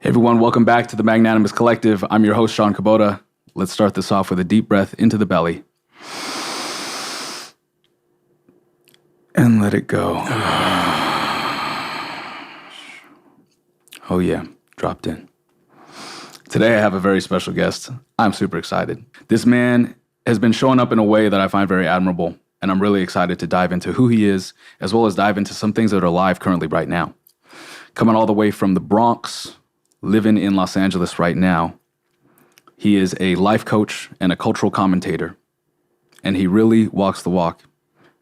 Hey everyone, welcome back to the Magnanimous Collective. I'm your host, Sean Kubota. Let's start this off with a deep breath into the belly. And let it go. Oh yeah, dropped in. Today I have a very special guest. I'm super excited. This man has been showing up in a way that I find very admirable, and I'm really excited to dive into who he is, as well as dive into some things that are live currently right now. Coming all the way from the Bronx, living in Los Angeles right now. He is a life coach and a cultural commentator, and he really walks the walk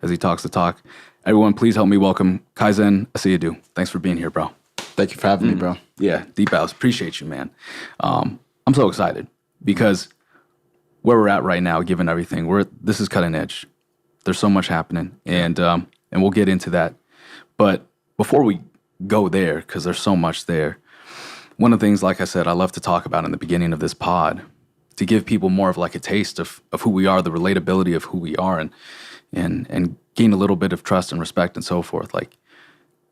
as he talks the talk. Everyone, please help me welcome Kaizen Asiedu. Thanks for being here, bro. Thank you for having me, bro. Yeah, deep bows. Appreciate you, man. I'm so excited because where we're at right now, given everything, this is cutting edge. There's so much happening, and we'll get into that. But before we go there, because there's so much there, one of the things, like I said, I love to talk about in the beginning of this pod, to give people more of like a taste of who we are, the relatability of who we are, and gain a little bit of trust and respect and so forth. Like,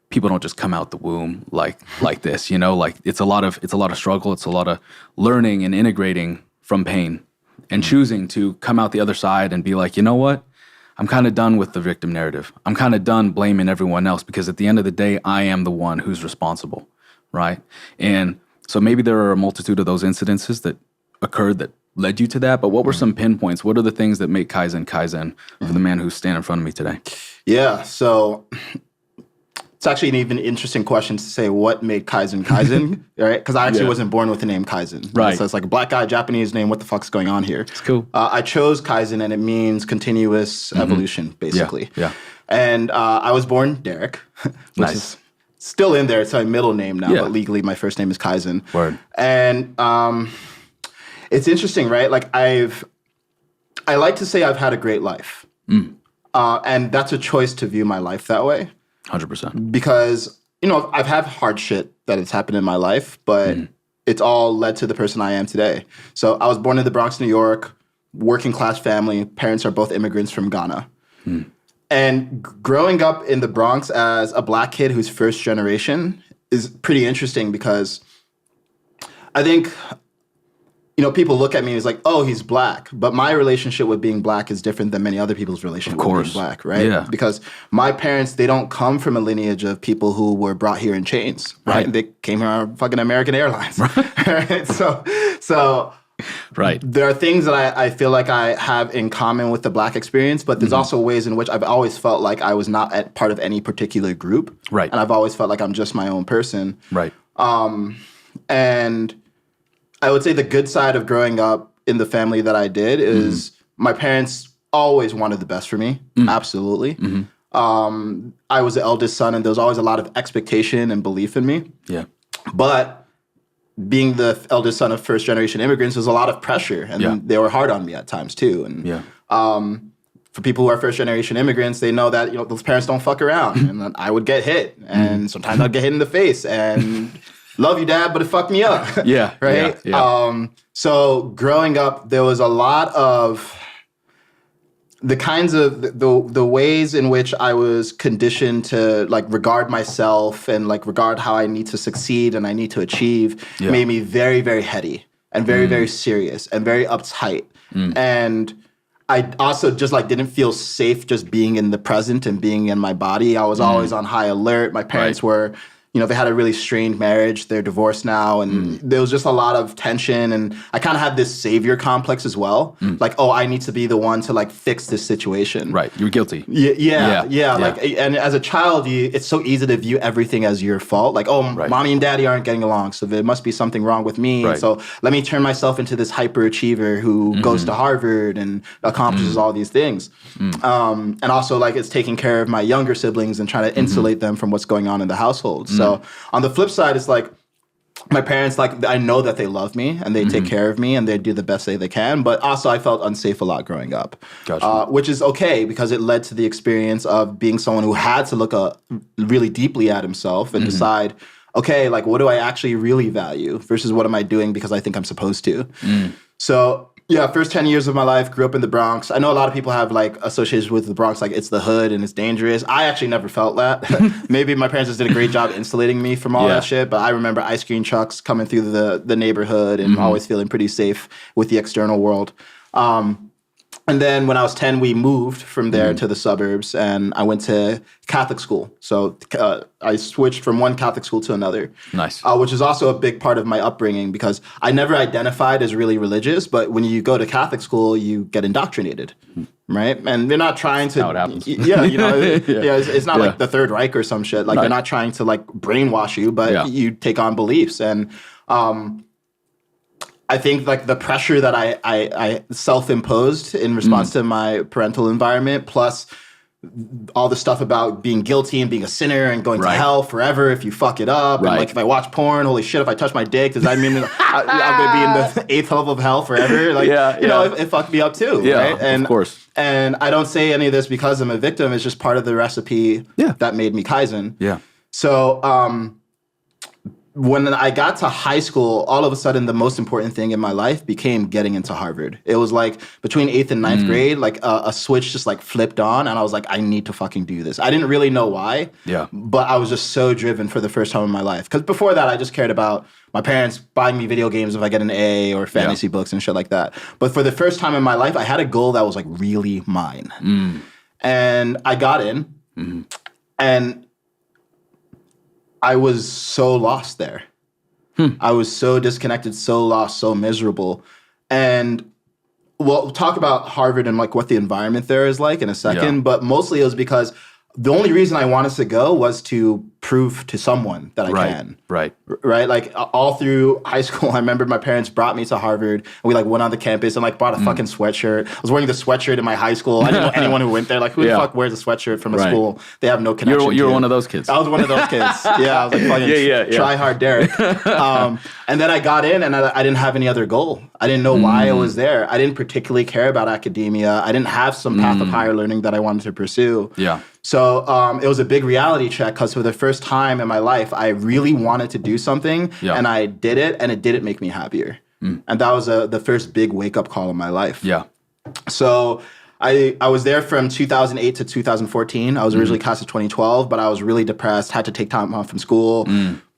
people don't just come out the womb like this, you know. Like, it's a lot of struggle. It's a lot of learning and integrating from pain, and choosing to come out the other side and be like, you know what? I'm kind of done with the victim narrative. I'm kind of done blaming everyone else, because at the end of the day, I am the one who's responsible. Right? And so maybe there are a multitude of those incidences that occurred that led you to that, but what were some pinpoints? What are the things that make Kaizen for the man who's standing in front of me today? Yeah, so it's actually an even interesting question to say what made Kaizen, right? Because I actually wasn't born with the name Kaizen. Right. So it's like a black guy, Japanese name, what the fuck's going on here? It's cool. I chose Kaizen, and it means continuous evolution, basically. Yeah. And I was born Derek, which is still in there. It's my middle name now, but legally my first name is Kaizen. Word. And it's interesting, right? Like, I like to say I've had a great life. And that's a choice to view my life that way. 100%. Because, you know, I've had hard shit that has happened in my life, but it's all led to the person I am today. So I was born in the Bronx, New York, working class family. Parents are both immigrants from Ghana. And growing up in the Bronx as a black kid who's first generation is pretty interesting, because I think, you know, people look at me as like, oh, he's black. But my relationship with being black is different than many other people's relationship with being black, right? Yeah. Because my parents, they don't come from a lineage of people who were brought here in chains, right? They came here on fucking American Airlines, right? So there are things that I feel like I have in common with the black experience, but there's also ways in which I've always felt like I was not part of any particular group. Right. And I've always felt like I'm just my own person. Right. And I would say the good side of growing up in the family that I did is my parents always wanted the best for me. Absolutely. I was the eldest son, and there was always a lot of expectation and belief in me. Yeah. But being the eldest son of first-generation immigrants, there's a lot of pressure, and they were hard on me at times too. And for people who are first-generation immigrants, they know that, you know, those parents don't fuck around, and I would get hit, and sometimes I'd get hit in the face, and love you, Dad, but it fucked me up. Right? Yeah. So growing up, there was a lot of the kinds of the ways in which I was conditioned to like regard myself and like regard how I need to succeed and I need to achieve made me very, very heady and very, very serious and very uptight. And I also just like didn't feel safe just being in the present and being in my body. I was always on high alert. My parents were, you know, they had a really strained marriage. They're divorced now. And there was just a lot of tension. And I kind of had this savior complex as well. Like, oh, I need to be the one to like fix this situation. Right. You're guilty. Yeah. Like, and as a child, it's so easy to view everything as your fault. Like, oh, mommy and daddy aren't getting along, so there must be something wrong with me. Right. So let me turn myself into this hyperachiever who goes to Harvard and accomplishes all these things. And also like it's taking care of my younger siblings and trying to insulate them from what's going on in the household. So on the flip side, it's like my parents, like I know that they love me and they take care of me and they do the best they can. But also I felt unsafe a lot growing up, which is okay because it led to the experience of being someone who had to look really deeply at himself and decide, okay, like what do I actually really value versus what am I doing because I think I'm supposed to? So Yeah, first 10 years of my life, grew up in the Bronx. I know a lot of people have like associations with the Bronx, like it's the hood and it's dangerous. I actually never felt that. Maybe my parents just did a great job insulating me from all that shit, but I remember ice cream trucks coming through the neighborhood and always feeling pretty safe with the external world. And then when I was 10, we moved from there to the suburbs, and I went to Catholic school. So I switched from one Catholic school to another. Nice. Which is also a big part of my upbringing because I never identified as really religious, but when you go to Catholic school, you get indoctrinated, right? And they're not trying to... How it happens. Yeah, you know, it's not like the Third Reich or some shit. Like they're not trying to like brainwash you, but you take on beliefs. And I think like the pressure that I self-imposed in response to my parental environment, plus all the stuff about being guilty and being a sinner and going to hell forever if you fuck it up. And like if I watch porn, holy shit, if I touch my dick, does that mean I'm going to be in the 8th level of hell forever? Like, you know, it fucked me up too. Yeah, right? And, of course. And I don't say any of this because I'm a victim. It's just part of the recipe that made me Kaizen. Yeah. So, when I got to high school, all of a sudden, the most important thing in my life became getting into Harvard. It was like between 8th and 9th grade, like a switch just like flipped on, and I was like, I need to fucking do this. I didn't really know why, but I was just so driven for the first time in my life. Because before that, I just cared about my parents buying me video games if I get an A or fantasy books and shit like that. But for the first time in my life, I had a goal that was like really mine. And I got in, and I was so lost there. I was so disconnected, so lost, so miserable. And we'll talk about Harvard and like what the environment there is like in a second, but mostly it was because the only reason I wanted to go was to prove to someone that I can. Right. Like all through high school, I remember my parents brought me to Harvard and we like went on the campus and like bought a fucking sweatshirt. I was wearing the sweatshirt in my high school. I didn't know anyone who went there. Like who the fuck wears a sweatshirt from a school they have no connection You're to? one of those kids. I was one of those kids. Yeah, I was like fucking try hard Derek. And then I got in and I didn't have any other goal. I didn't know why I was there. I didn't particularly care about academia. I didn't have some path of higher learning that I wanted to pursue. Yeah. So it was a big reality check because for the first time in my life, I really wanted to do something and I did it and it didn't make me happier. And that was the first big wake-up call in my life. Yeah. So I was there from 2008 to 2014. I was originally cast in 2012, but I was really depressed, had to take time off from school,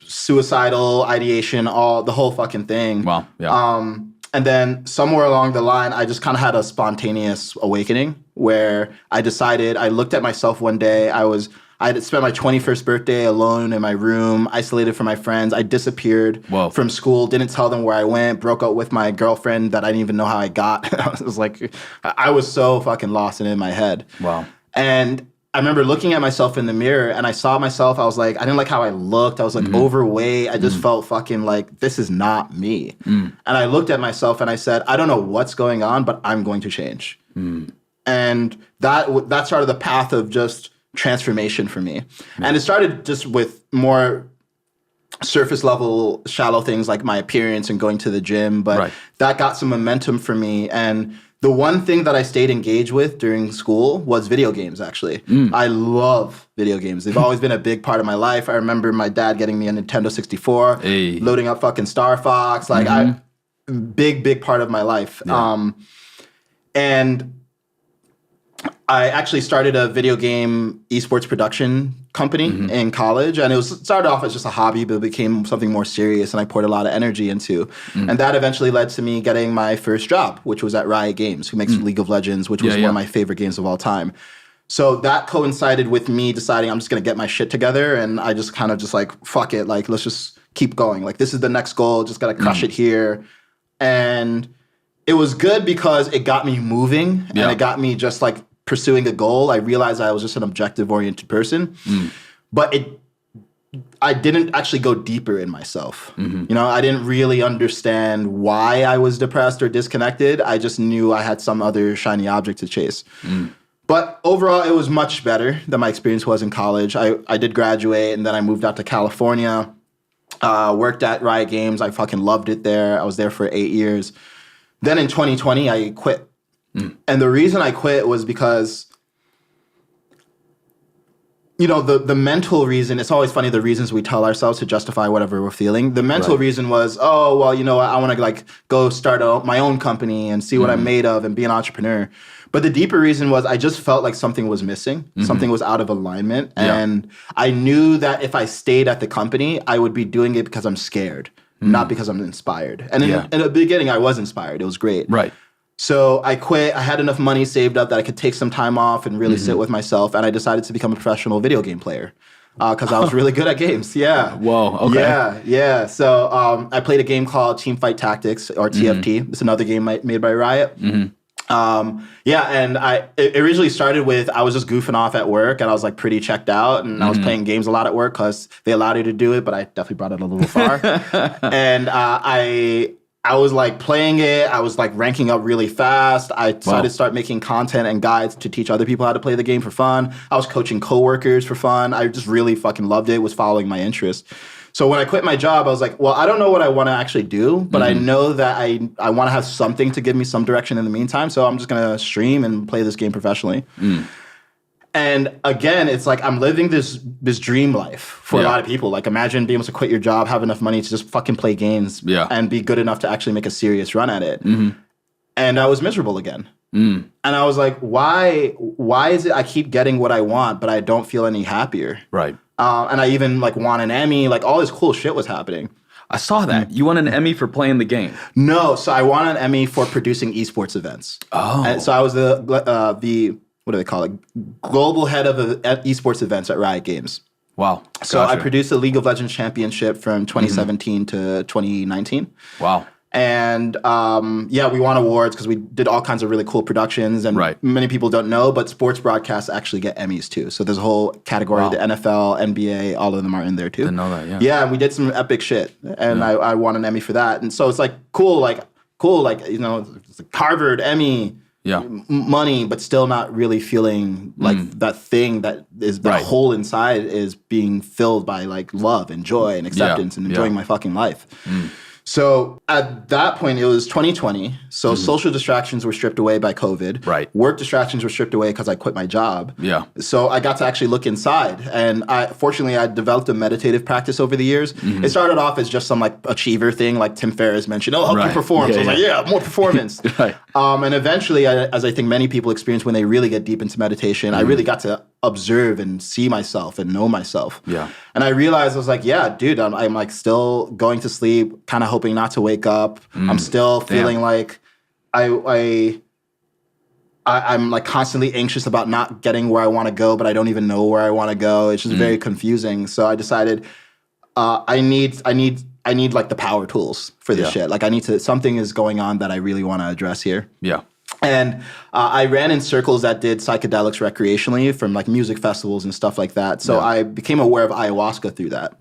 suicidal ideation, the whole fucking thing. Wow. Yeah. And then somewhere along the line, I just kind of had a spontaneous awakening where I decided, I looked at myself one day. I had spent my 21st birthday alone in my room, isolated from my friends. I disappeared from school, didn't tell them where I went, broke up with my girlfriend that I didn't even know how I got. I was like, I was so fucking lost and in my head. Wow. And I remember looking at myself in the mirror and I saw myself. I was like, I didn't like how I looked. I was like overweight. I just felt fucking like, this is not me. And I looked at myself and I said, I don't know what's going on, but I'm going to change. And that started the path of just transformation for me. And it started just with more surface level, shallow things like my appearance and going to the gym. But that got some momentum for me. And the one thing that I stayed engaged with during school was video games, actually. I love video games. They've always been a big part of my life. I remember my dad getting me a Nintendo 64, loading up fucking Star Fox. Like, big part of my life. Yeah. And I actually started a video game esports production company in college. And it started off as just a hobby, but it became something more serious and I poured a lot of energy into. And that eventually led to me getting my first job, which was at Riot Games, who makes League of Legends, which was one of my favorite games of all time. So that coincided with me deciding I'm just going to get my shit together. And I just kind of just like, fuck it. Like, let's just keep going. Like, this is the next goal. Just got to crush it here. And it was good because it got me moving and it got me just like pursuing a goal. I realized I was just an objective-oriented person, but I didn't actually go deeper in myself. You know, I didn't really understand why I was depressed or disconnected. I just knew I had some other shiny object to chase. But overall, it was much better than my experience was in college. I did graduate, and then I moved out to California, worked at Riot Games. I fucking loved it there. I was there for 8 years. Then in 2020, I quit. And the reason I quit was because the mental reason, it's always funny the reasons we tell ourselves to justify whatever we're feeling. The mental reason was, oh, well, you know what, I want to like go start my own company and see what I'm made of and be an entrepreneur. But the deeper reason was I just felt like something was missing. Something was out of alignment. And I knew that if I stayed at the company, I would be doing it because I'm scared, not because I'm inspired. And in the beginning, I was inspired. It was great. Right. So I quit. I had enough money saved up that I could take some time off and really sit with myself. And I decided to become a professional video game player because I was really good at games. Yeah. Whoa. Okay. Yeah. So I played a game called Team Fight Tactics, or TFT. It's another game made by Riot. And it originally started with I was just goofing off at work and I was like pretty checked out and I was playing games a lot at work because they allowed you to do it, but I definitely brought it a little far. And I was like playing it. I was like ranking up really fast. I decided to start making content and guides to teach other people how to play the game for fun. I was coaching coworkers for fun. I just really fucking loved it, was following my interest. So when I quit my job, I was like, well, I don't know what I want to actually do, but I know that I want to have something to give me some direction in the meantime. So I'm just going to stream and play this game professionally. And again, it's like I'm living this dream life for a lot of people. Like imagine being able to quit your job, have enough money to just fucking play games and be good enough to actually make a serious run at it. And I was miserable again. And I was like, why is it I keep getting what I want, but I don't feel any happier? Right. And I even like won an Emmy, like all this cool shit was happening. I saw that. You won an Emmy for playing the game. No, so I won an Emmy for producing esports events. Oh. And so I was the what do they call it? Global head of esports events at Riot Games. Wow. So I produced the League of Legends Championship from 2017 to 2019. Wow. And we won awards because we did all kinds of really cool productions. And many people don't know, but sports broadcasts actually get Emmys too. So there's a whole category, the NFL, NBA, all of them are in there too. Didn't know that, yeah. Yeah, and we did some epic shit. And I won an Emmy for that. And so it's like cool, you know, it's like Harvard, Emmy, money, but still not really feeling like that thing that is that hole inside is being filled by like love and joy and acceptance and enjoying my fucking life. So at that point, it was 2020. So social distractions were stripped away by COVID. Right. Work distractions were stripped away because I quit my job. Yeah. So I got to actually look inside. And fortunately, I developed a meditative practice over the years. It started off as just some like achiever thing, like Tim Ferriss mentioned, help you perform. So I was like, more performance. And eventually, as I think many people experience when they really get deep into meditation, I really got to observe and see myself and know myself. Yeah. And I realized I was like, yeah, dude, I'm like still going to sleep, kind of hoping not to wake up. I'm still feeling like I'm like constantly anxious about not getting where I want to go, but I don't even know where I want to go. It's just very confusing. So I decided I need like the power tools for this shit. Like something is going on that I really want to address here. Yeah. And I ran in circles that did psychedelics recreationally from like music festivals and stuff like that. So I became aware of ayahuasca through that.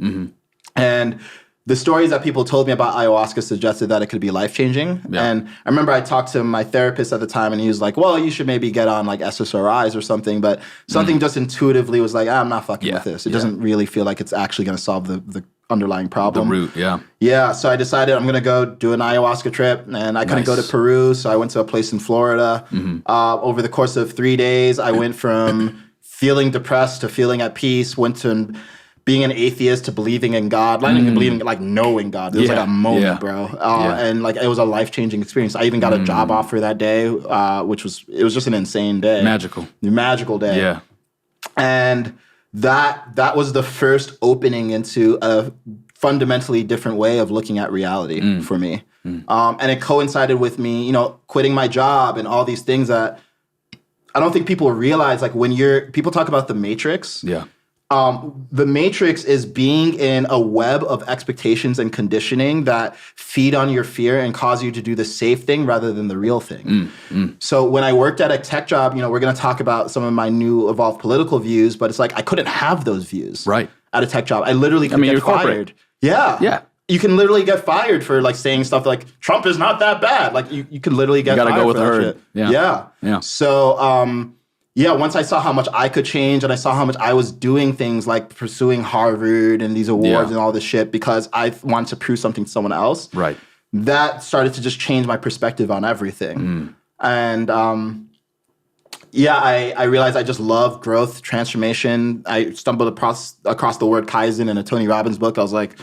And the stories that people told me about ayahuasca suggested that it could be life-changing. And I remember I talked to my therapist at the time and he was like, well, you should maybe get on like SSRIs or something. But something just intuitively was like, I'm not fucking with this. It doesn't really feel like it's actually going to solve the underlying problem. The root, Yeah, so I decided I'm going to go do an ayahuasca trip, and I couldn't go to Peru, so I went to a place in Florida. Over the course of 3 days, I went from feeling depressed to feeling at peace, went to being an atheist to believing in God, not even believing, like knowing God. It was like a moment, bro. And like it was a life-changing experience. I even got a job offer that day, which was just an insane day. Magical day. Yeah. And that was the first opening into a fundamentally different way of looking at reality for me. And it coincided with me, you know, quitting my job and all these things that I don't think people realize. Like when people talk about the matrix. The matrix is being in a web of expectations and conditioning that feed on your fear and cause you to do the safe thing rather than the real thing. So when I worked at a tech job, you know, we're going to talk about some of my new evolved political views, but it's like I couldn't have those views at a tech job. I literally could get fired. Yeah. You can literally get fired for like saying stuff like Trump is not that bad. Like you could literally get fired. You got to go with the herd. Yeah. So once I saw how much I could change and I saw how much I was doing things like pursuing Harvard and these awards and all this shit because I wanted to prove something to someone else. That started to just change my perspective on everything. And Yeah, I realized I just love growth, transformation. I stumbled across the word Kaizen in a Tony Robbins book. I was like,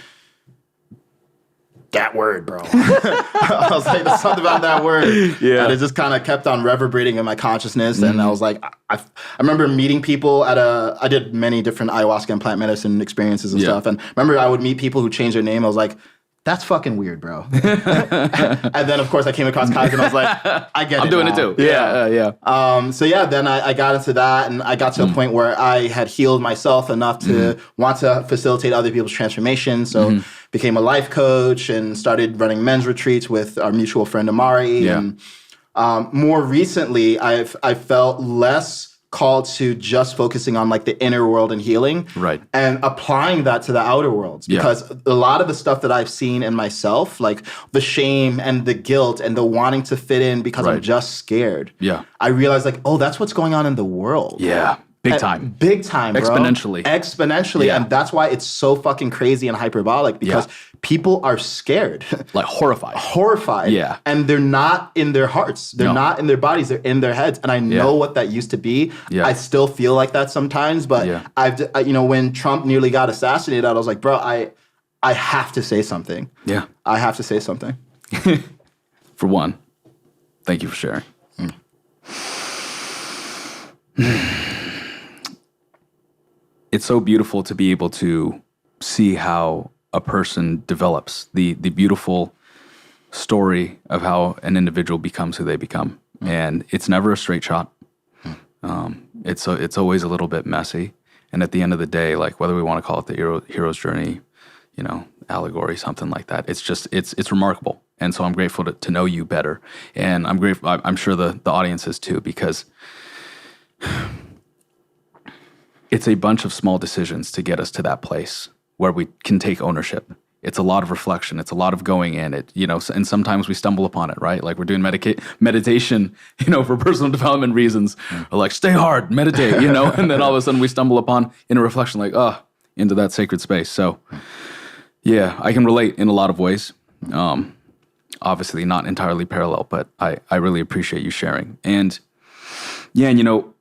that word, bro. I was like, there's something about that word. Yeah. And it just kind of kept on reverberating in my consciousness. And I was like, I remember meeting people I did many different ayahuasca and plant medicine experiences and stuff. And remember I would meet people who changed their name. I was like, that's fucking weird, bro. And then, of course, I came across Kaizen. I was like, I get it. I'm doing now. it too. Yeah. So yeah, then I got into that, and I got to a point where I had healed myself enough to want to facilitate other people's transformation. So became a life coach and started running men's retreats with our mutual friend Amari. Yeah. And more recently, I felt less called to just focusing on like the inner world and healing, right, and applying that to the outer worlds, because a lot of the stuff that I've seen in myself, like the shame and the guilt and the wanting to fit in because I'm just scared, I realized like, oh, that's what's going on in the world. Big time, bro. Exponentially. And that's why it's so fucking crazy and hyperbolic, because people are scared. Like horrified. Yeah. And they're not in their hearts. They're not in their bodies. They're in their heads. And I know what that used to be. I still feel like that sometimes. But when Trump nearly got assassinated, I was like, bro, I have to say something. Yeah. I have to say something. For one, thank you for sharing. It's so beautiful to be able to see how a person develops, the beautiful story of how an individual becomes who they become. And it's never a straight shot. It's always a little bit messy. And at the end of the day, like whether we want to call it the hero's journey, allegory, something like that, it's remarkable. And so I'm grateful to know you better. And I'm grateful, I'm sure the audience is too, because it's a bunch of small decisions to get us to that place where we can take ownership. It's a lot of reflection. It's a lot of going in it, and sometimes we stumble upon it, right? Like we're doing meditation, for personal development reasons. We're like, stay hard, meditate, and then all of a sudden we stumble upon in a reflection, like, into that sacred space. So yeah, I can relate in a lot of ways. Obviously not entirely parallel, but I really appreciate you sharing. And yeah, and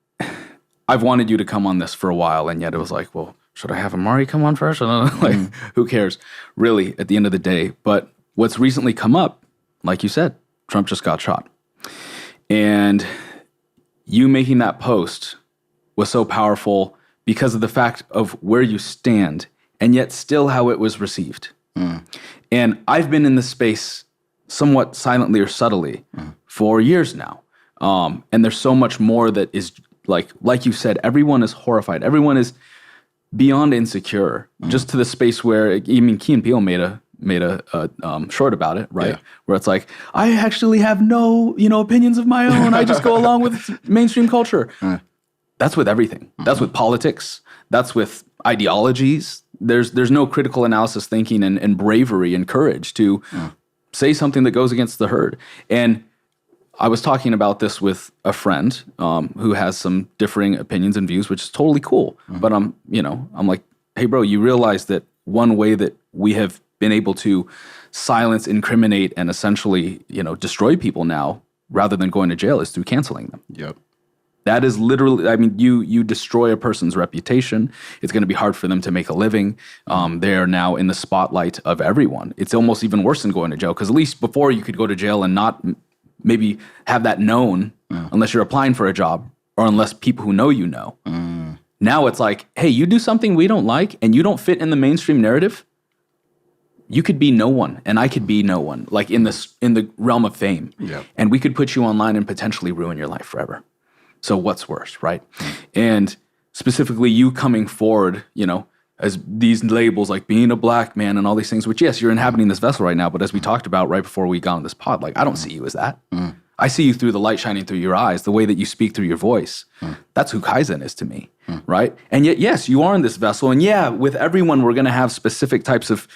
I've wanted you to come on this for a while, and yet it was like, well, should I have Amari come on first? Who cares, really, at the end of the day? But what's recently come up, like you said, Trump just got shot. And you making that post was so powerful because of the fact of where you stand, and yet still how it was received. And I've been in this space somewhat silently or subtly for years now. And there's so much more that is like you said, everyone is horrified. Everyone is beyond insecure, just to the space where even Key and Peele made a short about it, right? Yeah. Where it's like, I actually have no, opinions of my own. I just go along with mainstream culture. That's with everything. That's with politics. That's with ideologies. There's no critical analysis thinking and bravery and courage to say something that goes against the herd. And I was talking about this with a friend who has some differing opinions and views, which is totally cool. But I'm like, hey, bro, you realize that one way that we have been able to silence, incriminate, and essentially, destroy people now, rather than going to jail, is through canceling them. Yep. That is literally, you destroy a person's reputation. It's going to be hard for them to make a living. They are now in the spotlight of everyone. It's almost even worse than going to jail, because at least before you could go to jail and not maybe have that known unless you're applying for a job or unless people who know you know. Now it's like, hey, you do something we don't like and you don't fit in the mainstream narrative, you could be no one and I could be no one, like in the realm of fame. Yeah. And we could put you online and potentially ruin your life forever. So what's worse, right? And specifically you coming forward, as these labels like being a black man and all these things, which yes, you're inhabiting this vessel right now, but as we talked about right before we got on this pod, like I don't see you as that. I see you through the light shining through your eyes, the way that you speak through your voice. That's who Kaizen is to me, right? And yet, yes, you are in this vessel. And yeah, with everyone, we're going to have specific types of,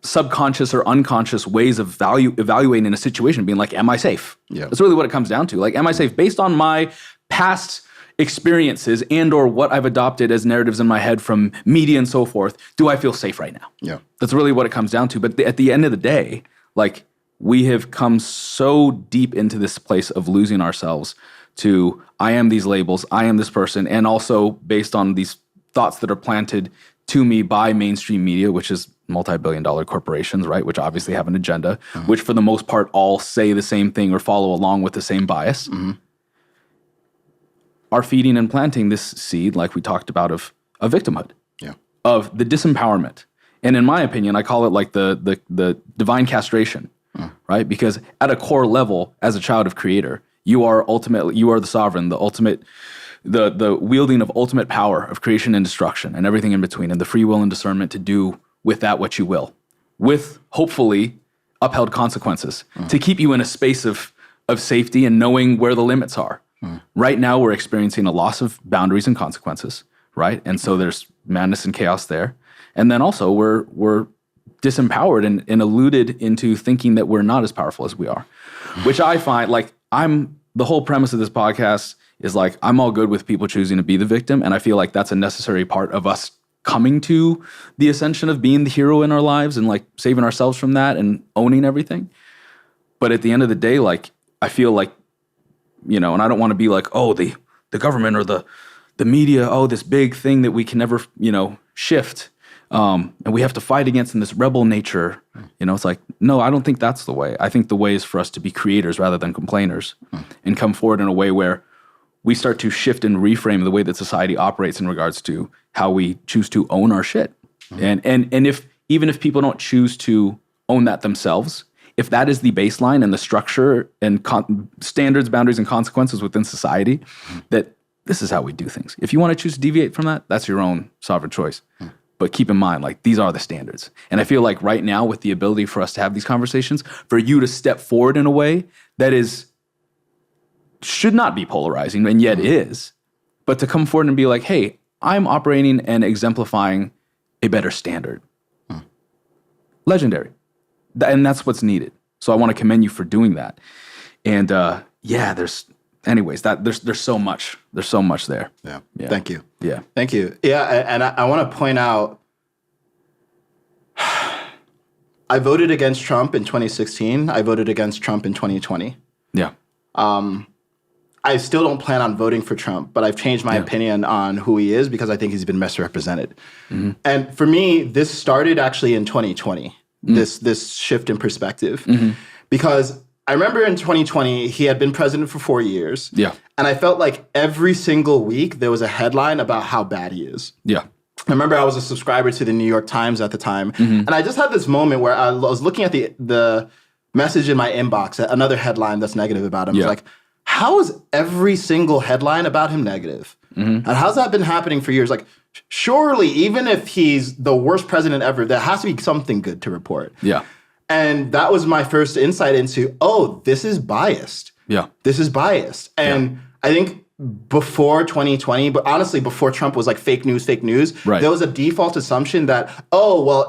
subconscious or unconscious ways of evaluating a situation, being like, am I safe? Yeah. That's really what it comes down to. Like, am I safe based on my past experiences and or what I've adopted as narratives in my head from media and so forth? Do I feel safe right now? Yeah. That's really what it comes down to. But at the end of the day, like, we have come so deep into this place of losing ourselves to I am these labels, I am this person, and also based on these thoughts that are planted to me by mainstream media, which is multi-billion-dollar corporations, right? Which obviously have an agenda, which for the most part all say the same thing or follow along with the same bias, are feeding and planting this seed, like we talked about, of victimhood, of the disempowerment. And in my opinion, I call it like the divine castration, right? Because at a core level, as a child of creator, you are the sovereign, the ultimate, the wielding of ultimate power of creation and destruction and everything in between, and the free will and discernment to do with that what you will, with hopefully upheld consequences to keep you in a space of safety and knowing where the limits are. Right now, we're experiencing a loss of boundaries and consequences, right? And so there's madness and chaos there. And then also we're disempowered and eluded into thinking that we're not as powerful as we are, which I find like the whole premise of this podcast is like, I'm all good with people choosing to be the victim. And I feel like that's a necessary part of us coming to the ascension of being the hero in our lives and like saving ourselves from that and owning everything. But at the end of the day, like, I feel like, and I don't want to be like, oh, the government or the media, oh, this big thing that we can never, shift. And we have to fight against in this rebel nature. It's like, no, I don't think that's the way. I think the way is for us to be creators rather than complainers and come forward in a way where we start to shift and reframe the way that society operates in regards to how we choose to own our shit. And even if people don't choose to own that themselves, if that is the baseline and the structure and standards, boundaries, and consequences within society, that this is how we do things. If you want to choose to deviate from that, that's your own sovereign choice. But keep in mind, like, these are the standards. And I feel like right now, with the ability for us to have these conversations, for you to step forward in a way that should not be polarizing, and yet is, but to come forward and be like, hey, I'm operating and exemplifying a better standard. Legendary. And that's what's needed. So I want to commend you for doing that. And there's so much. There's so much there. Yeah. Thank you. Yeah. Thank you. Yeah. And I want to point out, I voted against Trump in 2016. I voted against Trump in 2020. Yeah. I still don't plan on voting for Trump, but I've changed my opinion on who he is because I think he's been misrepresented. And for me, this started actually in 2020. This shift in perspective, because I remember in 2020 he had been president for 4 years, and I felt like every single week there was a headline about how bad he is. I remember I was a subscriber to the New York Times at the time, and I just had this moment where I was looking at the message in my inbox, another headline that's negative about him. I was like, how is every single headline about him negative? And how's that been happening for years? Like, surely, even if he's the worst president ever, there has to be something good to report. And that was my first insight into, this is biased. This is biased. And I think before 2020, but honestly, before Trump was like fake news, there was a default assumption that,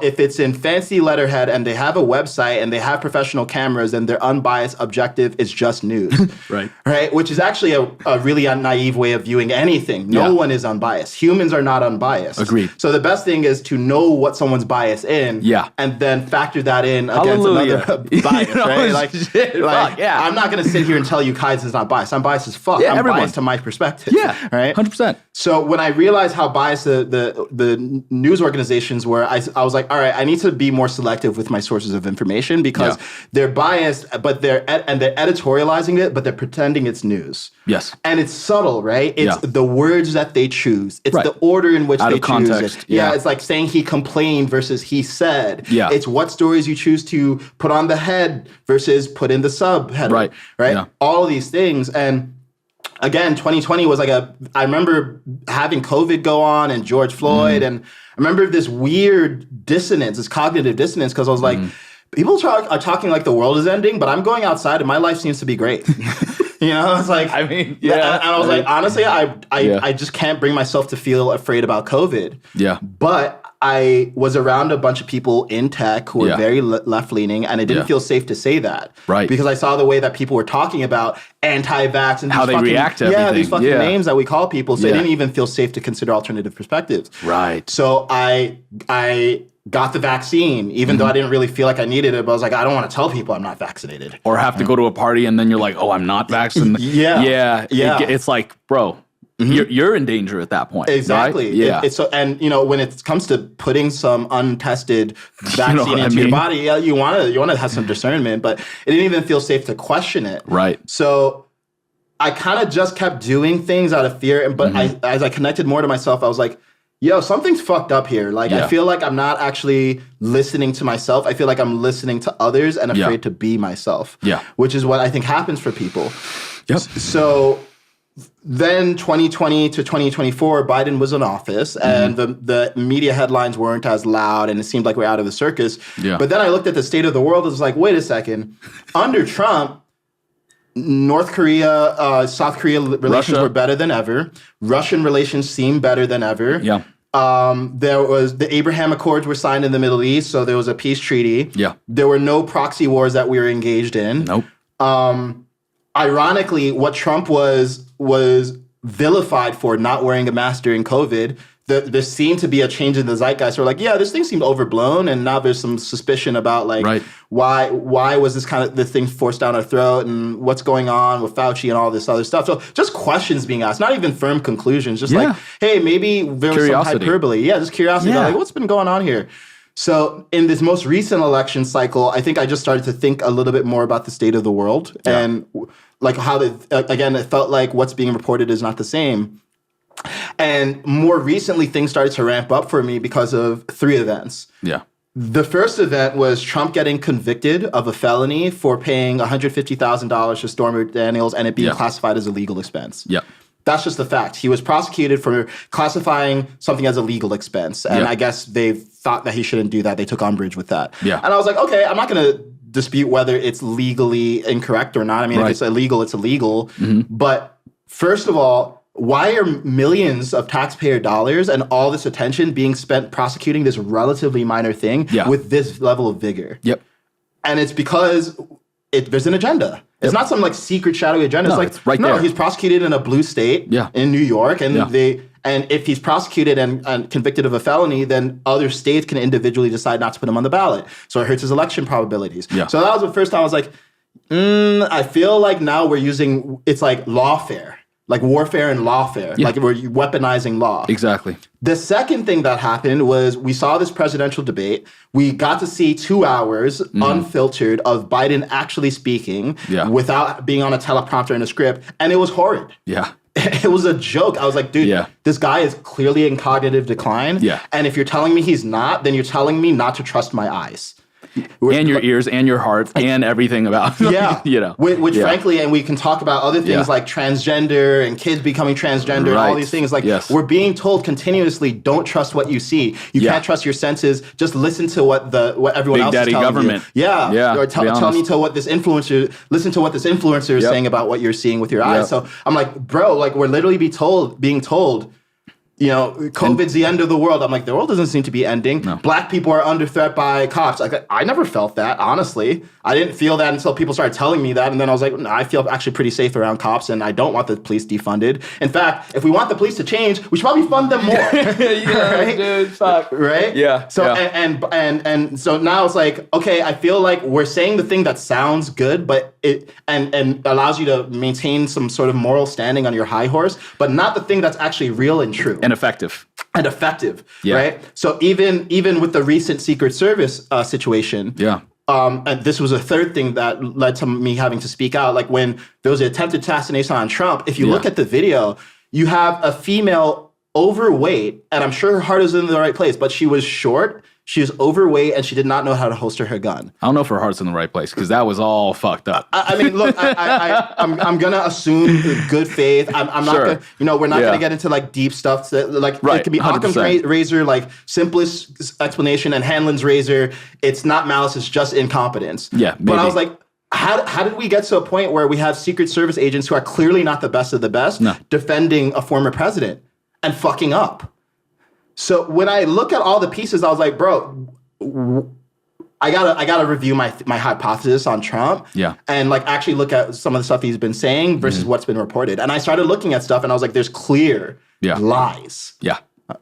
if it's in fancy letterhead and they have a website and they have professional cameras and they're unbiased, objective, it's just news. Right? Which is actually a really naive way of viewing anything. No one is unbiased. Humans are not unbiased. Agreed. So the best thing is to know what someone's bias in and then factor that in against another bias, right? I'm not going to sit here and tell you Kaizen's not biased. I'm biased as fuck. I'm biased to my perspective. Right? 100%. So when I realized how biased the news organizations were, I was like, all right, I need to be more selective with my sources of information because they're biased, but they're editorializing it, but they're pretending it's news. And it's subtle, right? It's the words that they choose. It's the order in which they choose it. It's like saying he complained versus he said. It's what stories you choose to put on the head versus put in the subheader. Right? All of these things. And again, 2020 was like I remember having COVID go on and George Floyd. And I remember this weird dissonance, this cognitive dissonance, because I was like, people are talking like the world is ending, but I'm going outside and my life seems to be great. It's like, and I was like, honestly, I just can't bring myself to feel afraid about COVID. But I was around a bunch of people in tech who were very left-leaning, and I didn't feel safe to say that. Because I saw the way that people were talking about anti-vax and how they react to everything. These fucking names that we call people. So I didn't even feel safe to consider alternative perspectives. Right. So I got the vaccine, even though I didn't really feel like I needed it. But I was like, I don't want to tell people I'm not vaccinated. Or have to go to a party and then you're like, oh, I'm not vaccinated. Yeah. It's like, bro, you're in danger at that point. Exactly. Right? Yeah. It's so, and when it comes to putting some untested vaccine into your body, you want to have some discernment, but it didn't even feel safe to question it. Right. So I kind of just kept doing things out of fear. But as I connected more to myself, I was like, yo, something's fucked up here. Like, I feel like I'm not actually listening to myself. I feel like I'm listening to others and afraid to be myself. Yeah. Which is what I think happens for people. Yep. So then 2020 to 2024, Biden was in office and the media headlines weren't as loud and it seemed like we're out of the circus. Yeah. But then I looked at the state of the world and was like, wait a second. Under Trump, North Korea, South Korea relations were better than ever. Russian relations seemed better than ever. Yeah. There was the Abraham Accords were signed in the Middle East, so there was a peace treaty. Yeah. There were no proxy wars that we were engaged in. Nope. Ironically, what Trump was vilified for not wearing a mask during COVID, there seemed to be a change in the zeitgeist. We're like, yeah, this thing seemed overblown, and now there's some suspicion about like why was this thing forced down our throat, and what's going on with Fauci and all this other stuff. So just questions being asked, not even firm conclusions. Just like, hey, maybe there was some hyperbole. Yeah, just curiosity. Like, what's been going on here? So in this most recent election cycle, I think I just started to think a little bit more about the state of the world and like how again, it felt like what's being reported is not the same. And more recently, things started to ramp up for me because of 3 events. Yeah. The first event was Trump getting convicted of a felony for paying $150,000 to Stormy Daniels and it being classified as a legal expense. Yeah. That's just the fact. He was prosecuted for classifying something as a legal expense. And I guess they thought that he shouldn't do that. They took umbrage with that. Yeah. And I was like, okay, I'm not going to dispute whether it's legally incorrect or not. I mean, if it's illegal, it's illegal. But first of all, why are millions of taxpayer dollars and all this attention being spent prosecuting this relatively minor thing with this level of vigor? Yep. And it's because there's an agenda. It's not some like secret shadowy agenda. No, it's like, right there. He's prosecuted in a blue state in New York. And and if he's prosecuted and convicted of a felony, then other states can individually decide not to put him on the ballot. So it hurts his election probabilities. Yeah. So that was the first time I was like, I feel like now we're using, it's like lawfare. Like warfare and lawfare. Like we're weaponizing law. Exactly. The second thing that happened was we saw this presidential debate. We got to see 2 hours unfiltered of Biden actually speaking without being on a teleprompter and a script. And it was horrid. Yeah. It was a joke. I was like, dude, this guy is clearly in cognitive decline. Yeah. And if you're telling me he's not, then you're telling me not to trust my eyes. And your ears and your heart and everything about which frankly, and we can talk about other things like transgender and kids becoming transgender and all these things. Like we're being told continuously, don't trust what you see. You can't trust your senses. Just listen to what everyone else is telling government. You. Or tell me to what this influencer. Listen to what this influencer is saying about what you're seeing with your eyes. So I'm like, bro, like we're literally being told. COVID's the end of the world. I'm like, the world doesn't seem to be ending. No. Black people are under threat by cops. Like, I never felt that, honestly. I didn't feel that until people started telling me that. And then I was like, I feel actually pretty safe around cops, and I don't want the police defunded. In fact, if we want the police to change, we should probably fund them more. Right? Dude, fuck. Right? Yeah. So and so now it's like, okay, I feel like we're saying the thing that sounds good, but it and allows you to maintain some sort of moral standing on your high horse, but not the thing that's actually real and true. And effective, right? So even with the recent Secret Service situation, and this was a third thing that led to me having to speak out. Like when there was an attempted assassination on Trump, if you look at the video, you have a female overweight, and I'm sure her heart is in the right place, but she was short. She was overweight, and she did not know how to holster her gun. I don't know if her heart's in the right place because that was all fucked up. I mean, look, I'm gonna assume good faith. I'm not gonna, we're not gonna get into like deep stuff. It could be 100%. Occam's razor, like simplest explanation, and Hanlon's razor. It's not malice; it's just incompetence. Yeah, maybe. But I was like, how did we get to a point where we have Secret Service agents who are clearly not the best of the best defending a former president and fucking up? So when I look at all the pieces, I was like, bro, I gotta review my hypothesis on Trump, and like actually look at some of the stuff he's been saying versus what's been reported. And I started looking at stuff, and I was like, there's clear lies.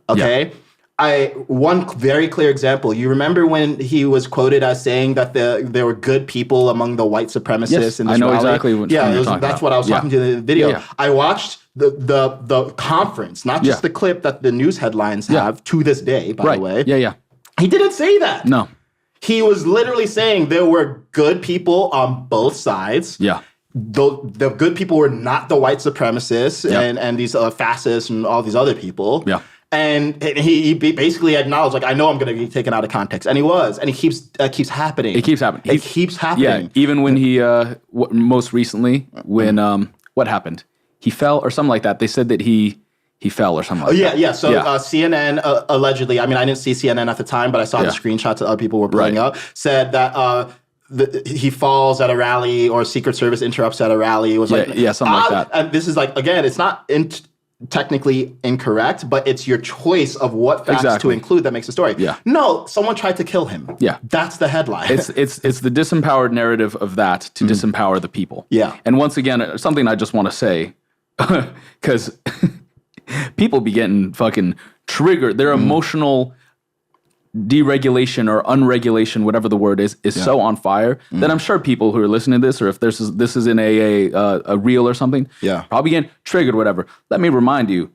Okay. one very clear example. You remember when he was quoted as saying that there were good people among the white supremacists in this I know rally? exactly what you're talking that's about. what I was talking to in the video. Yeah. I watched the conference, not just the clip that the news headlines have to this day, by the way. Yeah. He didn't say that. No. He was literally saying there were good people on both sides. Yeah. The good people were not the white supremacists and these fascists and all these other people. Yeah. And he basically acknowledged, like, I know I'm going to be taken out of context. And he was. And it keeps happening. It keeps happening. It keeps happening. Yeah, even when he, most recently, when, what happened? He fell or something like that. They said that he fell or something like that. Yeah. So CNN allegedly, I mean, I didn't see CNN at the time, but I saw the screenshots that other people were putting up, said that he falls at a rally or Secret Service interrupts at a rally. It was something like that. And this is like, again, it's not technically incorrect, but it's your choice of what facts to include that makes the story. Yeah. No, someone tried to kill him. Yeah. That's the headline. It's the disempowered narrative of that to disempower the people. Yeah. And once again, something I just want to say, because people be getting fucking triggered. Their emotional deregulation or unregulation, whatever the word is so on fire that I'm sure people who are listening to this, or if this is in a reel or something, probably getting triggered, whatever. Let me remind you,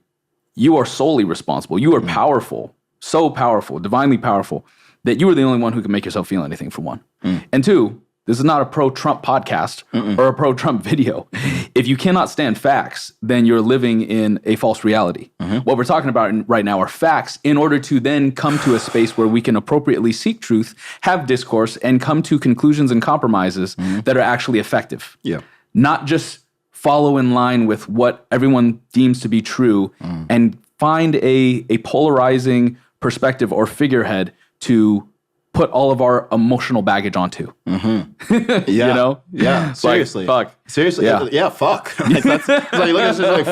you are solely responsible. You are powerful, so powerful, divinely powerful, that you are the only one who can make yourself feel anything, for one. And two, this is not a pro-Trump podcast or a pro-Trump video. If you cannot stand facts, then you're living in a false reality. What we're talking about right now are facts in order to then come to a space where we can appropriately seek truth, have discourse, and come to conclusions and compromises that are actually effective. Yeah. Not just follow in line with what everyone deems to be true and find a polarizing perspective or figurehead to put all of our emotional baggage onto. Yeah. You know? Yeah. Seriously. Like, fuck. Seriously. Yeah. Fuck. Like, that's like, look at this,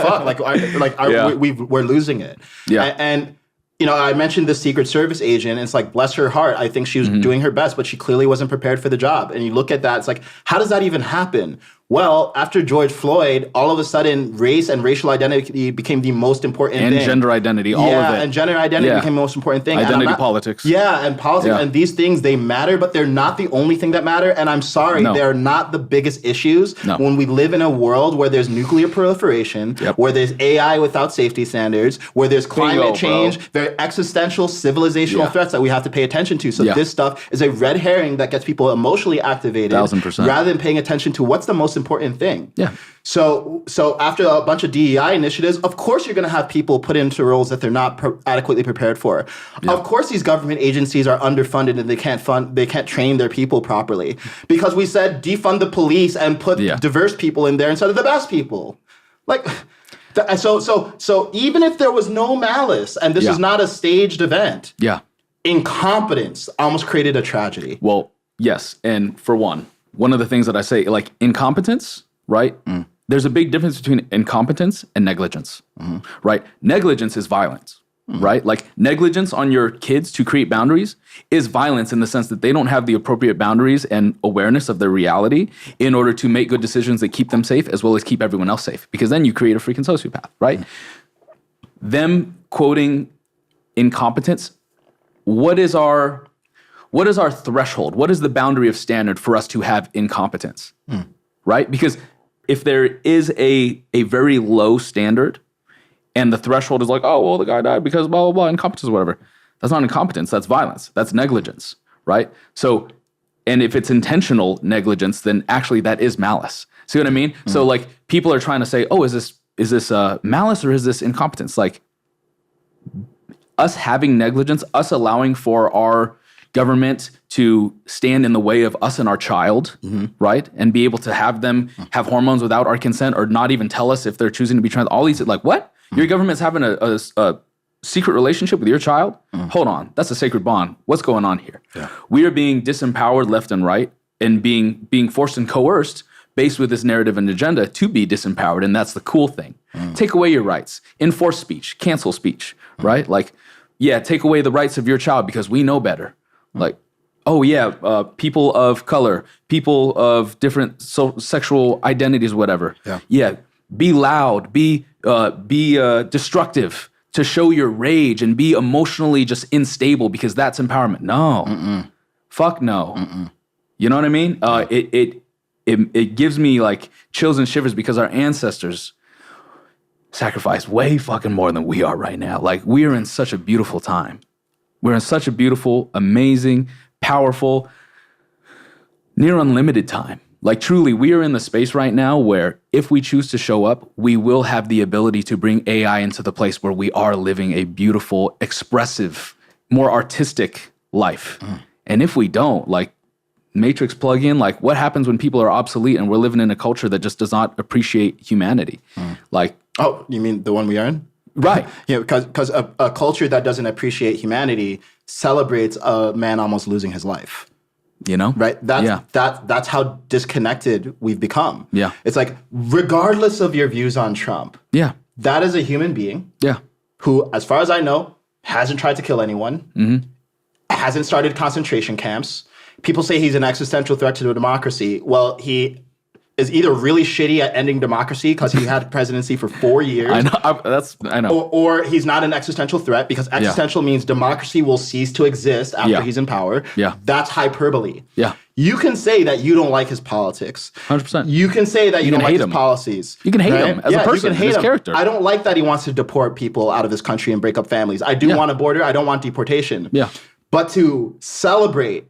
like, fuck. We're losing it. Yeah. And you know, I mentioned the Secret Service agent. And it's like, bless her heart. I think she was doing her best, but she clearly wasn't prepared for the job. And you look at that, it's like, how does that even happen? Well, after George Floyd, all of a sudden, race and racial identity became the most important thing. And gender identity, all of it. Yeah, and gender identity became the most important thing. Identity politics. Yeah, and politics. And these things, they matter, but they're not the only thing that matter. And I'm sorry, they're not the biggest issues. When we live in a world where there's nuclear proliferation, where there's AI without safety standards, where there's climate change, very existential civilizational threats that we have to pay attention to. So this stuff is a red herring that gets people emotionally activated 1000%. rather than paying attention to what's the most important thing. Yeah. So after a bunch of DEI initiatives, of course you're going to have people put into roles that they're not adequately prepared for. Yeah. Of course these government agencies are underfunded and they can't train their people properly. Because we said defund the police and put diverse people in there instead of the best people. Like, so even if there was no malice and this is not a staged event, incompetence almost created a tragedy. Well, yes. And for one of the things that I say, like, incompetence, right? There's a big difference between incompetence and negligence, right? Negligence is violence, right? Like, negligence on your kids to create boundaries is violence in the sense that they don't have the appropriate boundaries and awareness of their reality in order to make good decisions that keep them safe as well as keep everyone else safe. Because then you create a freaking sociopath, right? Them quoting incompetence, what is our threshold? What is the boundary of standard for us to have incompetence, right? Because if there is a very low standard and the threshold is like, oh, well, the guy died because blah, blah, blah, incompetence or whatever. That's not incompetence. That's violence. That's negligence, right? So, and if it's intentional negligence, then actually that is malice. See what I mean? So, like, people are trying to say, oh, is this malice or is this incompetence? Like, us having negligence, us allowing for our government to stand in the way of us and our child, right? And be able to have them have hormones without our consent or not even tell us if they're choosing to be trans. All these, like, what? Your government's having a secret relationship with your child? Hold on. That's a sacred bond. What's going on here? Yeah. We are being disempowered left and right and being forced and coerced based with this narrative and agenda to be disempowered. And that's the cool thing. Take away your rights. Enforce speech. Cancel speech, right? Like, take away the rights of your child because we know better. Like, oh yeah, people of color, people of different sexual identities, whatever. Yeah, be loud, be destructive. to show your rage and be emotionally just unstable because that's empowerment. No. Fuck no. You know what I mean? It gives me like chills and shivers because our ancestors sacrificed way fucking more than we are right now. Like, we are in such a beautiful time. We're in such a beautiful, amazing, powerful, near unlimited time. Like, truly, we are in the space right now where if we choose to show up, we will have the ability to bring AI into the place where we are living a beautiful, expressive, more artistic life. And if we don't, like, Matrix plug-in, like, what happens when people are obsolete and we're living in a culture that just does not appreciate humanity? Like, oh, you mean the one we are in? Right. Because a culture that doesn't appreciate humanity celebrates a man almost losing his life. You know? Right? That's how disconnected we've become. Yeah. It's like, regardless of your views on Trump, that is a human being who, as far as I know, hasn't tried to kill anyone, hasn't started concentration camps. People say he's an existential threat to the democracy. Well, he is either really shitty at ending democracy because he had presidency for 4 years. I know. Or he's not an existential threat because existential means democracy will cease to exist after he's in power. That's hyperbole. You can say that you don't like his politics. 100%. You can say that you don't like his policies. You can hate him as a person, his character. I don't like that he wants to deport people out of this country and break up families. I do want a border. I don't want deportation. But to celebrate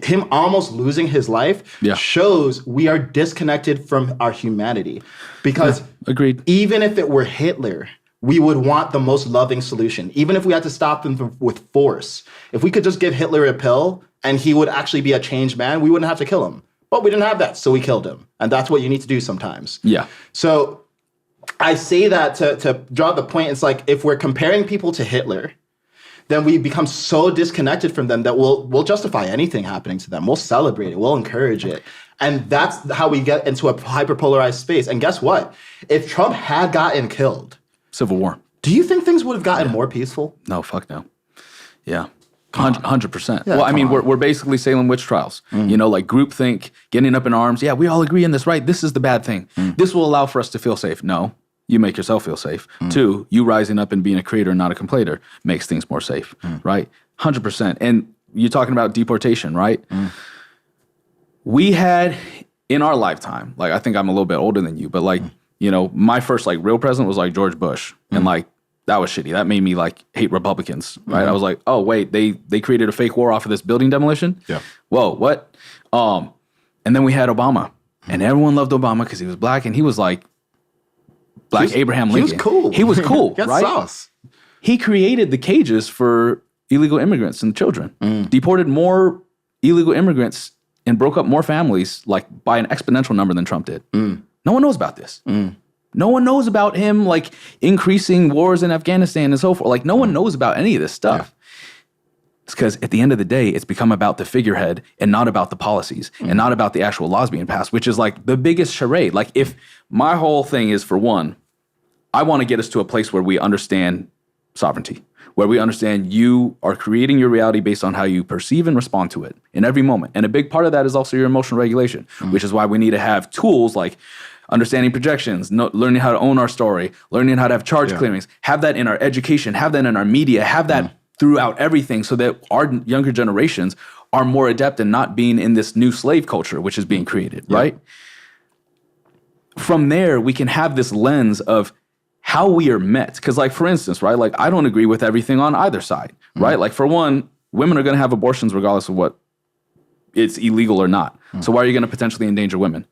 him almost losing his life shows we are disconnected from our humanity. Because agreed. Even if it were Hitler, we would want the most loving solution. Even if we had to stop him with force. If we could just give Hitler a pill and he would actually be a changed man, we wouldn't have to kill him. But we didn't have that, so we killed him. And that's what you need to do sometimes. So I say that to draw the point. It's like, if we're comparing people to Hitler, then we become so disconnected from them that we'll justify anything happening to them. We'll celebrate it. We'll encourage it. And that's how we get into a hyperpolarized space. And guess what? If Trump had gotten killed, Civil War. Do you think things would have gotten more peaceful? No, fuck no. 100%. Well, I mean, we're basically Salem witch trials. You know, like groupthink, getting up in arms. Yeah, we all agree on this, right? This is the bad thing. This will allow for us to feel safe. No. You make yourself feel safe. 2, you rising up and being a creator, not a complainer, makes things more safe, right? 100%. And you're talking about deportation, right? We had, in our lifetime, like, I think I'm a little bit older than you, but like, you know, my first like real president was like George Bush. And like, that was shitty. That made me like hate Republicans, right? I was like, oh wait, they created a fake war off of this building demolition? Whoa, what? And then we had Obama. And everyone loved Obama because he was black and he was like, Abraham Lincoln. He was cool. He was cool, right? Sauce. He created the cages for illegal immigrants and children. Deported more illegal immigrants and broke up more families like by an exponential number than Trump did. No one knows about this. No one knows about him like increasing wars in Afghanistan and so forth. Like, no one knows about any of this stuff. It's because at the end of the day, it's become about the figurehead and not about the policies and not about the actual laws being passed, which is like the biggest charade. Like, if my whole thing is, for one, I want to get us to a place where we understand sovereignty, where we understand you are creating your reality based on how you perceive and respond to it in every moment. And a big part of that is also your emotional regulation, which is why we need to have tools like understanding projections, learning how to own our story, learning how to have charge clearings, have that in our education, have that in our media, have that throughout everything so that our younger generations are more adept in not being in this new slave culture, which is being created, right? From there, we can have this lens of how we are met. Because like, for instance, right, like I don't agree with everything on either side, right? Like, for one, women are going to have abortions regardless of what it's illegal or not. So why are you going to potentially endanger women?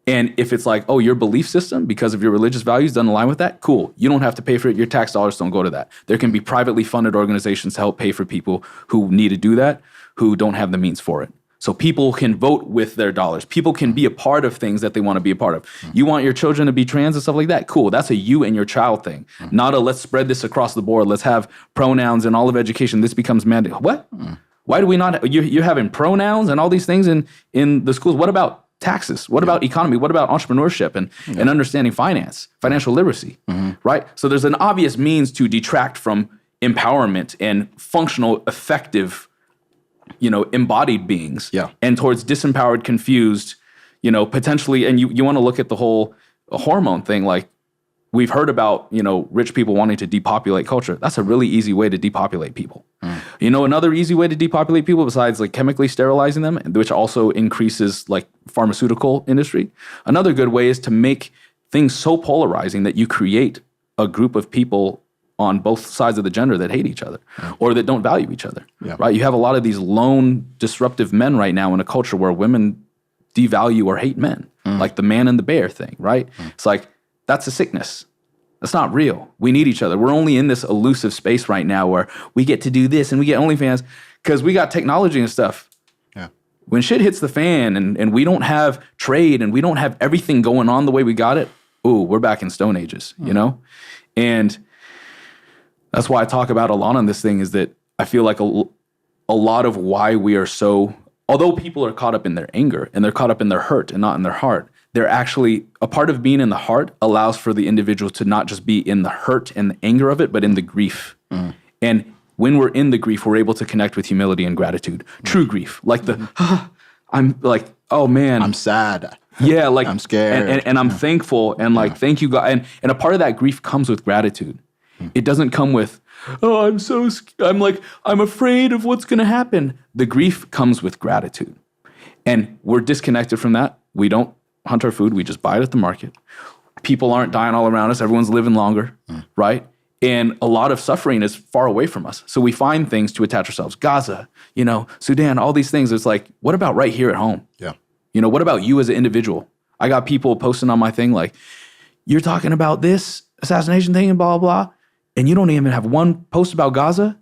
And if it's like, oh, your belief system, because of your religious values, doesn't align with that, cool. You don't have to pay for it. Your tax dollars don't go to that. There can be privately funded organizations to help pay for people who need to do that, who don't have the means for it. So people can vote with their dollars. People can be a part of things that they want to be a part of. You want your children to be trans and stuff like that? Cool. That's a you and your child thing. Not a let's spread this across the board. Let's have pronouns in all of education. This becomes mandatory. What? Why do we not? You're having pronouns and all these things in the schools. What about taxes? What about economy? What about entrepreneurship and understanding finance, financial literacy, right? So there's an obvious means to detract from empowerment and functional, effective, embodied beings and towards disempowered, confused, potentially, and you want to look at the whole hormone thing. Like, we've heard about, rich people wanting to depopulate culture. That's a really easy way to depopulate people. Another easy way to depopulate people besides like chemically sterilizing them, which also increases like pharmaceutical industry. Another good way is to make things so polarizing that you create a group of people on both sides of the gender that hate each other or that don't value each other, right? You have a lot of these lone disruptive men right now in a culture where women devalue or hate men, like the man and the bear thing, right? It's like, that's a sickness. That's not real. We need each other. We're only in this elusive space right now where we get to do this and we get OnlyFans because we got technology and stuff. Yeah. When shit hits the fan and we don't have trade and we don't have everything going on the way we got it, we're back in Stone Ages, And that's why I talk about a lot on this thing is that I feel like a lot of why we are so, although people are caught up in their anger and they're caught up in their hurt and not in their heart, they're actually, a part of being in the heart allows for the individual to not just be in the hurt and the anger of it, but in the grief. And when we're in the grief, we're able to connect with humility and gratitude. True grief. Like I'm like, oh man. I'm sad. Yeah, like I'm scared. And I'm thankful and like, thank you, God. And a part of that grief comes with gratitude. It doesn't come with, I'm afraid of what's going to happen. The grief comes with gratitude. And we're disconnected from that. We don't hunt our food. We just buy it at the market. People aren't dying all around us. Everyone's living longer, right? And a lot of suffering is far away from us. So we find things to attach ourselves. Gaza, Sudan, all these things. It's like, what about right here at home? Yeah. What about you as an individual? I got people posting on my thing like, you're talking about this assassination thing and blah, blah, blah, and you don't even have one post about Gaza?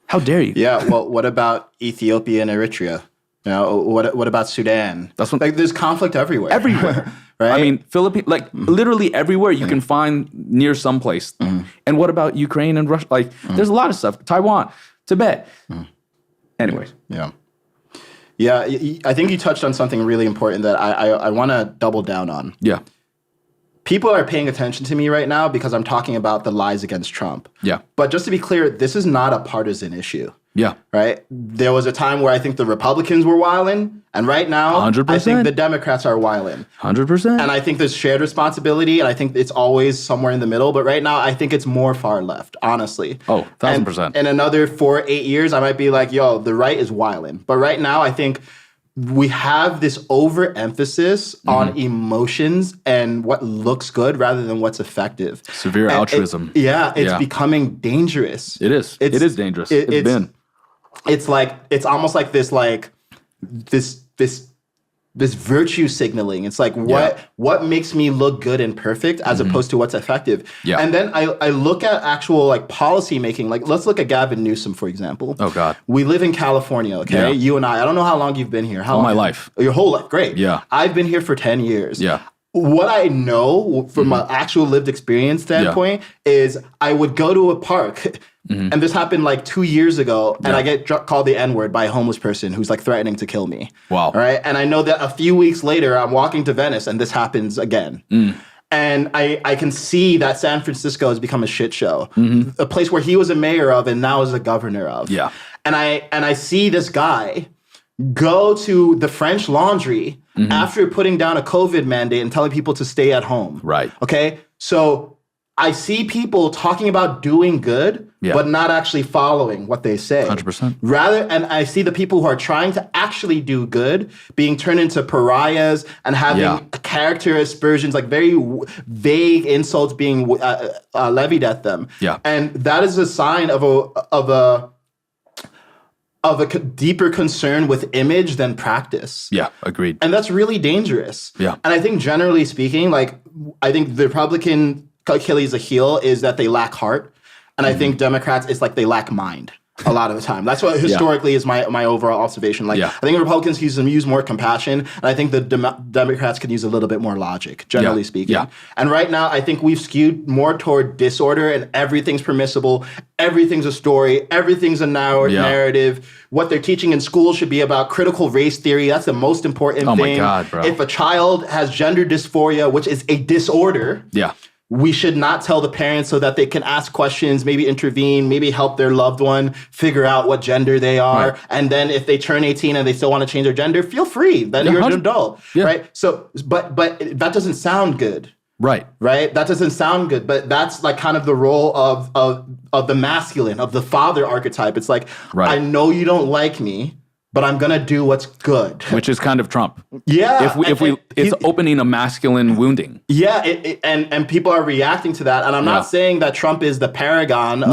How dare you? Yeah, well, what about Ethiopia and Eritrea? What about Sudan? That's what, like, there's conflict everywhere. Everywhere. Right? I mean, Philippines, like literally everywhere you can find near someplace. And what about Ukraine and Russia? Like, there's a lot of stuff. Taiwan, Tibet. Anyways. Yeah. Yeah, I think you touched on something really important that I want to double down on. Yeah. People are paying attention to me right now because I'm talking about the lies against Trump. Yeah. But just to be clear, this is not a partisan issue. Yeah. Right? There was a time where I think the Republicans were wilding, and right now, 100%. I think the Democrats are wilding. 100%. And I think there's shared responsibility, and I think it's always somewhere in the middle. But right now, I think it's more far left, honestly. Oh, 1,000%. In another 4 or 8 years, I might be like, yo, the right is wilding. But right now, I think we have this overemphasis on emotions and what looks good rather than what's effective. Severe altruism. It's becoming dangerous. It is. It is dangerous. It's been. It's like, it's almost like this virtue signaling. It's like what makes me look good and perfect as opposed to what's effective. Yeah. And then I look at actual like policy making. Like, let's look at Gavin Newsom, for example. Oh God. We live in California, okay? Yeah. You and I don't know how long you've been here. How long? All my life. Your whole life. Great. Yeah. I've been here for 10 years. Yeah. What I know from an actual lived experience standpoint is I would go to a park, and this happened like 2 years ago, and I get called the N-word by a homeless person who's like threatening to kill me. Wow. All right. And I know that a few weeks later, I'm walking to Venice, and this happens again. And I can see that San Francisco has become a shit show, a place where he was a mayor of and now is a governor of. Yeah. And I see this guy go to the French Laundry after putting down a COVID mandate and telling people to stay at home. Right. Okay. So I see people talking about doing good, but not actually following what they say. 100%. And I see the people who are trying to actually do good being turned into pariahs and having character aspersions, like very vague insults being levied at them. Yeah. And that is a sign of a deeper concern with image than practice. Yeah, agreed. And that's really dangerous. Yeah. And I think generally speaking, I think the Republican Achilles heel is that they lack heart. And I think Democrats, it's like they lack mind a lot of the time. That's what historically is my overall observation. I think Republicans can use more compassion. And I think the Democrats can use a little bit more logic, generally speaking. Yeah. And right now, I think we've skewed more toward disorder and everything's permissible. Everything's a story. Everything's a narrative. What they're teaching in school should be about critical race theory. That's the most important thing. Oh my God, bro. If a child has gender dysphoria, which is a disorder, we should not tell the parents so that they can ask questions, maybe intervene, maybe help their loved one figure out what gender they are. Right. And then if they turn 18 and they still want to change their gender, feel free. Then you're an adult, right? So, but that doesn't sound good. Right. Right? That doesn't sound good, but that's like kind of the role of the masculine, of the father archetype. It's like, Right. I know you don't like me, but I'm going to do what's good. Which is kind of Trump. Yeah. It's opening a masculine wounding. Yeah. And people are reacting to that. And I'm not saying that Trump is the paragon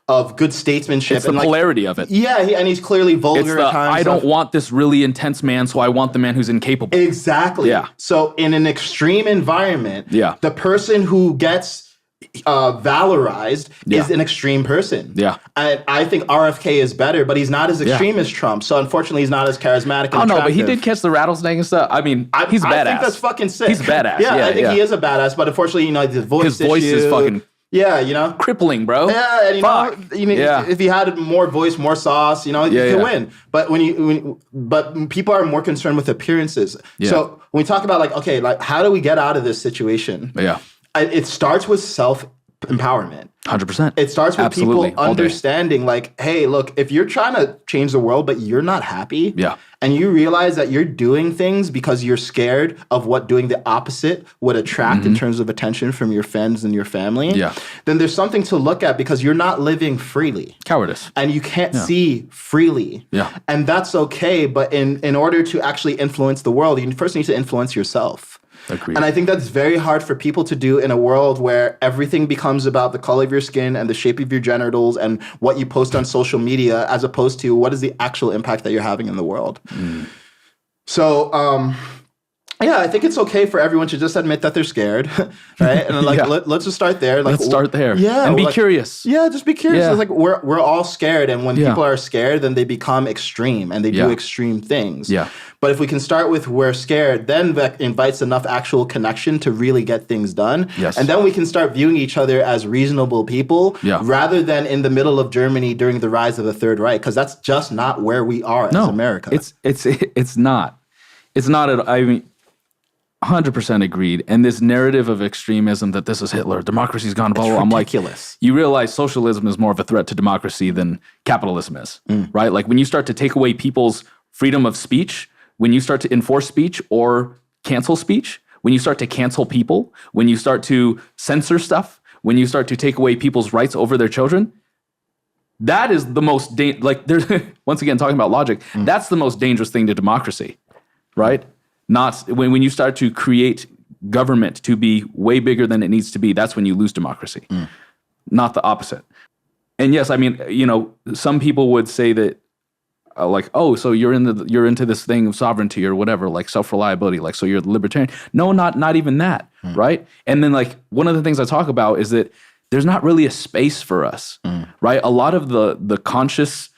of good statesmanship. It's the polarity of it. Yeah, and he's clearly vulgar It's at times. I don't want this really intense man, so I want the man who's incapable. Exactly. Yeah. So in an extreme environment, the person who gets valorized is an extreme person. Yeah. And I think RFK is better, but he's not as extreme as Trump. So unfortunately, he's not as charismatic and but he did catch the rattlesnake and stuff. I mean, he's badass. I think that's fucking sick. He's badass. Yeah, I think he is a badass, but unfortunately, his voice is fucking... Yeah, crippling, bro. Yeah, and if he had more voice, more sauce, he could win. But but people are more concerned with appearances. Yeah. So when we talk about how do we get out of this situation? Yeah, it starts with self-empowerment. 100%. It starts with people understanding, hey, look, if you're trying to change the world, but you're not happy, and you realize that you're doing things because you're scared of what doing the opposite would attract in terms of attention from your friends and your family, then there's something to look at because you're not living freely. Cowardice. And you can't see freely. Yeah. And that's okay, but in order to actually influence the world, you first need to influence yourself. Agreed. And I think that's very hard for people to do in a world where everything becomes about the color of your skin and the shape of your genitals and what you post on social media, as opposed to what is the actual impact that you're having in the world. So, I think it's okay for everyone to just admit that they're scared, right? And let's just start there. Let's start there. Yeah, and be curious. Yeah, just be curious. Yeah. It's we're all scared, and when people are scared, then they become extreme and they do extreme things. Yeah. But if we can start with we're scared, then that invites enough actual connection to really get things done. Yes. And then we can start viewing each other as reasonable people rather than in the middle of Germany during the rise of the Third Reich, because that's just not where we are as America. It's not. It's not. I mean, 100% agreed. And this narrative of extremism that this is Hitler, democracy's gone, blah, blah, I'm ridiculous. You realize socialism is more of a threat to democracy than capitalism is, right? Like when you start to take away people's freedom of speech, when you start to enforce speech or cancel speech, when you start to cancel people, when you start to censor stuff, when you start to take away people's rights over their children, that is the most, there's once again, talking about logic, that's the most dangerous thing to democracy, right? Not when you start to create government to be way bigger than it needs to be, that's when you lose democracy, not the opposite. And yes, I mean, some people would say that, so you're into this thing of sovereignty or whatever, like self-reliability, so you're libertarian. No, not even that, right? And then one of the things I talk about is that there's not really a space for us, right? A lot of the conscious,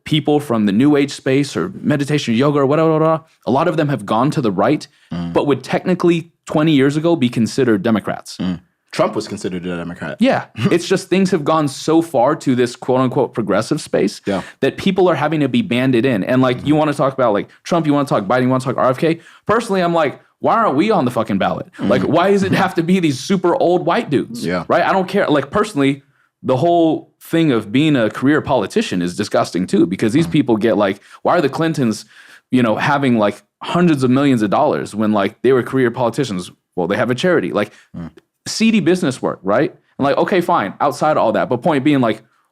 people from the New Age space or meditation, or yoga, or whatever, a lot of them have gone to the right, but would technically 20 years ago be considered Democrats. Trump was considered a Democrat. Yeah. It's just things have gone so far to this quote unquote progressive space that people are having to be banded in. And you want to talk about Trump, you want to talk Biden, you want to talk RFK. Personally, I'm why aren't we on the fucking ballot? Why does it have to be these super old white dudes? Yeah. Right? I don't care. Personally, the whole thing of being a career politician is disgusting too, because these people get why are the Clintons, having hundreds of millions of dollars when they were career politicians? Well, they have a charity. Seedy business work, right? And okay, fine, outside of all that. But point being,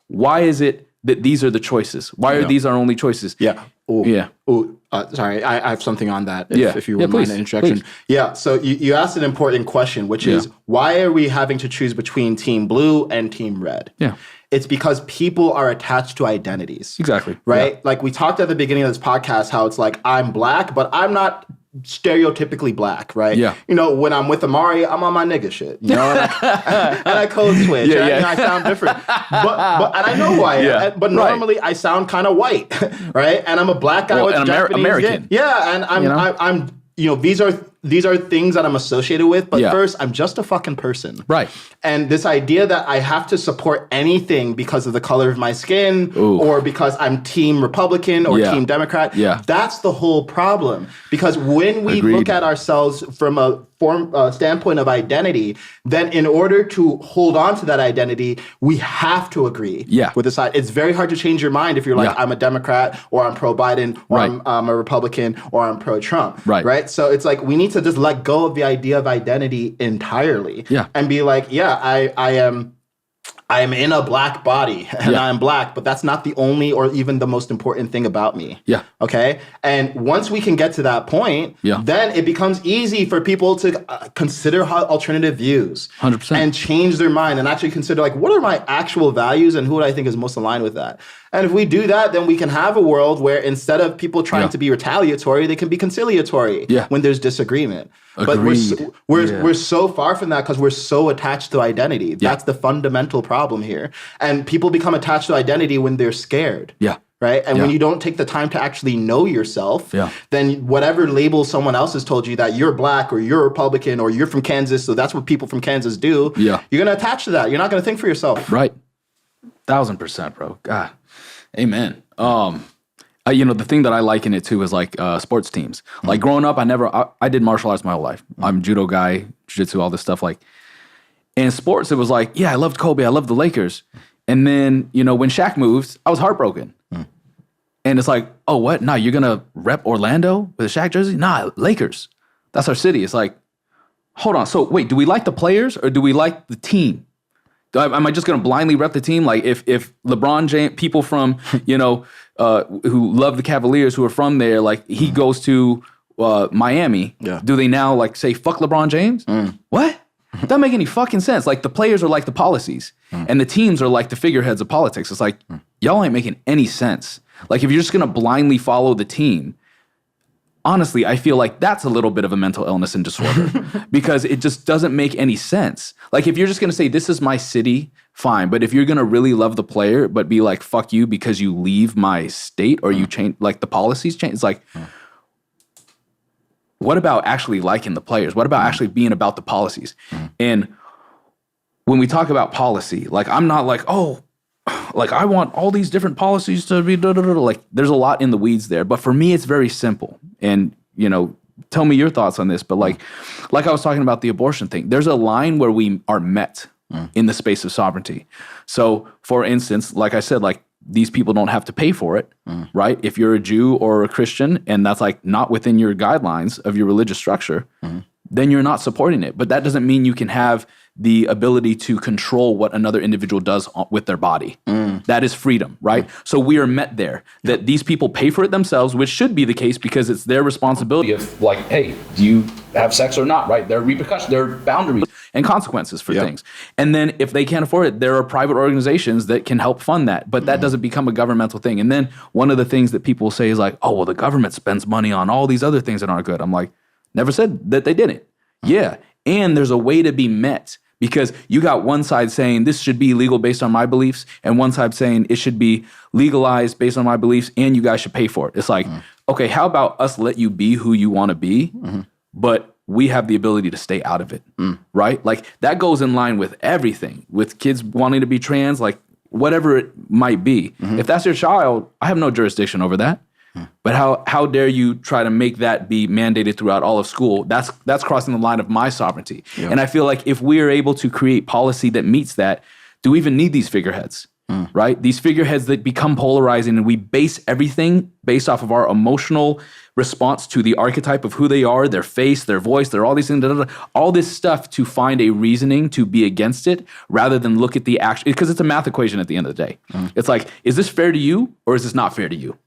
why is it that these are the choices? Why are these our only choices? Yeah. Ooh. Yeah. Ooh, sorry, I have something on that, if you wouldn't mind an introduction. Please. Yeah, so you asked an important question, which is, why are we having to choose between Team Blue and Team Red? Yeah. It's because people are attached to identities. Exactly. Right? Yeah. We talked at the beginning of this podcast how it's I'm black, but I'm not stereotypically black, right? Yeah. When I'm with Amari, I'm on my nigga shit. And I code switch. I sound different. But and I know who I am. Yeah. But normally I sound kind of white, right? And I'm a black guy with Japanese American. Skin. Yeah, and I'm these are things that I'm associated with, but first, I'm just a fucking person. Right. And this idea that I have to support anything because of the color of my skin or because I'm Team Republican or Team Democrat, that's the whole problem. Because when we look at ourselves from a standpoint of identity, then in order to hold on to that identity, we have to agree with the side. It's very hard to change your mind if you're like, I'm a Democrat, or I'm pro-Biden, or I'm a Republican, or I'm pro-Trump, right? So it's like we need to just let go of the idea of identity entirely and be like, I am in a black body and I am black, but that's not the only or even the most important thing about me. Okay. And once we can get to that point, then it becomes easy for people to consider alternative views 100%. And change their mind and actually consider like, what are my actual values and who would I think is most aligned with that? And if we do that, then we can have a world where instead of people trying to be retaliatory, they can be conciliatory when there's disagreement. Agreed. But we're so far from that because we're so attached to identity. That's the fundamental problem here. And people become attached to identity when they're scared. Right? And when you don't take the time to actually know yourself, then whatever label someone else has told you that you're black or you're Republican or you're from Kansas, so that's what people from Kansas do, you're going to attach to that. You're not going to think for yourself. Right. 1000%, bro. God. Amen. The thing that I liken it to is like sports teams. Like growing up, I did martial arts my whole life. I'm a judo guy, jiu-jitsu, all this stuff. Like in sports, it was like, I loved Kobe. I loved the Lakers. And then, when Shaq moved, I was heartbroken. And it's like, oh, what? Nah, you're going to rep Orlando with a Shaq jersey? Nah, Lakers. That's our city. It's like, hold on. So wait, do we like the players or do we like the team? Am I just going to blindly rep the team? Like if LeBron James, people from, who love the Cavaliers, who are from there, like he goes to Miami, do they now like say, fuck LeBron James? What? That doesn't make any fucking sense. Like the players are like the policies and the teams are like the figureheads of politics. It's like, y'all ain't making any sense. Like if you're just going to blindly follow the team, honestly, I feel like that's a little bit of a mental illness and disorder because it just doesn't make any sense. Like if you're just going to say, this is my city, fine. But if you're going to really love the player, but be like, fuck you because you leave my state or you change, like the policies change. It's like, what about actually liking the players? What about actually being about the policies? And when we talk about policy, like I'm not like, like I want all these different policies to be like there's a lot in the weeds there. But for me, it's very simple. And, tell me your thoughts on this. But like I was talking about the abortion thing, there's a line where we are met in the space of sovereignty. So for instance, like I said, like these people don't have to pay for it, right? If you're a Jew or a Christian and that's like not within your guidelines of your religious structure, then you're not supporting it. But that doesn't mean you can have the ability to control what another individual does with their body. That is freedom, right? So we are met there, that these people pay for it themselves, which should be the case because it's their responsibility of like, hey, do you have sex or not, right? There are repercussions, there are boundaries and consequences for things. And then if they can't afford it, there are private organizations that can help fund that, but that doesn't become a governmental thing. And then one of the things that people say is like, oh, well, the government spends money on all these other things that aren't good. I'm like, never said that they didn't. Yeah. And there's a way to be met. Because you got one side saying this should be legal based on my beliefs and one side saying it should be legalized based on my beliefs and you guys should pay for it. It's like, okay, how about us let you be who you want to be, but we have the ability to stay out of it, right? Like that goes in line with everything, with kids wanting to be trans, like whatever it might be. If that's your child, I have no jurisdiction over that. But how dare you try to make that be mandated throughout all of school? That's crossing the line of my sovereignty. And I feel like if we are able to create policy that meets that, do we even need these figureheads, right? These figureheads that become polarizing and we base everything based off of our emotional response to the archetype of who they are, their face, their voice, their all these things, all this stuff to find a reasoning to be against it rather than look at the action, because it's a math equation at the end of the day. It's like, is this fair to you or is this not fair to you?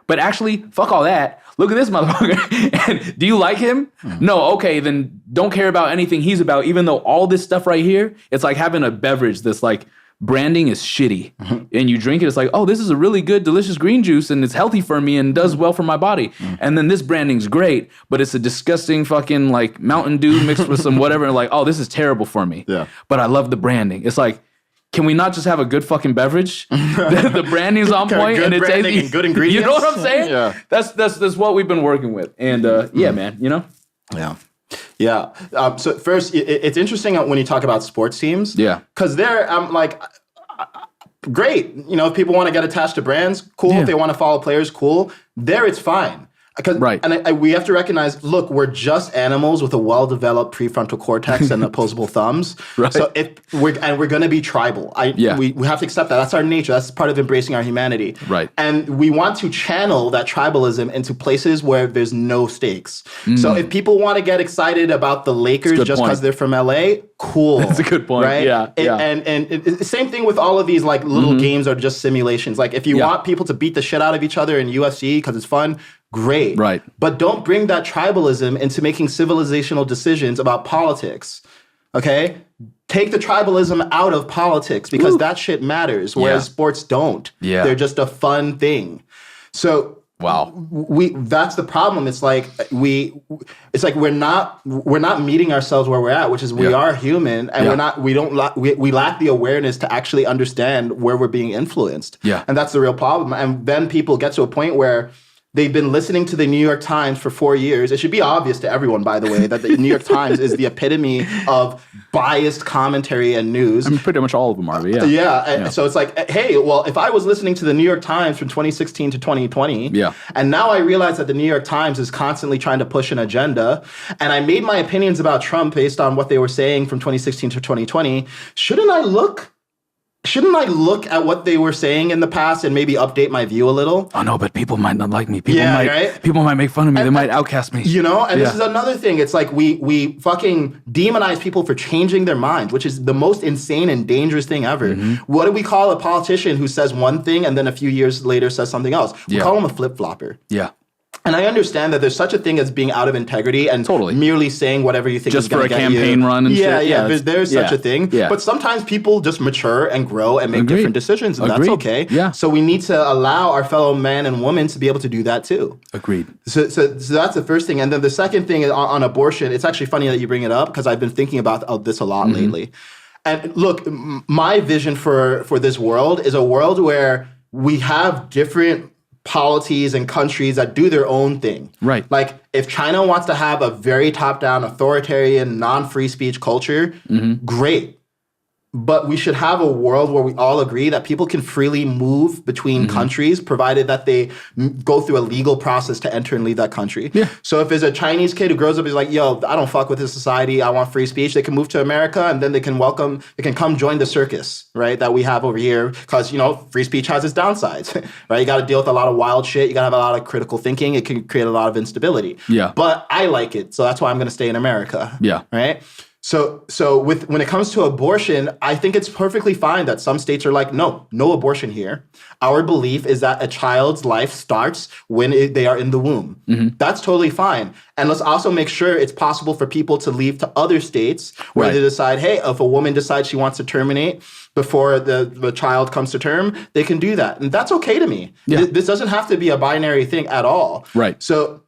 But actually, fuck all that. Look at this motherfucker. And do you like him? No. Okay, then don't care about anything he's about, even though all this stuff right here, it's like having a beverage that's like branding is shitty. And you drink it, it's like, oh, this is a really good, delicious green juice and it's healthy for me and does well for my body. And then this branding's great, but it's a disgusting fucking like Mountain Dew mixed with some whatever. And like, oh, this is terrible for me. But I love the branding. It's like, can we not just have a good fucking beverage? The branding's on point and it's tasty. And good ingredients. You know what I'm saying? That's what we've been working with. And man, So first, it's interesting when you talk about sports teams. Because they're great. If people want to get attached to brands, cool. If they want to follow players, cool. There, it's fine. Right. And we have to recognize, look, we're just animals with a well-developed prefrontal cortex and opposable thumbs. Right. So we're going to be tribal. We have to accept that. That's our nature. That's part of embracing our humanity. Right. And we want to channel that tribalism into places where there's no stakes. So if people want to get excited about the Lakers just because they're from LA, cool. That's a good point. Right? Yeah. And same thing with all of these like little games or just simulations. Like if you want people to beat the shit out of each other in UFC because it's fun, great. Right. But don't bring that tribalism into making civilizational decisions about politics. Okay? Take the tribalism out of politics because that shit matters, whereas sports don't. Yeah. They're just a fun thing. So that's the problem. It's like we're not meeting ourselves where we're at, which is we are human, and we lack the awareness to actually understand where we're being influenced. Yeah. And that's the real problem. And then people get to a point where they've been listening to the New York Times for 4 years. It should be obvious to everyone, by the way, that the New York Times is the epitome of biased commentary and news. I mean, pretty much all of them are, Yeah. So it's like, hey, well, if I was listening to the New York Times from 2016 to 2020, and now I realize that the New York Times is constantly trying to push an agenda, and I made my opinions about Trump based on what they were saying from 2016 to 2020, shouldn't I look at what they were saying in the past and maybe update my view a little? Oh, no, but people might not like me. People might make fun of me. They might outcast me. And this is another thing. It's like we fucking demonize people for changing their minds, which is the most insane and dangerous thing ever. What do we call a politician who says one thing and then a few years later says something else? We call him a flip-flopper. Yeah. And I understand that there's such a thing as being out of integrity and merely saying whatever you think is going to get you. Just for a campaign run and shit. Yeah, there's such a thing. Yeah. But sometimes people just mature and grow and make different decisions, and that's okay. Yeah. So we need to allow our fellow men and women to be able to do that too. Agreed. So that's the first thing. And then the second thing is on abortion. It's actually funny that you bring it up because I've been thinking about this a lot lately. And look, my vision for this world is a world where we have different polities and countries that do their own thing. Right. Like if China wants to have a very top-down, authoritarian, non-free speech culture, great. But we should have a world where we all agree that people can freely move between countries, provided that they go through a legal process to enter and leave that country. Yeah. So if there's a Chinese kid who grows up and is like, yo, I don't fuck with this society, I want free speech, they can move to America and then they can come join the circus, right, that we have over here. Because, free speech has its downsides, right? You got to deal with a lot of wild shit. You got to have a lot of critical thinking. It can create a lot of instability. Yeah. But I like it. So that's why I'm going to stay in America. Yeah. Right? So when it comes to abortion, I think it's perfectly fine that some states are like, no abortion here. Our belief is that a child's life starts when they are in the womb. That's totally fine. And let's also make sure it's possible for people to leave to other states where they decide, hey, if a woman decides she wants to terminate before the child comes to term, they can do that. And that's okay to me. Yeah. This doesn't have to be a binary thing at all. Right. So...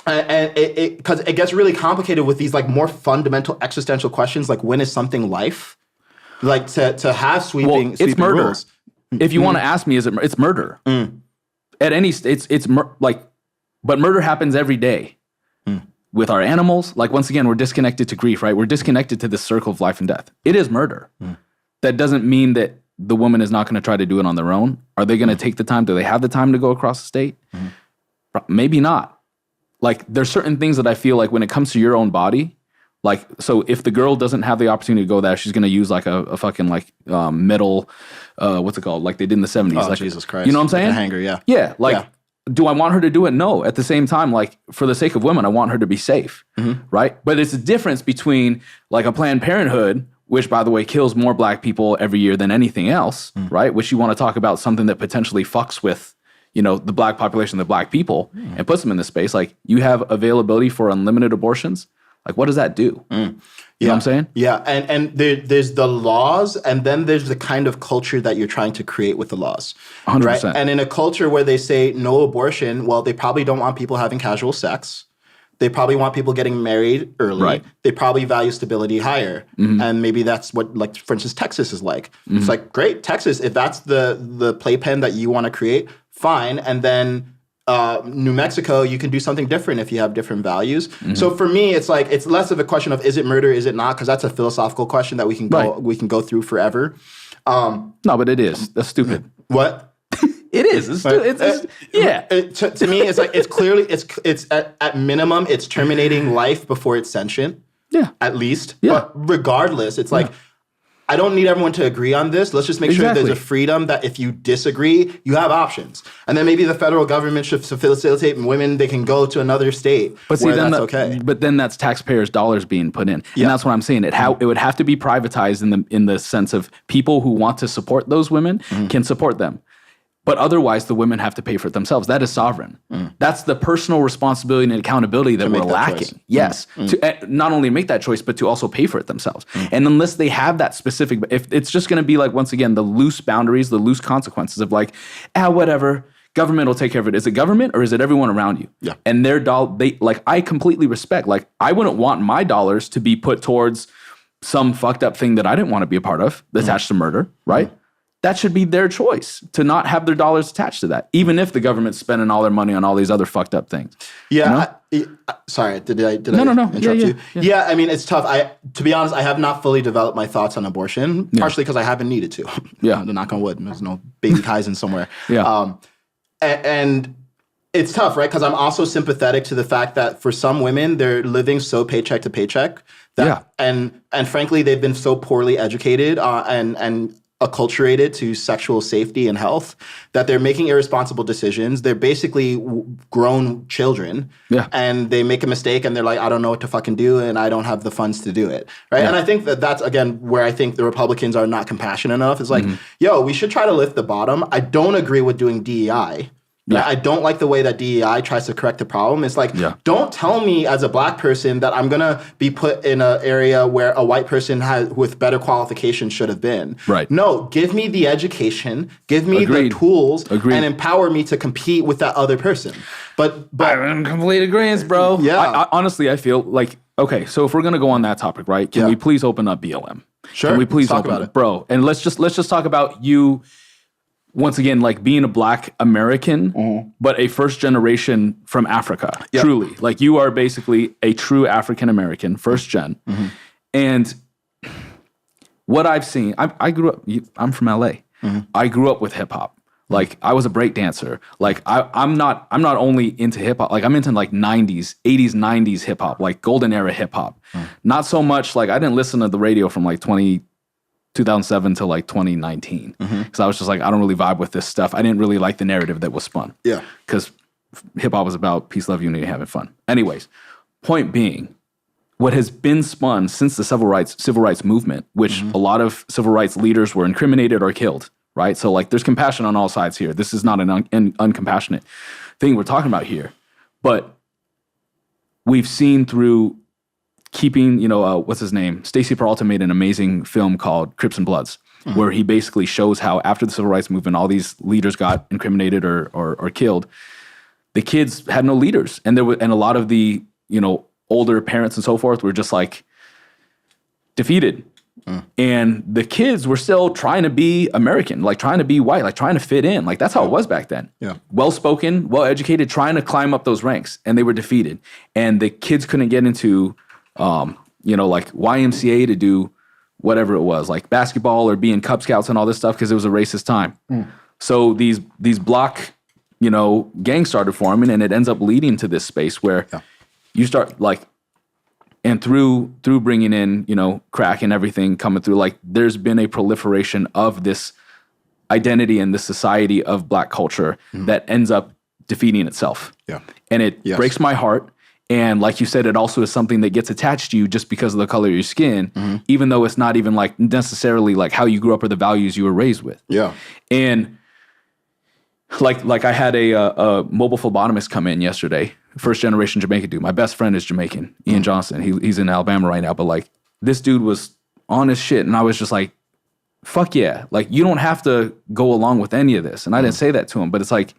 And because it gets really complicated with these like more fundamental existential questions, like when is something life? Like to have sweeping it's murder. rules. If you want to ask me, it's murder. At any state, but murder happens every day with our animals. Like once again, we're disconnected to grief, right? We're disconnected to this circle of life and death. It is murder. That doesn't mean that the woman is not going to try to do it on their own. Are they going to take the time? Do they have the time to go across the state? Maybe not. Like, there's certain things that I feel like when it comes to your own body, like, so if the girl doesn't have the opportunity to go there, she's going to use like a fucking like metal, what's it called? Like they did in the 70s. Oh, like, Jesus Christ. You know what I'm saying? Like a hanger, yeah. Yeah. Like, do I want her to do it? No. At the same time, like, for the sake of women, I want her to be safe, right? But it's a difference between like a Planned Parenthood, which, by the way, kills more black people every year than anything else, right? Which you want to talk about something that potentially fucks with the black population, the black people, and puts them in this space. Like, you have availability for unlimited abortions. Like, what does that do? You know what I'm saying? Yeah, and there's the laws, and then there's the kind of culture that you're trying to create with the laws. 100%. Right? And in a culture where they say no abortion, well, they probably don't want people having casual sex. They probably want people getting married early. Right. They probably value stability higher. And maybe that's what, like, for instance, Texas is like. It's like, great, Texas, if that's the playpen that you want to create, fine. And then New Mexico, you can do something different if you have different values. So for me, it's like, it's less of a question of is it murder, is it not? Because that's a philosophical question that we can go through forever. No, but it is. That's stupid. What? It is. To me, it's like it's clearly it's at minimum it's terminating life before it's sentient. Yeah. At least. Yeah. But regardless, it's like I don't need everyone to agree on this. Let's just make sure there's a freedom that if you disagree, you have options. And then maybe the federal government should facilitate women, they can go to another state where that's okay. But then that's taxpayers' dollars being put in. Yeah. And that's what I'm saying. It would have to be privatized in the sense of people who want to support those women can support them. But otherwise, the women have to pay for it themselves. That is sovereign. That's the personal responsibility and accountability that we're lacking. Yes. To not only make that choice, but to also pay for it themselves. And unless they have that specific, if it's just going to be like, once again, the loose boundaries, the loose consequences of like, whatever, government will take care of it. Is it government or is it everyone around you? Yeah. And their I completely respect, like, I wouldn't want my dollars to be put towards some fucked up thing that I didn't want to be a part of, attached to murder, right? That should be their choice to not have their dollars attached to that, even if the government's spending all their money on all these other fucked up things. Yeah. Sorry, did I interrupt you? Yeah, I mean, it's tough. To be honest, I have not fully developed my thoughts on abortion, partially because I haven't needed to. Yeah. Knock on wood. There's no baby Kaizen somewhere. Yeah. And it's tough, right? Because I'm also sympathetic to the fact that for some women, they're living so paycheck to paycheck that, and frankly, they've been so poorly educated and acculturated to sexual safety and health that they're making irresponsible decisions. They're basically grown children, and they make a mistake and they're like, I don't know what to fucking do, and I don't have the funds to do it, right? Yeah. And I think that's again where I think the Republicans are not compassionate enough. It's like, we should try to lift the bottom. I don't agree with doing DEI. Yeah. I don't like the way that DEI tries to correct the problem. It's like, don't tell me as a black person that I'm going to be put in an area where a white person with better qualifications should have been. Right. No, give me the education, give me the tools, and empower me to compete with that other person. But I'm in complete agreement, bro. Yeah. Honestly, I feel like, okay, so if we're going to go on that topic, right, can we please open up BLM? Sure. Can we please talk open about it? Bro, and let's just talk about you. Once again, like being a black American, but a first generation from Africa, truly. Like you are basically a true African American, first gen. And what I've seen, I grew up, I'm from LA. I grew up with hip hop. Like I was a break dancer. Like I'm not only into hip hop, like I'm into like 80s, 90s hip hop, like golden era hip hop. Not so much like I didn't listen to the radio from like 2007 to like 2019. Because I was just like, I don't really vibe with this stuff. I didn't really like the narrative that was spun. Yeah. Because hip hop was about peace, love, unity, having fun. Anyways, point being, what has been spun since the civil rights movement, which a lot of civil rights leaders were incriminated or killed, right? So like there's compassion on all sides here. This is not an uncompassionate thing we're talking about here. But we've seen through keeping, what's his name? Stacey Peralta made an amazing film called Crips and Bloods, where he basically shows how after the civil rights movement, all these leaders got incriminated or killed. The kids had no leaders. And a lot of the, older parents and so forth were just like defeated. And the kids were still trying to be American, like trying to be white, like trying to fit in. Like that's how it was back then. Yeah. Well-spoken, well-educated, trying to climb up those ranks, and they were defeated. And the kids couldn't get into like YMCA to do whatever it was, like basketball or be in Cub Scouts and all this stuff because it was a racist time. So these block, gangs started forming, and it ends up leading to this space where you start like, and through bringing in, crack and everything coming through, like there's been a proliferation of this identity and this society of black culture that ends up defeating itself. Yeah. And it breaks my heart. And like you said, it also is something that gets attached to you just because of the color of your skin, even though it's not even like necessarily like how you grew up or the values you were raised with. Yeah. And like I had a mobile phlebotomist come in yesterday, first generation Jamaican dude. My best friend is Jamaican, Ian Johnson. He's in Alabama right now, but like this dude was on his shit, and I was just like, fuck yeah. Like you don't have to go along with any of this. And I didn't say that to him, but it's like,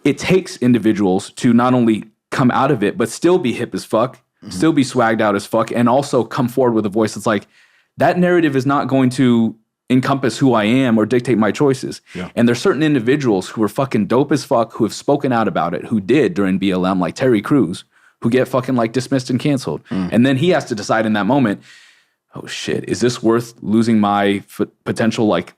it takes individuals to not only come out of it, but still be hip as fuck, still be swagged out as fuck, and also come forward with a voice that's like, that narrative is not going to encompass who I am or dictate my choices. Yeah. And there's certain individuals who are fucking dope as fuck who have spoken out about it, who did during BLM, like Terry Crews, who get fucking like dismissed and canceled. And then he has to decide in that moment, oh shit, is this worth losing my potential like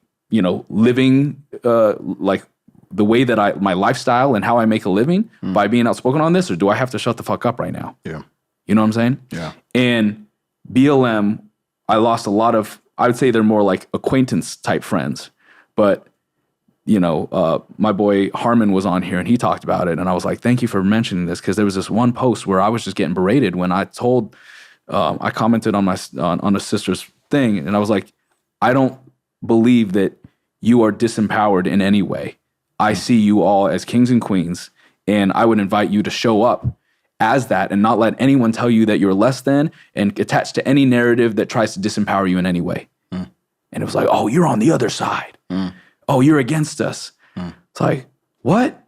living like the way that my lifestyle and how I make a living by being outspoken on this, or do I have to shut the fuck up right now? Yeah. You know what I'm saying? Yeah. And BLM, I lost a lot of, I would say they're more like acquaintance type friends. But, my boy Harmon was on here and he talked about it. And I was like, thank you for mentioning this, because there was this one post where I was just getting berated when I commented on on a sister's thing. And I was like, I don't believe that you are disempowered in any way. I see you all as kings and queens, and I would invite you to show up as that and not let anyone tell you that you're less than and attach to any narrative that tries to disempower you in any way. And it was like, oh, you're on the other side. Oh, you're against us. It's like, what?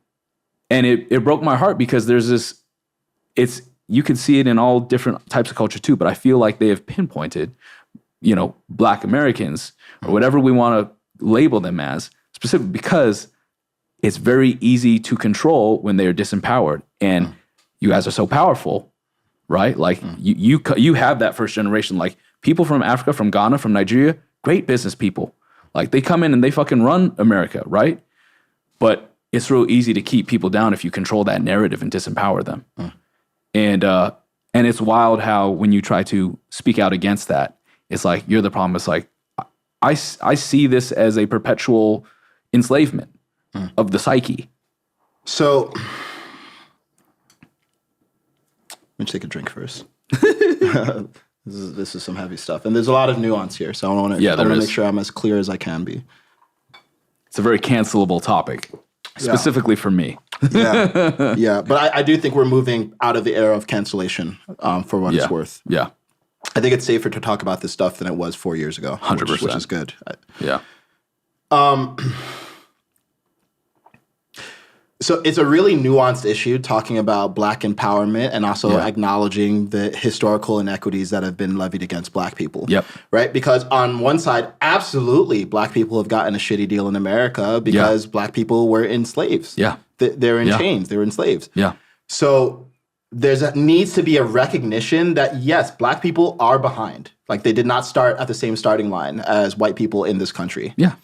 And it broke my heart, because there's this, you can see it in all different types of culture too, but I feel like they have pinpointed, Black Americans or whatever we want to label them as, specifically because it's very easy to control when they are disempowered. And you guys are so powerful, right? Like you have that first generation, like people from Africa, from Ghana, from Nigeria, great business people. Like they come in and they fucking run America, right? But it's real easy to keep people down if you control that narrative and disempower them. And it's wild how when you try to speak out against that, it's like, you're the problem. It's like, I see this as a perpetual enslavement of the psyche. So, let me take a drink first. This is some heavy stuff. And there's a lot of nuance here, so I want to make sure I'm as clear as I can be. It's a very cancelable topic, specifically for me. Yeah. But I do think we're moving out of the era of cancellation, for what it's worth. Yeah. I think it's safer to talk about this stuff than it was 4 years ago. 100%. Which is good. Yeah. So it's a really nuanced issue, talking about Black empowerment and also acknowledging the historical inequities that have been levied against Black people. Yep. Right? Because on one side, absolutely, Black people have gotten a shitty deal in America because Black people were enslaved. Yeah. They're in chains. They were enslaved. Yeah. So needs to be a recognition that, yes, Black people are behind. Like, they did not start at the same starting line as white people in this country. Yeah.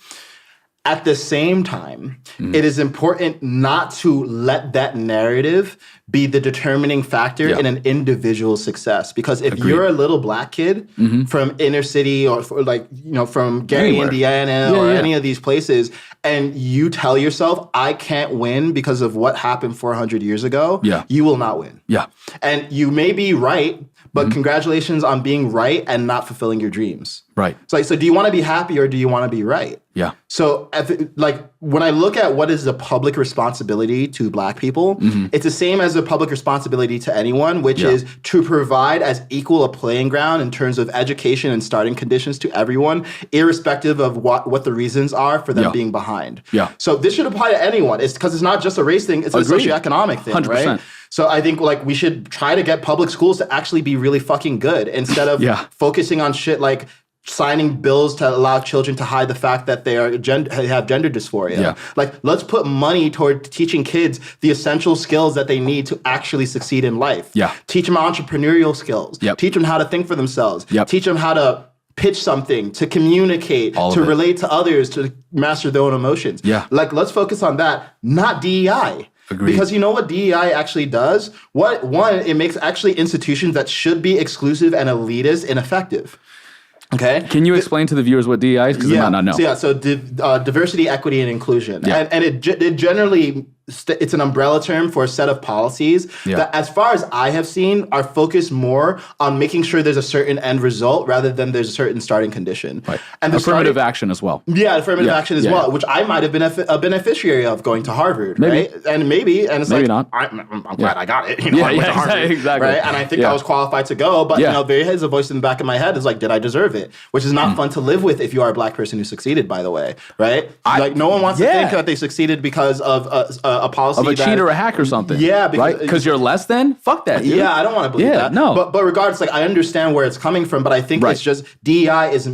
At the same time, it is important not to let that narrative be the determining factor in an individual's success. Because if you're a little Black kid from inner city or from Gary, Indiana, or any of these places, and you tell yourself, I can't win because of what happened 400 years ago, you will not win. Yeah. And you may be right, but congratulations on being right and not fulfilling your dreams. Right. So do you want to be happy or do you want to be right? Yeah. So when I look at what is the public responsibility to Black people, it's the same as a public responsibility to anyone, which is to provide as equal a playing ground in terms of education and starting conditions to everyone, irrespective of what the reasons are for them being behind. Yeah. So this should apply to anyone. It's because it's not just a race thing, it's a socioeconomic thing, 100%. Right? So I think we should try to get public schools to actually be really fucking good instead of focusing on shit like signing bills to allow children to hide the fact that they have gender dysphoria. Yeah. Like, let's put money toward teaching kids the essential skills that they need to actually succeed in life. Yeah. Teach them entrepreneurial skills. Yep. Teach them how to think for themselves. Yep. Teach them how to pitch something, to communicate, to relate to others, to master their own emotions. Yeah. Like, let's focus on that, not DEI. Agreed. Because you know what DEI actually does? It makes actually institutions that should be exclusive and elitist ineffective. Okay. Can you explain to the viewers what DEI is? Because they might not know. So diversity, equity, and inclusion. Yeah. And it generally, it's an umbrella term for a set of policies that, as far as I have seen, are focused more on making sure there's a certain end result rather than there's a certain starting condition. Right. And affirmative action as well. Yeah, affirmative action as well, which I might have been a beneficiary of going to Harvard, right? And maybe it's maybe not. I'm glad I got it. I went to Harvard, exactly. Right? And I think I was qualified to go, but there is a voice in the back of my head is like, did I deserve it? Which is not fun to live with if you are a Black person who succeeded, by the way, right? No one wants to think that they succeeded because of a policy of a that, cheat or a hack or something. Yeah, because you're less than. Fuck that, dude. Yeah, I don't want to believe that. No. But regardless, like I understand where it's coming from, but I think it's just DEI is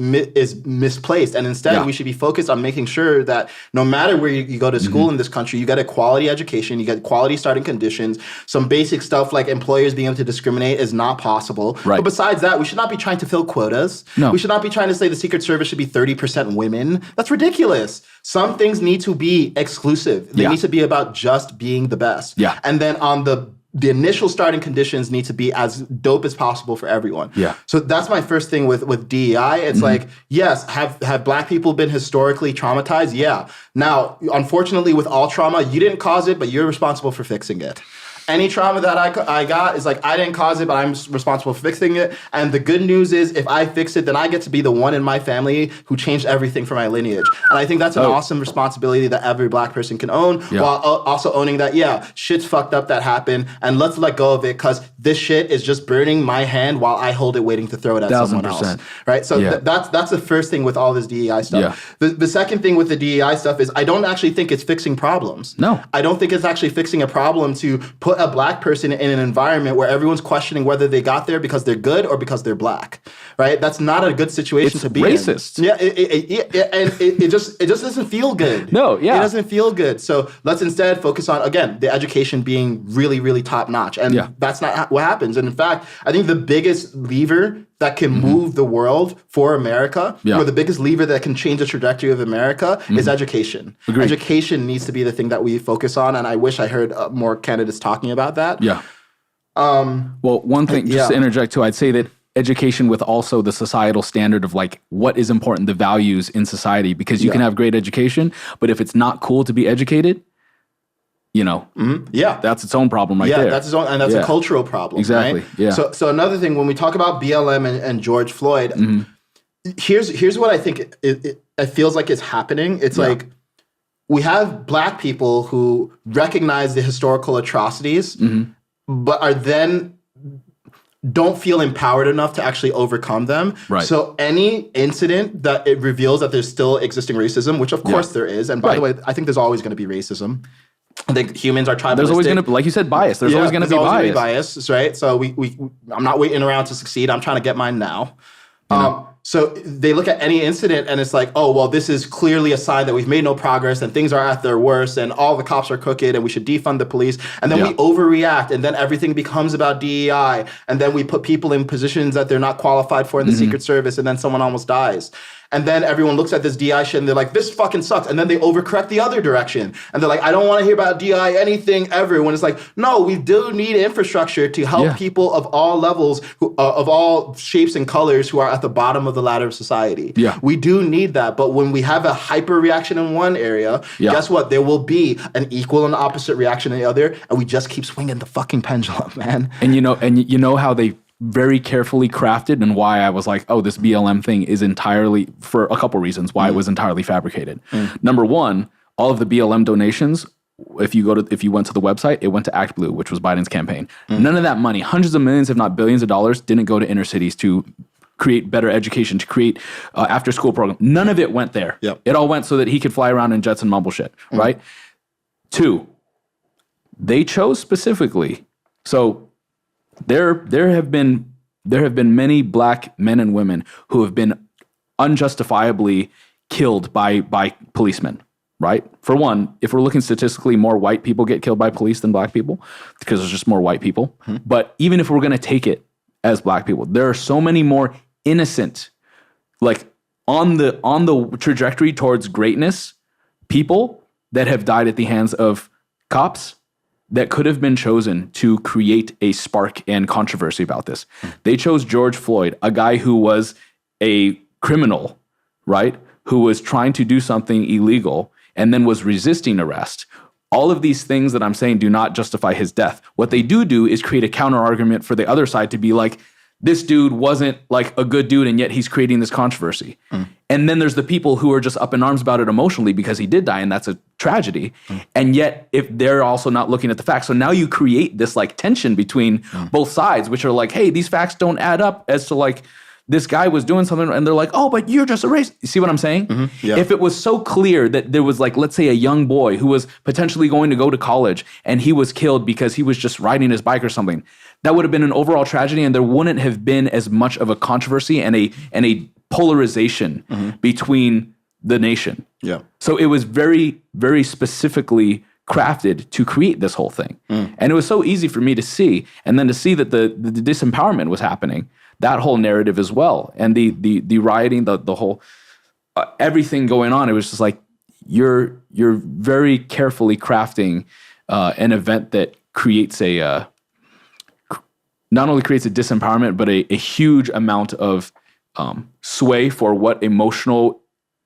misplaced, and instead we should be focused on making sure that no matter where you go to school in this country, you get a quality education, you get quality starting conditions. Some basic stuff like employers being able to discriminate is not possible. Right. But besides that, we should not be trying to fill quotas. No. We should not be trying to say the Secret Service should be 30% women. That's ridiculous. Some things need to be exclusive. They need to be about just being the best. Yeah. And then on the initial starting conditions need to be as dope as possible for everyone. Yeah. So that's my first thing with DEI. It's like, yes, have Black people been historically traumatized? Yeah. Now, unfortunately, with all trauma, you didn't cause it, but you're responsible for fixing it. Any trauma that I got is like, I didn't cause it, but I'm responsible for fixing it. And the good news is if I fix it, then I get to be the one in my family who changed everything for my lineage. And I think that's an awesome responsibility that every Black person can own, while also owning that, shit's fucked up that happened. And let's let go of it because this shit is just burning my hand while I hold it waiting to throw it at someone else. Right? So that's the first thing with all this DEI stuff. The second thing with the DEI stuff is I don't actually think it's fixing problems. No. I don't think it's actually fixing a problem to put a Black person in an environment where everyone's questioning whether they got there because they're good or because they're Black, right? That's not a good situation to be racist. in. Yeah, it just doesn't feel good. No, it doesn't feel good. So let's instead focus on, again, the education being really, really top notch, and that's not what happens. And in fact, I think the biggest lever that can move the world for America, or the biggest lever that can change the trajectory of America is education. Agreed. Education needs to be the thing that we focus on, and I wish I heard more candidates talking about that. Yeah. Well, one thing, just to interject too, I'd say that education with also the societal standard of like what is important, the values in society, because you can have great education, but if it's not cool to be educated, you know, that's its own problem there. Yeah, that's its own, and that's a cultural problem. Exactly. Right? Yeah. So another thing, when we talk about BLM and George Floyd, here's what I think it feels like is happening. It's like we have Black people who recognize the historical atrocities, but are then don't feel empowered enough to actually overcome them. Right. So any incident that it reveals that there's still existing racism, which of course there is, and by the way, I think there's always going to be racism. I think humans are tribalistic. There's always going to, like you said, bias. There's always going to be bias. Right? So I'm not waiting around to succeed. I'm trying to get mine now. So they look at any incident and it's like, oh, well, this is clearly a sign that we've made no progress and things are at their worst and all the cops are crooked and we should defund the police. And then we overreact and then everything becomes about DEI. And then we put people in positions that they're not qualified for in the Secret Service and then someone almost dies. And then everyone looks at this DI shit and they're like, this fucking sucks. And then they overcorrect the other direction. And they're like, I don't want to hear about DI anything ever. When it's like, no, we do need infrastructure to help people of all levels, of all shapes and colors who are at the bottom of the ladder of society. Yeah. We do need that. But when we have a hyper reaction in one area, guess what? There will be an equal and opposite reaction in the other. And we just keep swinging the fucking pendulum, man. And you know how they very carefully crafted and why I was like, oh, this BLM thing is entirely, for a couple reasons, why it was entirely fabricated. Number one, all of the BLM donations, if you went to the website, it went to Act Blue, which was Biden's campaign. None of that money, hundreds of millions, if not billions of dollars, didn't go to inner cities to create better education, to create after school program. None of it went there. It all went so that he could fly around in jets and mumble shit, right? Two, they chose specifically. So there have been many Black men and women who have been unjustifiably killed by policemen, right? For one, if we're looking statistically, more white people get killed by police than Black people because there's just more white people. But even if we're going to take it as Black people, there are so many more innocent, like on the trajectory towards greatness, people that have died at the hands of cops that could have been chosen to create a spark and controversy about this. They chose George Floyd, a guy who was a criminal, right? Who was trying to do something illegal and then was resisting arrest. All of these things that I'm saying do not justify his death. What they do is create a counter argument for the other side to be like, this dude wasn't like a good dude and yet he's creating this controversy. And then there's the people who are just up in arms about it emotionally because he did die and that's a tragedy. And yet if they're also not looking at the facts. So now you create this like tension between both sides, which are like, hey, these facts don't add up as to like this guy was doing something and they're like, oh, but you're just a racist. You see what I'm saying? Yeah. If it was so clear that there was like, let's say a young boy who was potentially going to go to college and he was killed because he was just riding his bike or something, that would have been an overall tragedy and there wouldn't have been as much of a controversy and a polarization between the nation. Yeah. So it was very, very specifically crafted to create this whole thing. And it was so easy for me to see, and then to see that the disempowerment was happening, that whole narrative as well, and the rioting, the whole everything going on. It was just like you're very carefully crafting an event that creates not only creates a disempowerment, but a huge amount of sway for what emotional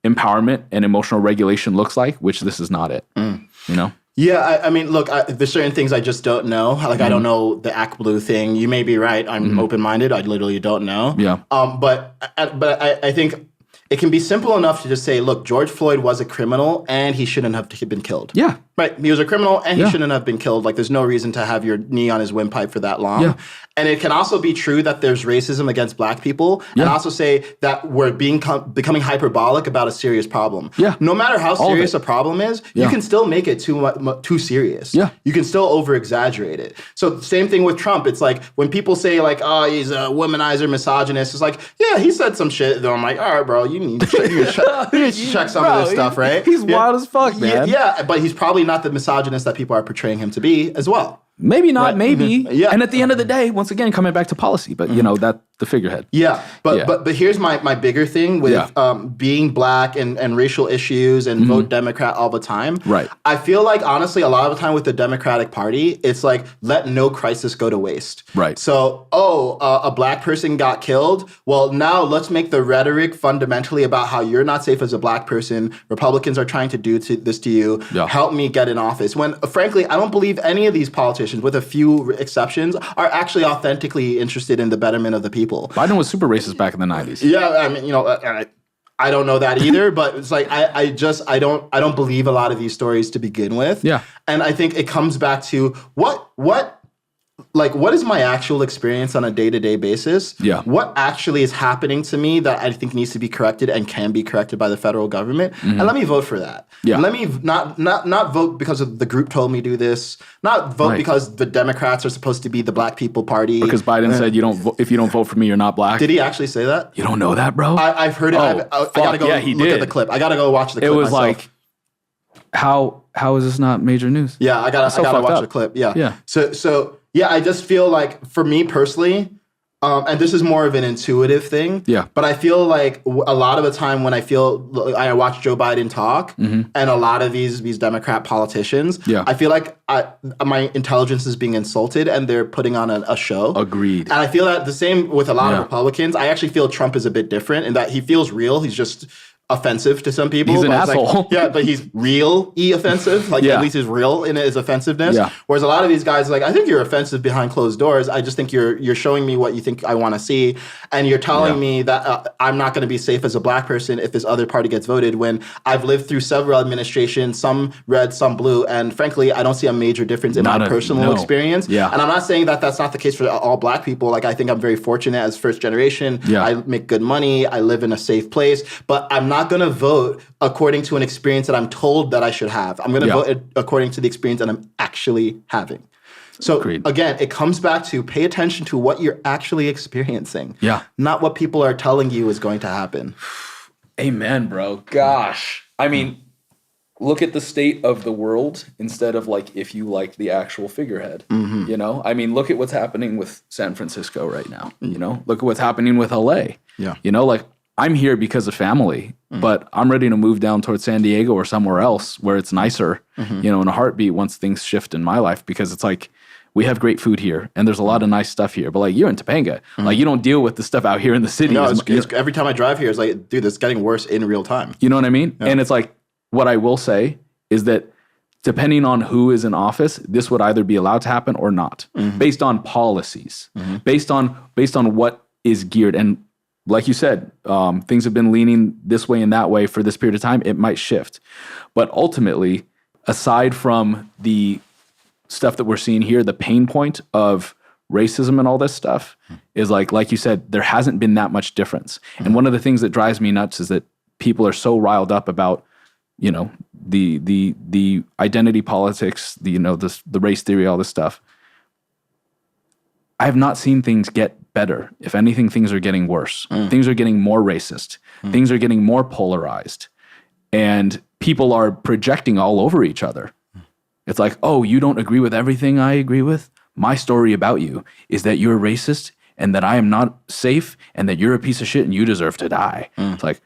empowerment and emotional regulation looks like, which this is not it. You know? Yeah, I mean, look, there's certain things I just don't know. Like, I don't know the Act Blue thing. You may be right. I'm open-minded. I literally don't know. Yeah. But I think it can be simple enough to just say, look, George Floyd was a criminal and he shouldn't have been killed. Yeah. Right. He was a criminal and he shouldn't have been killed. Like, there's no reason to have your knee on his windpipe for that long. Yeah. And it can also be true that there's racism against black people, and also say that we're becoming hyperbolic about a serious problem. Yeah. No matter how serious a problem is, you can still make it too serious. Yeah. You can still over-exaggerate it. So same thing with Trump. It's like when people say like, oh, he's a womanizer, misogynist, it's like, yeah, he said some shit. Then I'm like, all right, bro, you need to check some of this stuff, right? He's wild as fuck, man. Yeah, but he's probably not the misogynist that people are portraying him to be as well. Maybe not, maybe. Yeah. And at the end of the day, once again, coming back to policy, but you know, that the figurehead. Yeah. But here's my bigger thing with being black and racial issues and vote Democrat all the time. Right. I feel like, honestly, a lot of the time with the Democratic Party, it's like, let no crisis go to waste. Right. So, a black person got killed. Well, now let's make the rhetoric fundamentally about how you're not safe as a black person. Republicans are trying to do this to you. Yeah. Help me get in office. When, frankly, I don't believe any of these politicians, with a few exceptions, are actually authentically interested in the betterment of the people. Biden was super racist back in the 90s. Yeah, I mean, you know, I don't know that either, but it's like I don't believe a lot of these stories to begin with. Yeah. And I think it comes back to what is my actual experience on a day-to-day basis? Yeah. What actually is happening to me that I think needs to be corrected and can be corrected by the federal government? And let me vote for that. Yeah. Let me not vote because of the group told me to do this. Not vote because the Democrats are supposed to be the black people party. Because Biden said if you don't vote for me, you're not black. Did he actually say that? You don't know that, bro? I've heard it. I gotta go look at the clip. I gotta go watch the clip. It was myself. like, how is this not major news? Yeah, I gotta watch the clip. Yeah. Yeah. So yeah, I just feel like, for me personally, and this is more of an intuitive thing. Yeah. But I feel like a lot of the time when I watch Joe Biden talk, and a lot of these Democrat politicians, I feel like my intelligence is being insulted and they're putting on a show. Agreed. And I feel that the same with a lot of Republicans. I actually feel Trump is a bit different in that he feels real. He's just offensive to some people. He's an asshole. Like, yeah, but he's real-y offensive. Like, at least he's real in his offensiveness. Yeah. Whereas a lot of these guys, like, I think you're offensive behind closed doors. I just think you're showing me what you think I want to see. And you're telling me that I'm not going to be safe as a black person if this other party gets voted, when I've lived through several administrations, some red, some blue. And frankly, I don't see a major difference in my personal experience. Yeah. And I'm not saying that that's not the case for all black people. Like, I think I'm very fortunate as first generation. Yeah. I make good money. I live in a safe place. But I'm not going to vote according to an experience that I'm told that I should have. I'm going to vote according to the experience that I'm actually having. So again, it comes back to pay attention to what you're actually experiencing. Yeah. Not what people are telling you is going to happen. Amen, bro. Gosh. I mean, look at the state of the world instead of like if you like the actual figurehead. You know? I mean, look at what's happening with San Francisco right now. You know? Look at what's happening with LA. Yeah. You know, like, I'm here because of family, but I'm ready to move down towards San Diego or somewhere else where it's nicer, you know, in a heartbeat once things shift in my life, because it's like, we have great food here and there's a lot of nice stuff here, but like, you're in Topanga, like, you don't deal with the stuff out here in the city. No, every time I drive here, it's like, dude, it's getting worse in real time. You know what I mean? Yeah. And it's like, what I will say is that depending on who is in office, this would either be allowed to happen or not, based on policies, based on what is geared. And like you said, things have been leaning this way and that way for this period of time. It might shift. But ultimately, aside from the stuff that we're seeing here, the pain point of racism and all this stuff, is like you said, there hasn't been that much difference. And one of the things that drives me nuts is that people are so riled up about, you know, the identity politics, the race theory, all this stuff. I have not seen things get better. If anything, things are getting worse. Things are getting more racist. Things are getting more polarized. And people are projecting all over each other. It's like, oh, you don't agree with everything I agree with? My story about you is that you're racist and that I am not safe and that you're a piece of shit and you deserve to die. It's like,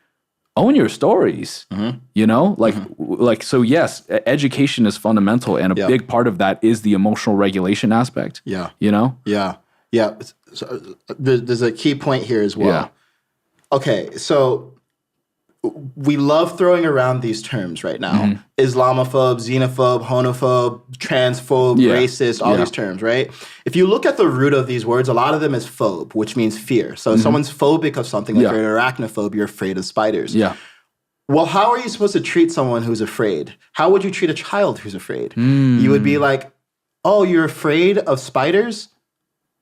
own your stories, you know? Like, so yes, education is fundamental, and a big part of that is the emotional regulation aspect. Yeah. You know? Yeah. Yeah. So, there's a key point here as well. Yeah. Okay, so we love throwing around these terms right now. Islamophobe, xenophobe, homophobe, transphobe, racist, all these terms, right? If you look at the root of these words, a lot of them is phobe, which means fear. So if someone's phobic of something, like you're an arachnophobe, you're afraid of spiders. Yeah. Well, how are you supposed to treat someone who's afraid? How would you treat a child who's afraid? You would be like, oh, you're afraid of spiders?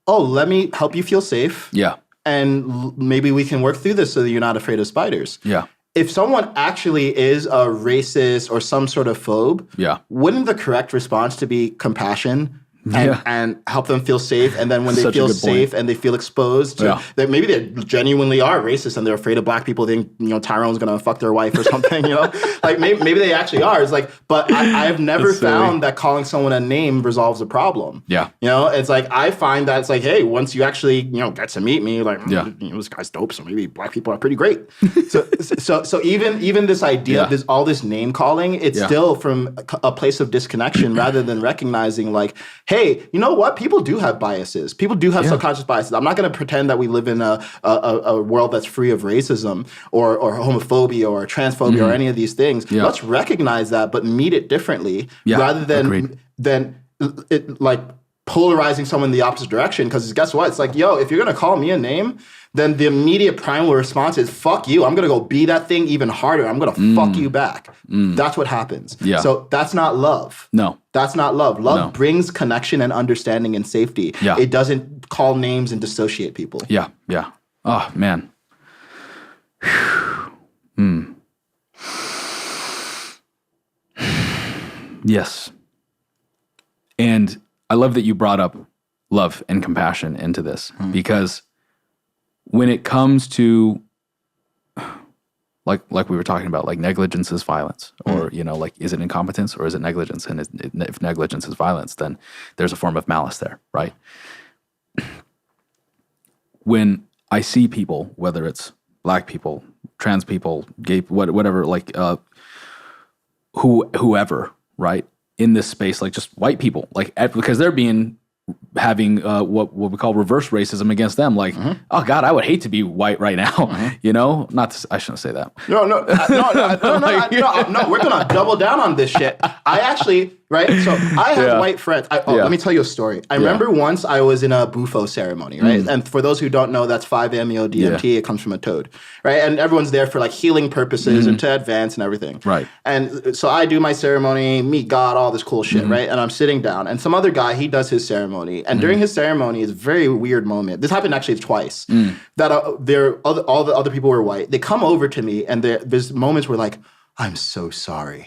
Oh, let me help you feel safe. Yeah. And maybe we can work through this so that you're not afraid of spiders. Yeah. If someone actually is a racist or some sort of phobe, wouldn't the correct response to be compassion and help them feel safe? And then when they feel safe and they feel exposed to that, maybe they genuinely are racist and they're afraid of black people. They think, you know, Tyrone's going to fuck their wife or something, you know, like maybe they actually are. It's like, but I've never found that calling someone a name resolves a problem. Yeah. You know, it's like, I find that it's like, hey, once you actually, you know, get to meet me, like, you know, this guy's dope. So maybe black people are pretty great. So even this idea, all this name calling, it's still from a place of disconnection rather than recognizing like, hey, you know what? People do have biases. People do have subconscious biases. I'm not going to pretend that we live in a world that's free of racism or homophobia or transphobia or any of these things. Let's recognize that, but meet it differently rather than like polarizing someone in the opposite direction. Because guess what? It's like, yo, if you're going to call me a name, then the immediate primal response is, fuck you. I'm going to go be that thing even harder. I'm going to fuck you back. That's what happens. So that's not love. No. That's not love. Love brings connection and understanding and safety. It doesn't call names and dissociate people. Yeah. Oh, man. Yes. And I love that you brought up love and compassion into this because when it comes to like we were talking about, like negligence is violence, or you know, like is it incompetence or is it negligence? And if negligence is violence, then there's a form of malice there, right? When I see people, whether it's black people, trans people, gay, whatever, like whoever, right, in this space, like just white people, like because they're having what we call reverse racism against them. Like, oh God, I would hate to be white right now. You know, I shouldn't say that. No. We're gonna double down on this shit. I actually, right? So I have white friends. Let me tell you a story. I remember once I was in a bufo ceremony, right? And for those who don't know, that's 5-MeO-DMT. It comes from a toad, right? And everyone's there for like healing purposes and to advance and everything, right? And so I do my ceremony, meet God, all this cool shit, right? And I'm sitting down, and some other guy, he does his ceremony, and during his ceremony is a very weird moment. This happened actually twice. That all the other people were white. They come over to me, and there's moments where like, I'm so sorry.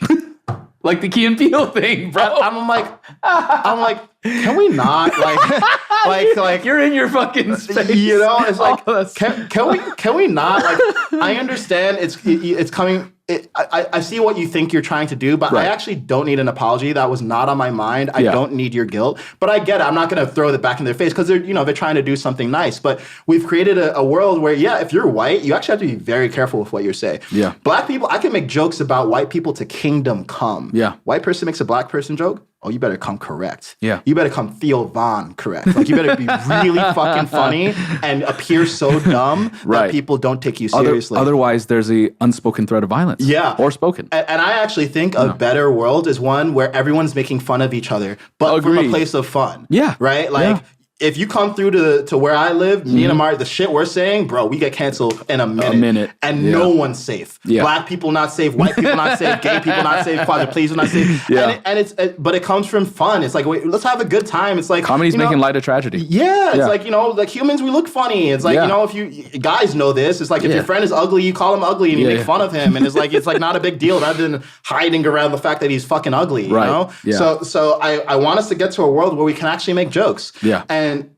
Like the Key and Peele thing, bro. I'm like, can we not like you're in your fucking space. You know, it's like, can we not? Like, I understand it's coming. I see what you think you're trying to do, but I actually don't need an apology. That was not on my mind. I don't need your guilt, but I get it. I'm not going to throw it back in their face because they're trying to do something nice. But we've created a world where, if you're white, you actually have to be very careful with what you say. Yeah. Black people, I can make jokes about white people to kingdom come. Yeah. White person makes a black person joke. Oh, you better come correct. Yeah. You better come Theo Von correct. Like, you better be really fucking funny and appear so dumb that people don't take you seriously. Otherwise, there's a unspoken threat of violence. Yeah. Or spoken. And I actually think a better world is one where everyone's making fun of each other, but from a place of fun. Yeah. Right? Like, if you come through to where I live, me and Amari, the shit we're saying, bro, we get canceled in a minute. And no one's safe. Yeah. Black people not safe. White people not safe. Gay people not safe. Quadriplegics not safe. Yeah. But it comes from fun. It's like, wait, let's have a good time. It's like comedy's making light of tragedy. Yeah, it's like, like humans, we look funny. It's like, if you guys know this, it's like if your friend is ugly, you call him ugly and you make fun of him, and it's like not a big deal rather than hiding around the fact that he's fucking ugly. Right. You know? Yeah. So I want us to get to a world where we can actually make jokes. Yeah. And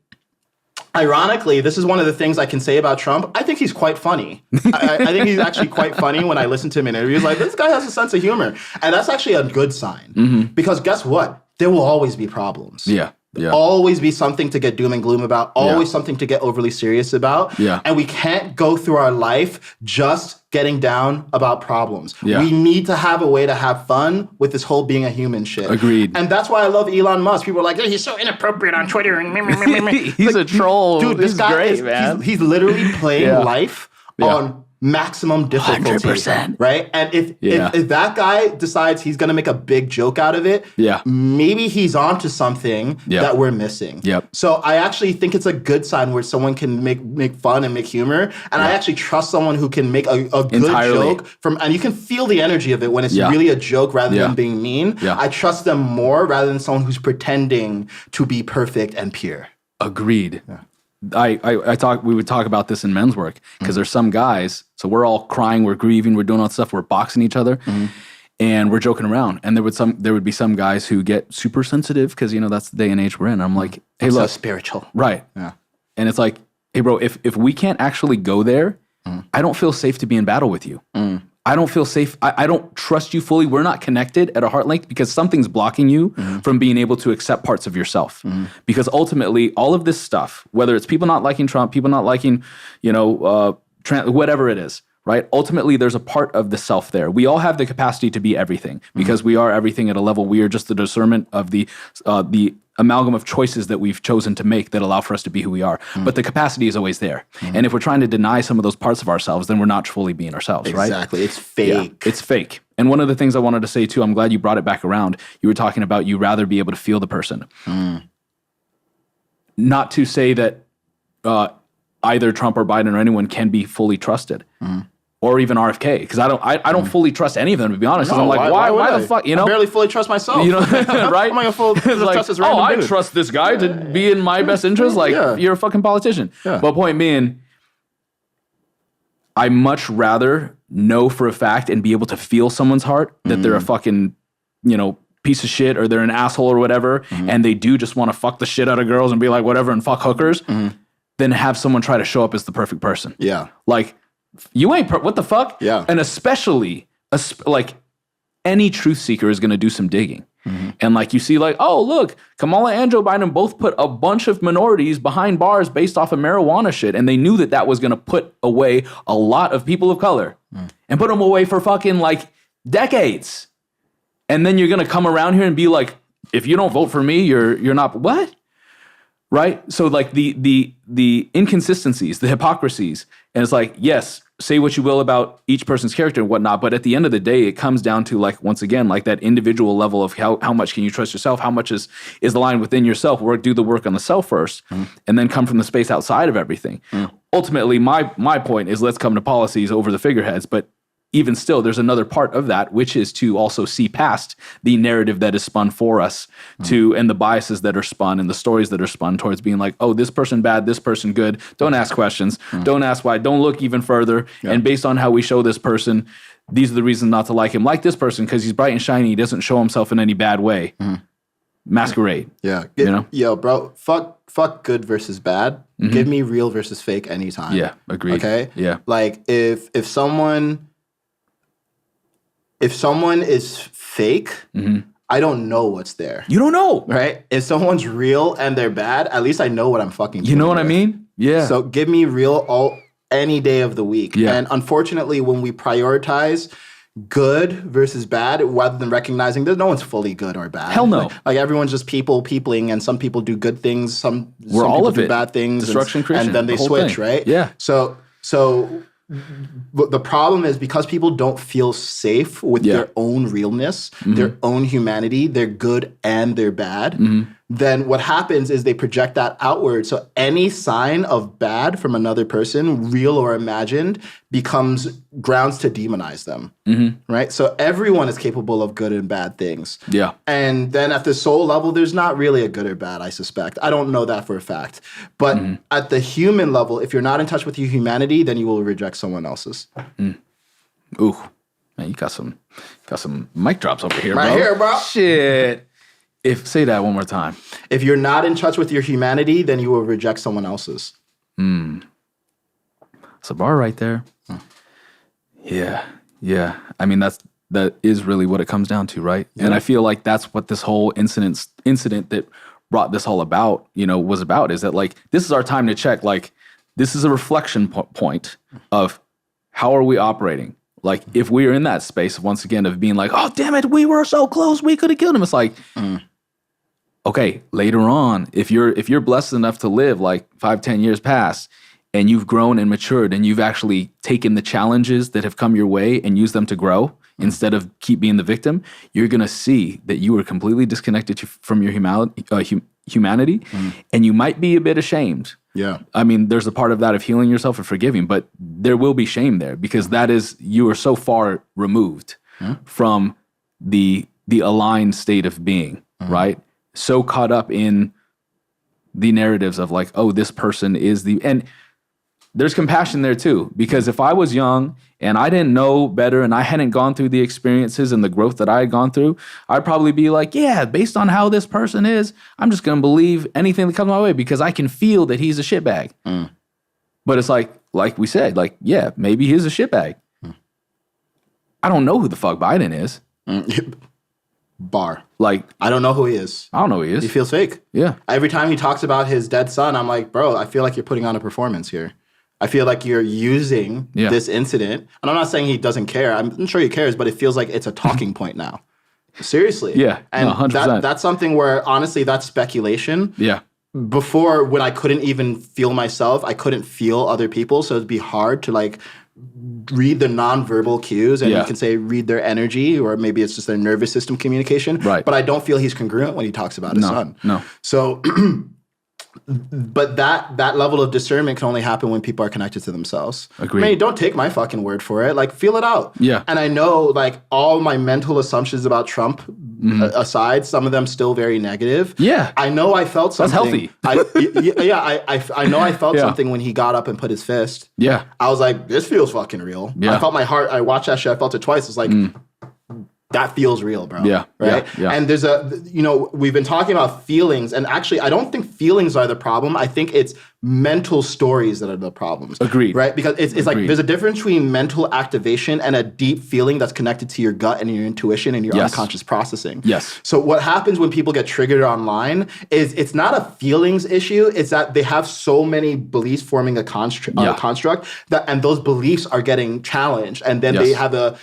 ironically, this is one of the things I can say about Trump. I think he's quite funny. I think he's actually quite funny when I listen to him in interviews. Like, this guy has a sense of humor. And that's actually a good sign. Because guess what? There will always be problems. Yeah. Yeah. Always be something to get doom and gloom about. Always something to get overly serious about. Yeah. And we can't go through our life just getting down about problems. Yeah. We need to have a way to have fun with this whole being a human shit. Agreed. And that's why I love Elon Musk. People are like, he's so inappropriate on Twitter. And He's a troll. Dude, this guy great, is, man. He's literally playing life on maximum difficulty. 100%. Right? And if that guy decides he's going to make a big joke out of it, maybe he's onto something that we're missing. Yep. So I actually think it's a good sign where someone can make fun and make humor. And I actually trust someone who can make a good joke and you can feel the energy of it when it's really a joke rather than being mean. I trust them more rather than someone who's pretending to be perfect and pure. Agreed. Yeah. We would talk about this in men's work because there's some guys, so we're all crying, we're grieving, we're doing all that stuff, we're boxing each other and we're joking around. And there would be some guys who get super sensitive because, that's the day and age we're in. I'm like, hey, look. So spiritual. Right. Yeah. And it's like, hey, bro, if we can't actually go there, I don't feel safe to be in battle with you. I don't feel safe. I don't trust you fully. We're not connected at a heart length because something's blocking you from being able to accept parts of yourself. Because ultimately, all of this stuff, whether it's people not liking Trump, people not liking, whatever it is, right? Ultimately, there's a part of the self there. We all have the capacity to be everything because we are everything at a level. We are just the discernment of the amalgam of choices that we've chosen to make that allow for us to be who we are. But the capacity is always there. And if we're trying to deny some of those parts of ourselves, then we're not fully being ourselves, right? Exactly. It's fake. Yeah, it's fake. And one of the things I wanted to say too, I'm glad you brought it back around. You were talking about you rather be able to feel the person. Not to say that either Trump or Biden or anyone can be fully trusted. Or even RFK, because I don't fully trust any of them, to be honest. No, I'm like, why the fuck, I barely fully trust myself. Right? I'm like, trust this random I dude. trust this guy to be in my best interest. Like, you're a fucking politician. Yeah. But point being, I much rather know for a fact and be able to feel someone's heart that they're a fucking, piece of shit or they're an asshole or whatever, and they do just want to fuck the shit out of girls and be like, whatever, and fuck hookers, than have someone try to show up as the perfect person. Yeah. Like, you ain't, what the fuck? Yeah. And especially, like, any truth seeker is going to do some digging. And like, you see like, oh, look, Kamala and Joe Biden both put a bunch of minorities behind bars based off of marijuana shit. And they knew that was going to put away a lot of people of color and put them away for fucking like decades. And then you're going to come around here and be like, if you don't vote for me, you're not, what? Right? So like the inconsistencies, the hypocrisies, and it's like, yes, say what you will about each person's character and whatnot, but at the end of the day, it comes down to like, once again, like that individual level of how much can you trust yourself? How much is the line within yourself? Do the work on the self first, and then come from the space outside of everything. Ultimately, my point is let's come to policies over the figureheads, but even still, there's another part of that, which is to also see past the narrative that is spun for us and the biases that are spun and the stories that are spun towards being like, oh, this person bad, this person good. Don't ask questions. Don't ask why. Don't look even further. Yeah. And based on how we show this person, these are the reasons not to like him. Like this person, because he's bright and shiny. He doesn't show himself in any bad way. Masquerade. Yeah. You Yo, bro, fuck good versus bad. Give me real versus fake anytime. Yeah, agreed. Okay? Yeah. Like, if someone is fake, I don't know what's there. You don't know. Right? If someone's real and they're bad, at least I know what I'm fucking doing. You know what I mean? Yeah. So give me real any day of the week. Yeah. And unfortunately, when we prioritize good versus bad, rather than recognizing that no one's fully good or bad. Hell no. Like everyone's just peopling, and some people do good things, some all people of do it. bad things. Destruction, creation, and then they the whole switch, thing. right? Yeah. So the problem is because people don't feel safe with their own realness, their own humanity, their good and their bad, then what happens is they project that outward. So any sign of bad from another person, real or imagined, becomes grounds to demonize them, right? So everyone is capable of good and bad things. Yeah. And then at the soul level, there's not really a good or bad, I suspect. I don't know that for a fact. But at the human level, if you're not in touch with your humanity, then you will reject someone else's. Ooh, man, you got some mic drops over here, Right bro. here, bro. Shit. Say that one more time. If you're not in touch with your humanity, then you will reject someone else's. It's a bar right there. Yeah. I mean, that is really what it comes down to, right? Yeah. And I feel like that's what this whole incident that brought this all about, was about. Is that like this is our time to check. Like this is a reflection point of how are we operating. Like if we are in that space once again of being like, oh damn it, we were so close, we could have killed him. It's like. Okay, later on, if you're blessed enough to live like 5-10 years past and you've grown and matured and you've actually taken the challenges that have come your way and used them to grow instead of keep being the victim, you're going to see that you were completely disconnected from your humanity and you might be a bit ashamed. Yeah. I mean, there's a part of that of healing yourself and forgiving, but there will be shame there because that is, you are so far removed from the aligned state of being, right? So caught up in the narratives of like, oh, this person is and there's compassion there too, because if I was young and I didn't know better and I hadn't gone through the experiences and the growth that I had gone through, I'd probably be like, yeah, based on how this person is, I'm just going to believe anything that comes my way because I can feel that he's a shitbag. But it's like we said, like, yeah, maybe he's a shitbag. I don't know who the fuck Biden is. Bar. Like, I don't know who he is. I don't know who he is. He feels fake. Yeah. Every time he talks about his dead son, I'm like, bro, I feel like you're putting on a performance here. I feel like you're using this incident. And I'm not saying he doesn't care. I'm sure he cares, but it feels like it's a talking point now. Seriously. Yeah. And 100%. That's something where, honestly, that's speculation. Yeah. Before, when I couldn't even feel myself, I couldn't feel other people. So it'd be hard to like read the nonverbal cues and you can say read their energy, or maybe it's just their nervous system communication. Right. But I don't feel he's congruent when he talks about his son. No. So, but that level of discernment can only happen when people are connected to themselves. Agreed. I mean, don't take my fucking word for it. Like, feel it out. Yeah. And I know, like, all my mental assumptions about Trump aside, some of them still very negative. Yeah. I know I felt something. That's healthy. I know I felt something when he got up and put his fist. Yeah. I was like, this feels fucking real. Yeah. I felt my heart. I watched that shit. I felt it twice. It's like, that feels real, bro. Yeah. Right? Yeah. And there's we've been talking about feelings, and actually, I don't think feelings are the problem. I think it's mental stories that are the problems. Agreed. Right? Because it's like there's a difference between mental activation and a deep feeling that's connected to your gut and your intuition and your unconscious processing. Yes. So what happens when people get triggered online is it's not a feelings issue. It's that they have so many beliefs forming a construct and those beliefs are getting challenged, and then they have a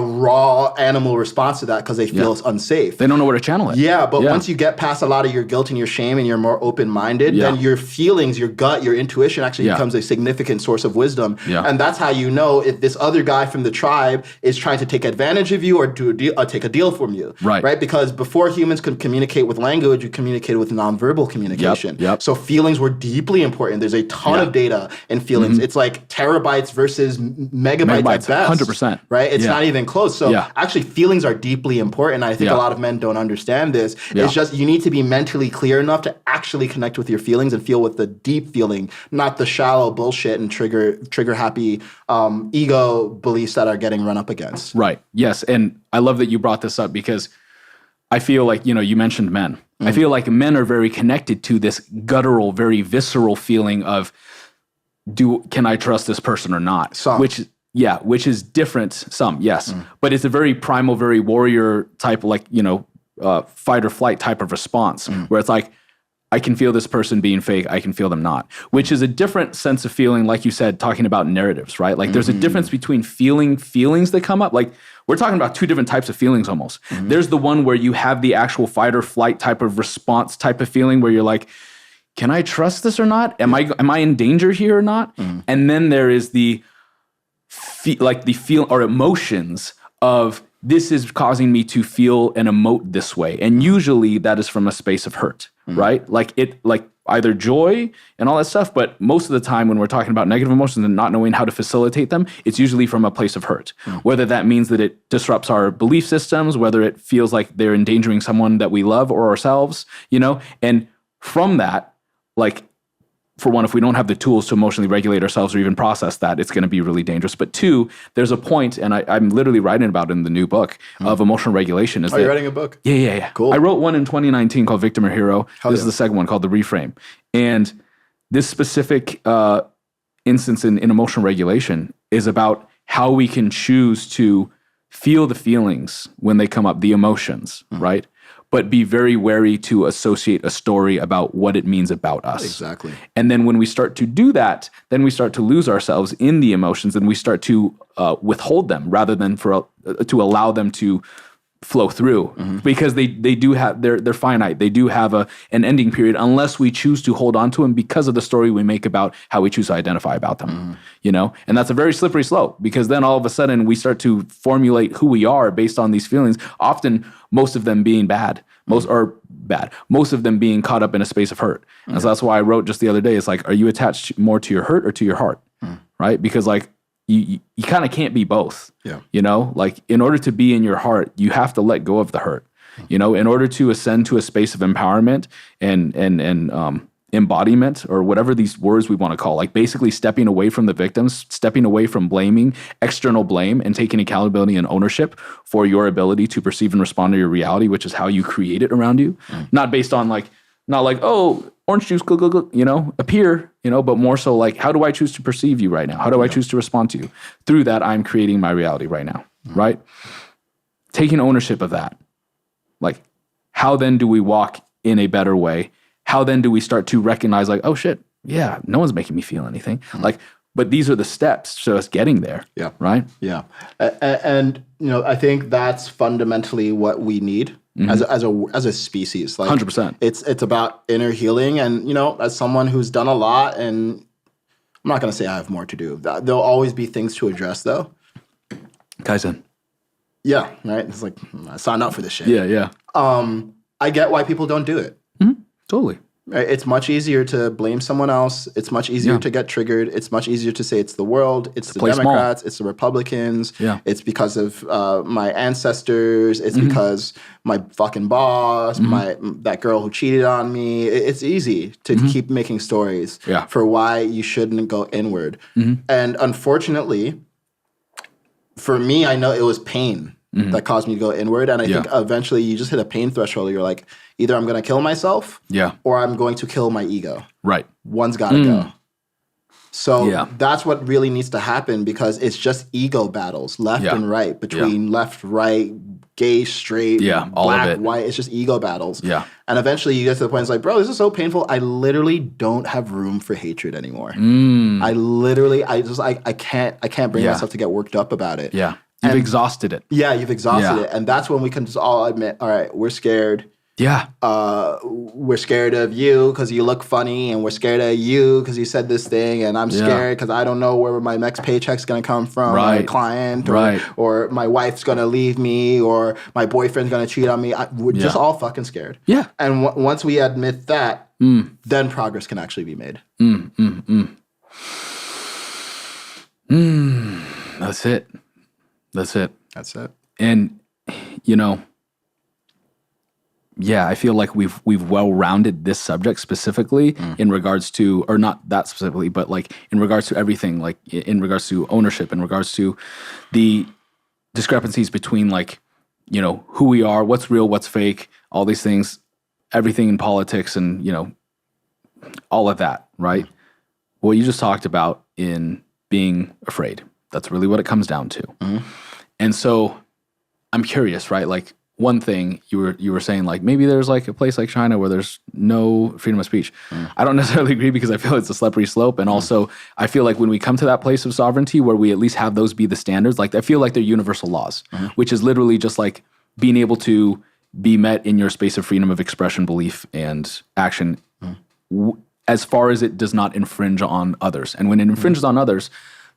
raw animal response to that because they feel unsafe. They don't know where to channel it. Yeah, but once you get past a lot of your guilt and your shame and you're more open-minded, then your feelings, your gut, your intuition actually becomes a significant source of wisdom. Yeah. And that's how you know if this other guy from the tribe is trying to take advantage of you or do a deal, take a deal from you. Right? Because before humans could communicate with language, you communicated with nonverbal communication. Yep. So feelings were deeply important. There's a ton of data in feelings. It's like terabytes versus megabytes at best. 100%. Right? It's not even close. So actually feelings are deeply important. I think a lot of men don't understand this. It's just you need to be mentally clear enough to actually connect with your feelings and feel with the deep feeling, not the shallow bullshit and trigger happy ego beliefs that are getting run up against. Right. Yes. And I love that you brought this up because I feel like, you mentioned men. I feel like men are very connected to this guttural, very visceral feeling of can I trust this person or not? Which is different. Some, yes. But it's a very primal, very warrior type, fight or flight type of response where it's like, I can feel this person being fake. I can feel them not, which is a different sense of feeling. Like you said, talking about narratives, right? Like there's a difference between feeling feelings that come up. Like we're talking about two different types of feelings almost. There's the one where you have the actual fight or flight type of response type of feeling where you're like, can I trust this or not? Am I in danger here or not? And then there is the feel or emotions of, this is causing me to feel and emote this way. And usually that is from a space of hurt, right? Like either joy and all that stuff, but most of the time when we're talking about negative emotions and not knowing how to facilitate them, it's usually from a place of hurt. Whether that means that it disrupts our belief systems, whether it feels like they're endangering someone that we love or ourselves, and from that, like, for one, if we don't have the tools to emotionally regulate ourselves or even process that, it's going to be really dangerous. But two, there's a point, and I'm literally writing about it in the new book of emotional regulation. You're writing a book? Yeah. Cool. I wrote one in 2019 called Victim or Hero. Hell This yeah. is the second one called The Reframe. And this specific instance in emotional regulation is about how we can choose to feel the feelings when they come up, the emotions, right? But be very wary to associate a story about what it means about us. Exactly. And then when we start to do that, then we start to lose ourselves in the emotions and we start to withhold them rather than to allow them to flow through because they do have, they're finite. They do have an ending period unless we choose to hold on to them because of the story we make about how we choose to identify about them, And that's a very slippery slope because then all of a sudden we start to formulate who we are based on these feelings, often most of them being bad, most of them being caught up in a space of hurt. And so that's why I wrote just the other day, it's like, are you attached more to your hurt or to your heart? Right? Because like, you kind of can't be both. Yeah. Like in order to be in your heart, you have to let go of the hurt. In order to ascend to a space of empowerment and embodiment or whatever these words we want to call, like basically stepping away from the victims, stepping away from blaming, external blame, and taking accountability and ownership for your ability to perceive and respond to your reality, which is how you create it around you. Not based on not like, oh, orange juice, appear, but more so like, how do I choose to perceive you right now? How do I choose to respond to you? Through that, I'm creating my reality right now, right? Taking ownership of that. Like, how then do we walk in a better way? How then do we start to recognize like, oh shit, yeah, no one's making me feel anything. But these are the steps to us getting there. Yeah. Right? Yeah. And I think that's fundamentally what we need. As a species, like 100%. It's about inner healing, and as someone who's done a lot, and I'm not gonna say I have more to do. There'll always be things to address, though. Kaizen. Yeah, right. It's like I signed up for this shit. Yeah. I get why people don't do it. Totally. Right? It's much easier to blame someone else. It's much easier to get triggered. It's much easier to say it's the world, it's the Democrats, it's the Republicans. Yeah. It's because of my ancestors. It's because my fucking boss, that girl who cheated on me. It's easy to keep making stories for why you shouldn't go inward. And unfortunately, for me, I know it was pain that caused me to go inward. And I think eventually you just hit a pain threshold where you're like, either I'm going to kill myself or I'm going to kill my ego. Right. One's got to go. So that's what really needs to happen because it's just ego battles, left and right, between left, right, gay, straight, black, white. It's just ego battles. Yeah. And eventually you get to the point it's like, bro, this is so painful. I literally don't have room for hatred anymore. I can't bring myself to get worked up about it. Yeah. You've exhausted it. Yeah, you've exhausted it. And that's when we can just all admit, all right, we're scared. Yeah. We're scared of you because you look funny, and we're scared of you because you said this thing, and I'm scared because I don't know where my next paycheck's going to come from, my client, or my wife's going to leave me, or my boyfriend's going to cheat on me. We're just all fucking scared. Yeah. And once we admit that, then progress can actually be made. That's it. That's it. And, I feel like we've well-rounded this subject specifically in regards to, or not that specifically, but like in regards to everything, like in regards to ownership, in regards to the discrepancies between like, who we are, what's real, what's fake, all these things, everything in politics and, all of that, right? What you just talked about in being afraid. That's really what it comes down to. And so I'm curious, right? Like one thing you were saying, like maybe there's like a place like China where there's no freedom of speech. I don't necessarily agree because I feel it's a slippery slope. And also I feel like when we come to that place of sovereignty where we at least have those be the standards, like I feel like they're universal laws, which is literally just like being able to be met in your space of freedom of expression, belief, and action as far as it does not infringe on others. And when it infringes on others,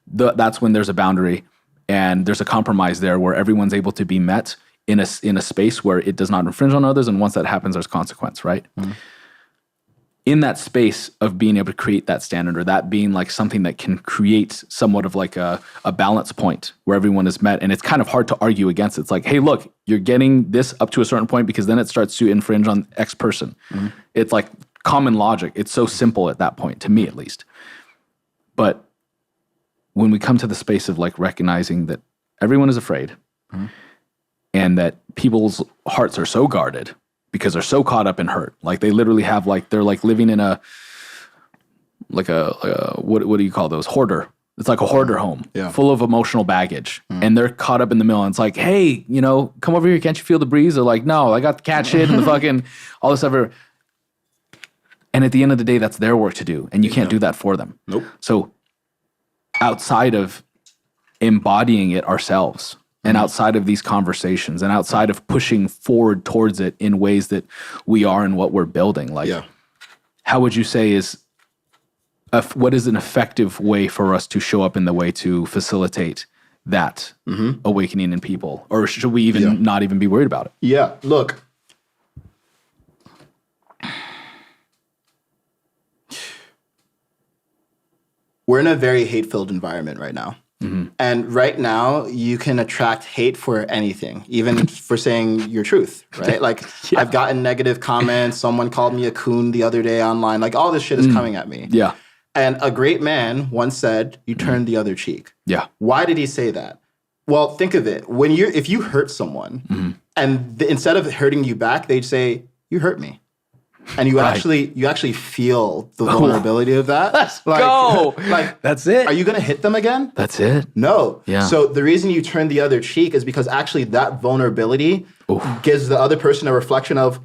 that's when there's a boundary. And there's a compromise there where everyone's able to be met in a space where it does not infringe on others. And once that happens, there's consequence, right? In that space of being able to create that standard, or that being like something that can create somewhat of like a balance point where everyone is met. And it's kind of hard to argue against it. It's like, hey, look, you're getting this up to a certain point because then it starts to infringe on X person. It's like common logic. It's so simple at that point, to me at least. But when we come to the space of like recognizing that everyone is afraid and that people's hearts are so guarded because they're so caught up in hurt, like they literally have like, they're like living in a what do you call those? Hoarder. It's like a hoarder home full of emotional baggage, and they're caught up in the middle. And it's like, hey, come over here. Can't you feel the breeze? They're like, no, I got the cat shit and the fucking all this other. And at the end of the day, that's their work to do, and you can't do that for them. Nope. So outside of embodying it ourselves, and outside of these conversations, and outside of pushing forward towards it in ways that we are and what we're building, like, how would you say what is an effective way for us to show up in the way to facilitate that awakening in people? Or should we even not even be worried about it? Yeah, look. We're in a very hate-filled environment right now. And right now, you can attract hate for anything, even for saying your truth, right? Like, I've gotten negative comments. Someone called me a coon the other day online. Like, all this shit is coming at me. Yeah. And a great man once said, you turn the other cheek. Yeah. Why did he say that? Well, think of it. If you hurt someone, and instead of hurting you back, they'd say, you hurt me. And you actually feel the vulnerability of that. Let's go. Like, that's it. Are you going to hit them again? That's it. No. Yeah. So the reason you turn the other cheek is because actually that vulnerability gives the other person a reflection of,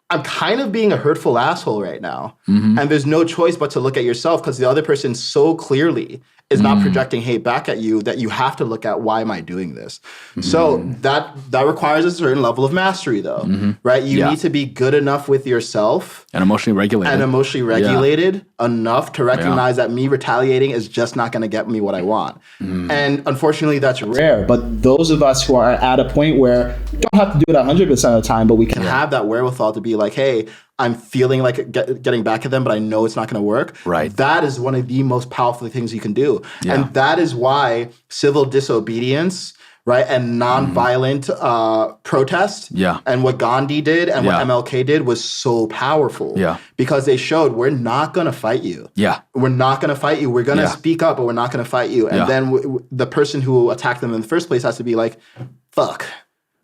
I'm kind of being a hurtful asshole right now. And there's no choice but to look at yourself because the other person so clearly is not projecting hate back at you that you have to look at, why am I doing this? So that requires a certain level of mastery though, right? You need to be good enough with yourself. And emotionally regulated. Enough to recognize that me retaliating is just not going to get me what I want. And unfortunately, that's rare. But those of us who are at a point where we don't have to do it 100% of the time, but we can have that wherewithal to be like, hey, I'm feeling like getting back at them, but I know it's not going to work. Right. That is one of the most powerful things you can do. Yeah. And that is why civil disobedience, right, and nonviolent protest, and what Gandhi did and what MLK did was so powerful. Yeah. Because they showed, we're not going to fight you. Yeah. We're not going to fight you. We're going to speak up, but we're not going to fight you. And then the person who attacked them in the first place has to be like, fuck,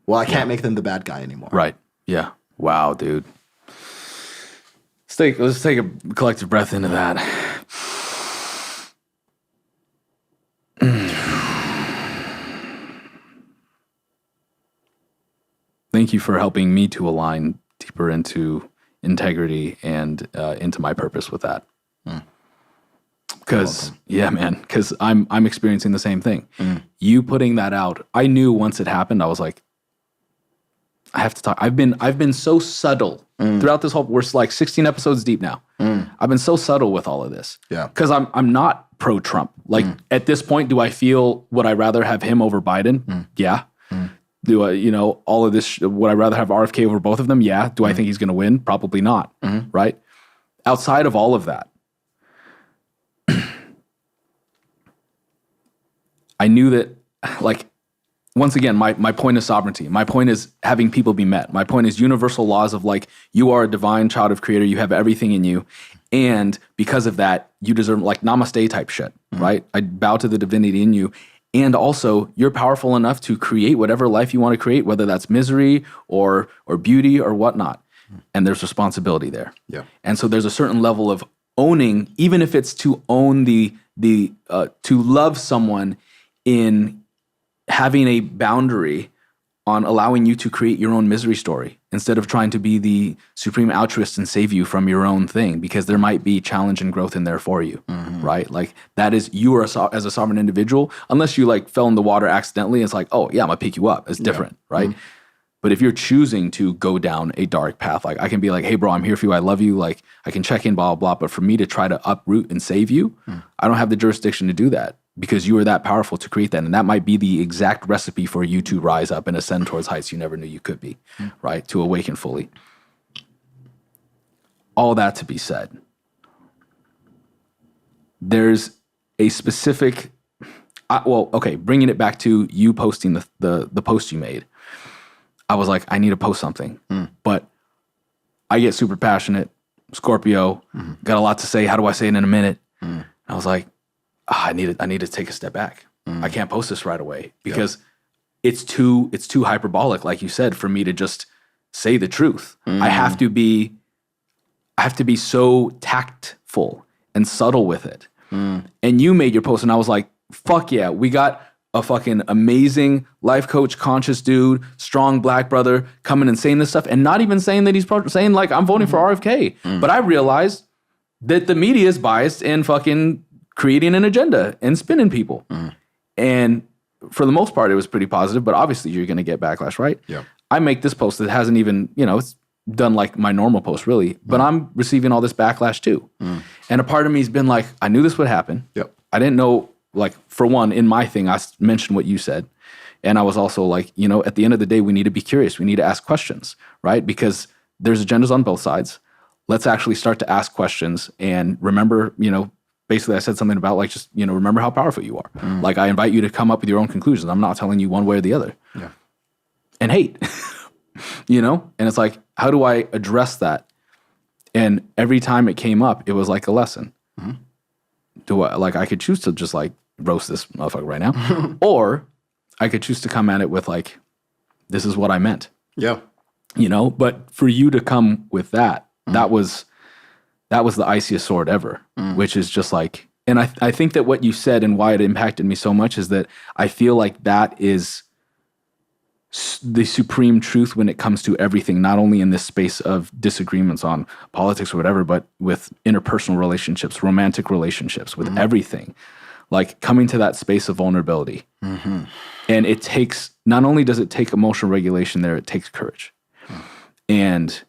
well, I can't make them the bad guy anymore. Right. Yeah. Wow, dude. Let's take a collective breath into that. Thank you for helping me to align deeper into integrity and into my purpose with that. Because because I'm experiencing the same thing. You putting that out, I knew once it happened, I was like, I have to talk. I've been so subtle throughout this whole. We're like 16 episodes deep now. I've been so subtle with all of this. Yeah. Because I'm not pro Trump. Like at this point, do I feel would I rather have him over Biden? Yeah. Do I all of this? Would I rather have RFK over both of them? Yeah. Do I think he's going to win? Probably not. Right. Outside of all of that, I knew that like. Once again, my point is sovereignty. My point is having people be met. My point is universal laws of like, you are a divine child of creator. You have everything in you. And because of that, you deserve like namaste type shit, right? I bow to the divinity in you. And also you're powerful enough to create whatever life you want to create, whether that's misery or beauty or whatnot. And there's responsibility there. Yeah. And so there's a certain level of owning, even if it's to own to love someone in having a boundary on allowing you to create your own misery story instead of trying to be the supreme altruist and save you from your own thing, because there might be challenge and growth in there for you, right? Like that is, you are as a sovereign individual, unless you like fell in the water accidentally, it's like, oh yeah, I'm gonna pick you up. It's different, right? But if you're choosing to go down a dark path, like I can be like, hey bro, I'm here for you, I love you, like I can check in, blah, blah, blah. But for me to try to uproot and save you, I don't have the jurisdiction to do that. because you are that powerful to create that. And that might be the exact recipe for you to rise up and ascend towards heights you never knew you could be, right? To awaken fully. All that to be said, there's a specific, bringing it back to you posting the post you made. I was like, I need to post something, but I get super passionate, Scorpio, got a lot to say. How do I say it in a minute? I was like, I need to take a step back. I can't post this right away because it's too hyperbolic, like you said, for me to just say the truth. I have to be so tactful and subtle with it. And you made your post, and I was like, fuck yeah, we got a fucking amazing life coach, conscious dude, strong black brother coming and saying this stuff, and not even saying that he's saying like I'm voting for RFK. But I realized that the media is biased and fucking creating an agenda and spinning people. And for the most part, it was pretty positive, but obviously you're going to get backlash, right? Yeah. I make this post that hasn't even, it's done like my normal post really, but I'm receiving all this backlash too. And a part of me has been like, I knew this would happen. Yep. I didn't know, like, for one, in my thing, I mentioned what you said. And I was also like, at the end of the day, we need to be curious. We need to ask questions, right? Because there's agendas on both sides. Let's actually start to ask questions and remember, basically I said something about like, just, remember how powerful you are. Like, I invite you to come up with your own conclusions. I'm not telling you one way or the other. Yeah. And hate, and it's like, how do I address that? And every time it came up, it was like a lesson. I could choose to just like roast this motherfucker right now, or I could choose to come at it with like, this is what I meant. Yeah. But for you to come with that, that was the iciest sword ever, which is just like, and I think that what you said and why it impacted me so much is that I feel like that is the supreme truth when it comes to everything, not only in this space of disagreements on politics or whatever, but with interpersonal relationships, romantic relationships, with everything, like coming to that space of vulnerability. And it takes, not only does it take emotional regulation there, it takes courage. And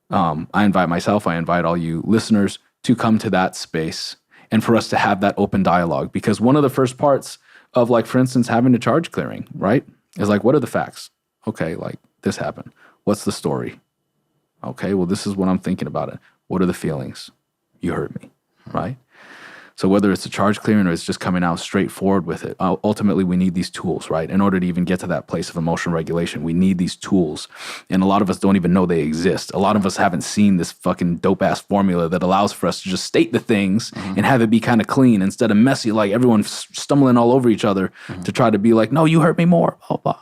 I invite all you listeners to come to that space and for us to have that open dialogue, because one of the first parts of, like, for instance, having a charge clearing, right, is like, what are the facts? Okay, like, this happened. What's the story? Okay, well, this is what I'm thinking about it. What are the feelings? You heard me, right? So whether it's a charge clearing or it's just coming out straightforward with it, ultimately we need these tools, right? In order to even get to that place of emotional regulation, we need these tools. And a lot of us don't even know they exist. A lot of us haven't seen this fucking dope-ass formula that allows for us to just state the things and have it be kind of clean instead of messy, like everyone stumbling all over each other to try to be like, no, you hurt me more, blah, blah.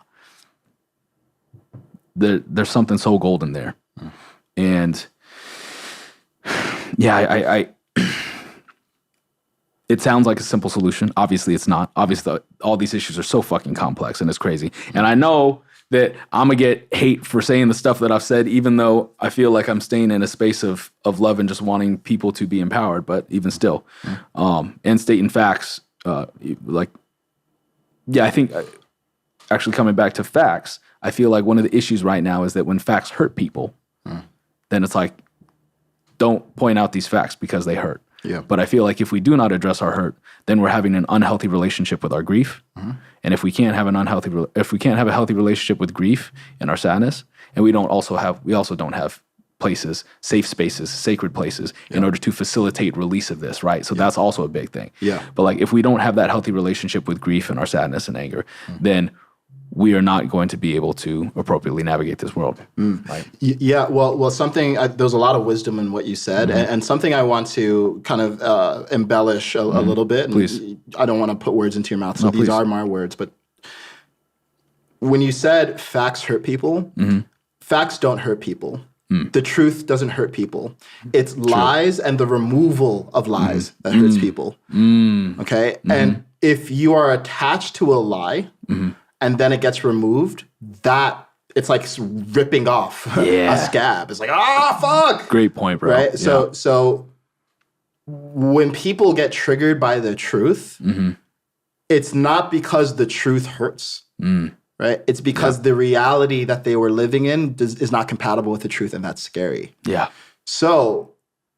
There's something so golden there. And yeah, I it sounds like a simple solution. Obviously, it's not. Obviously, all these issues are so fucking complex and it's crazy. And I know that I'm going to get hate for saying the stuff that I've said, even though I feel like I'm staying in a space of love and just wanting people to be empowered. But even still, and stating facts, I think actually coming back to facts, I feel like one of the issues right now is that when facts hurt people, then it's like, don't point out these facts because they hurt. Yeah. But I feel like if we do not address our hurt, then we're having an unhealthy relationship with our grief. And if we can't have a healthy relationship with grief and our sadness, and we also don't have places, safe spaces, sacred places in order to facilitate release of this, right? So that's also a big thing. Yeah. But like, if we don't have that healthy relationship with grief and our sadness and anger, then we are not going to be able to appropriately navigate this world. Right? Yeah, well, something, there's a lot of wisdom in what you said, and something I want to kind of embellish a little bit. And please. I don't want to put words into your mouth, so these are my words, but when you said facts hurt people, facts don't hurt people. The truth doesn't hurt people. It's lies and the removal of lies that hurts people. Okay? And if you are attached to a lie, and then it gets removed, that it's like ripping off a scab. It's like, fuck. Great point, bro. Right? So when people get triggered by the truth, it's not because the truth hurts, right? It's because the reality that they were living in is not compatible with the truth, and that's scary. Yeah. So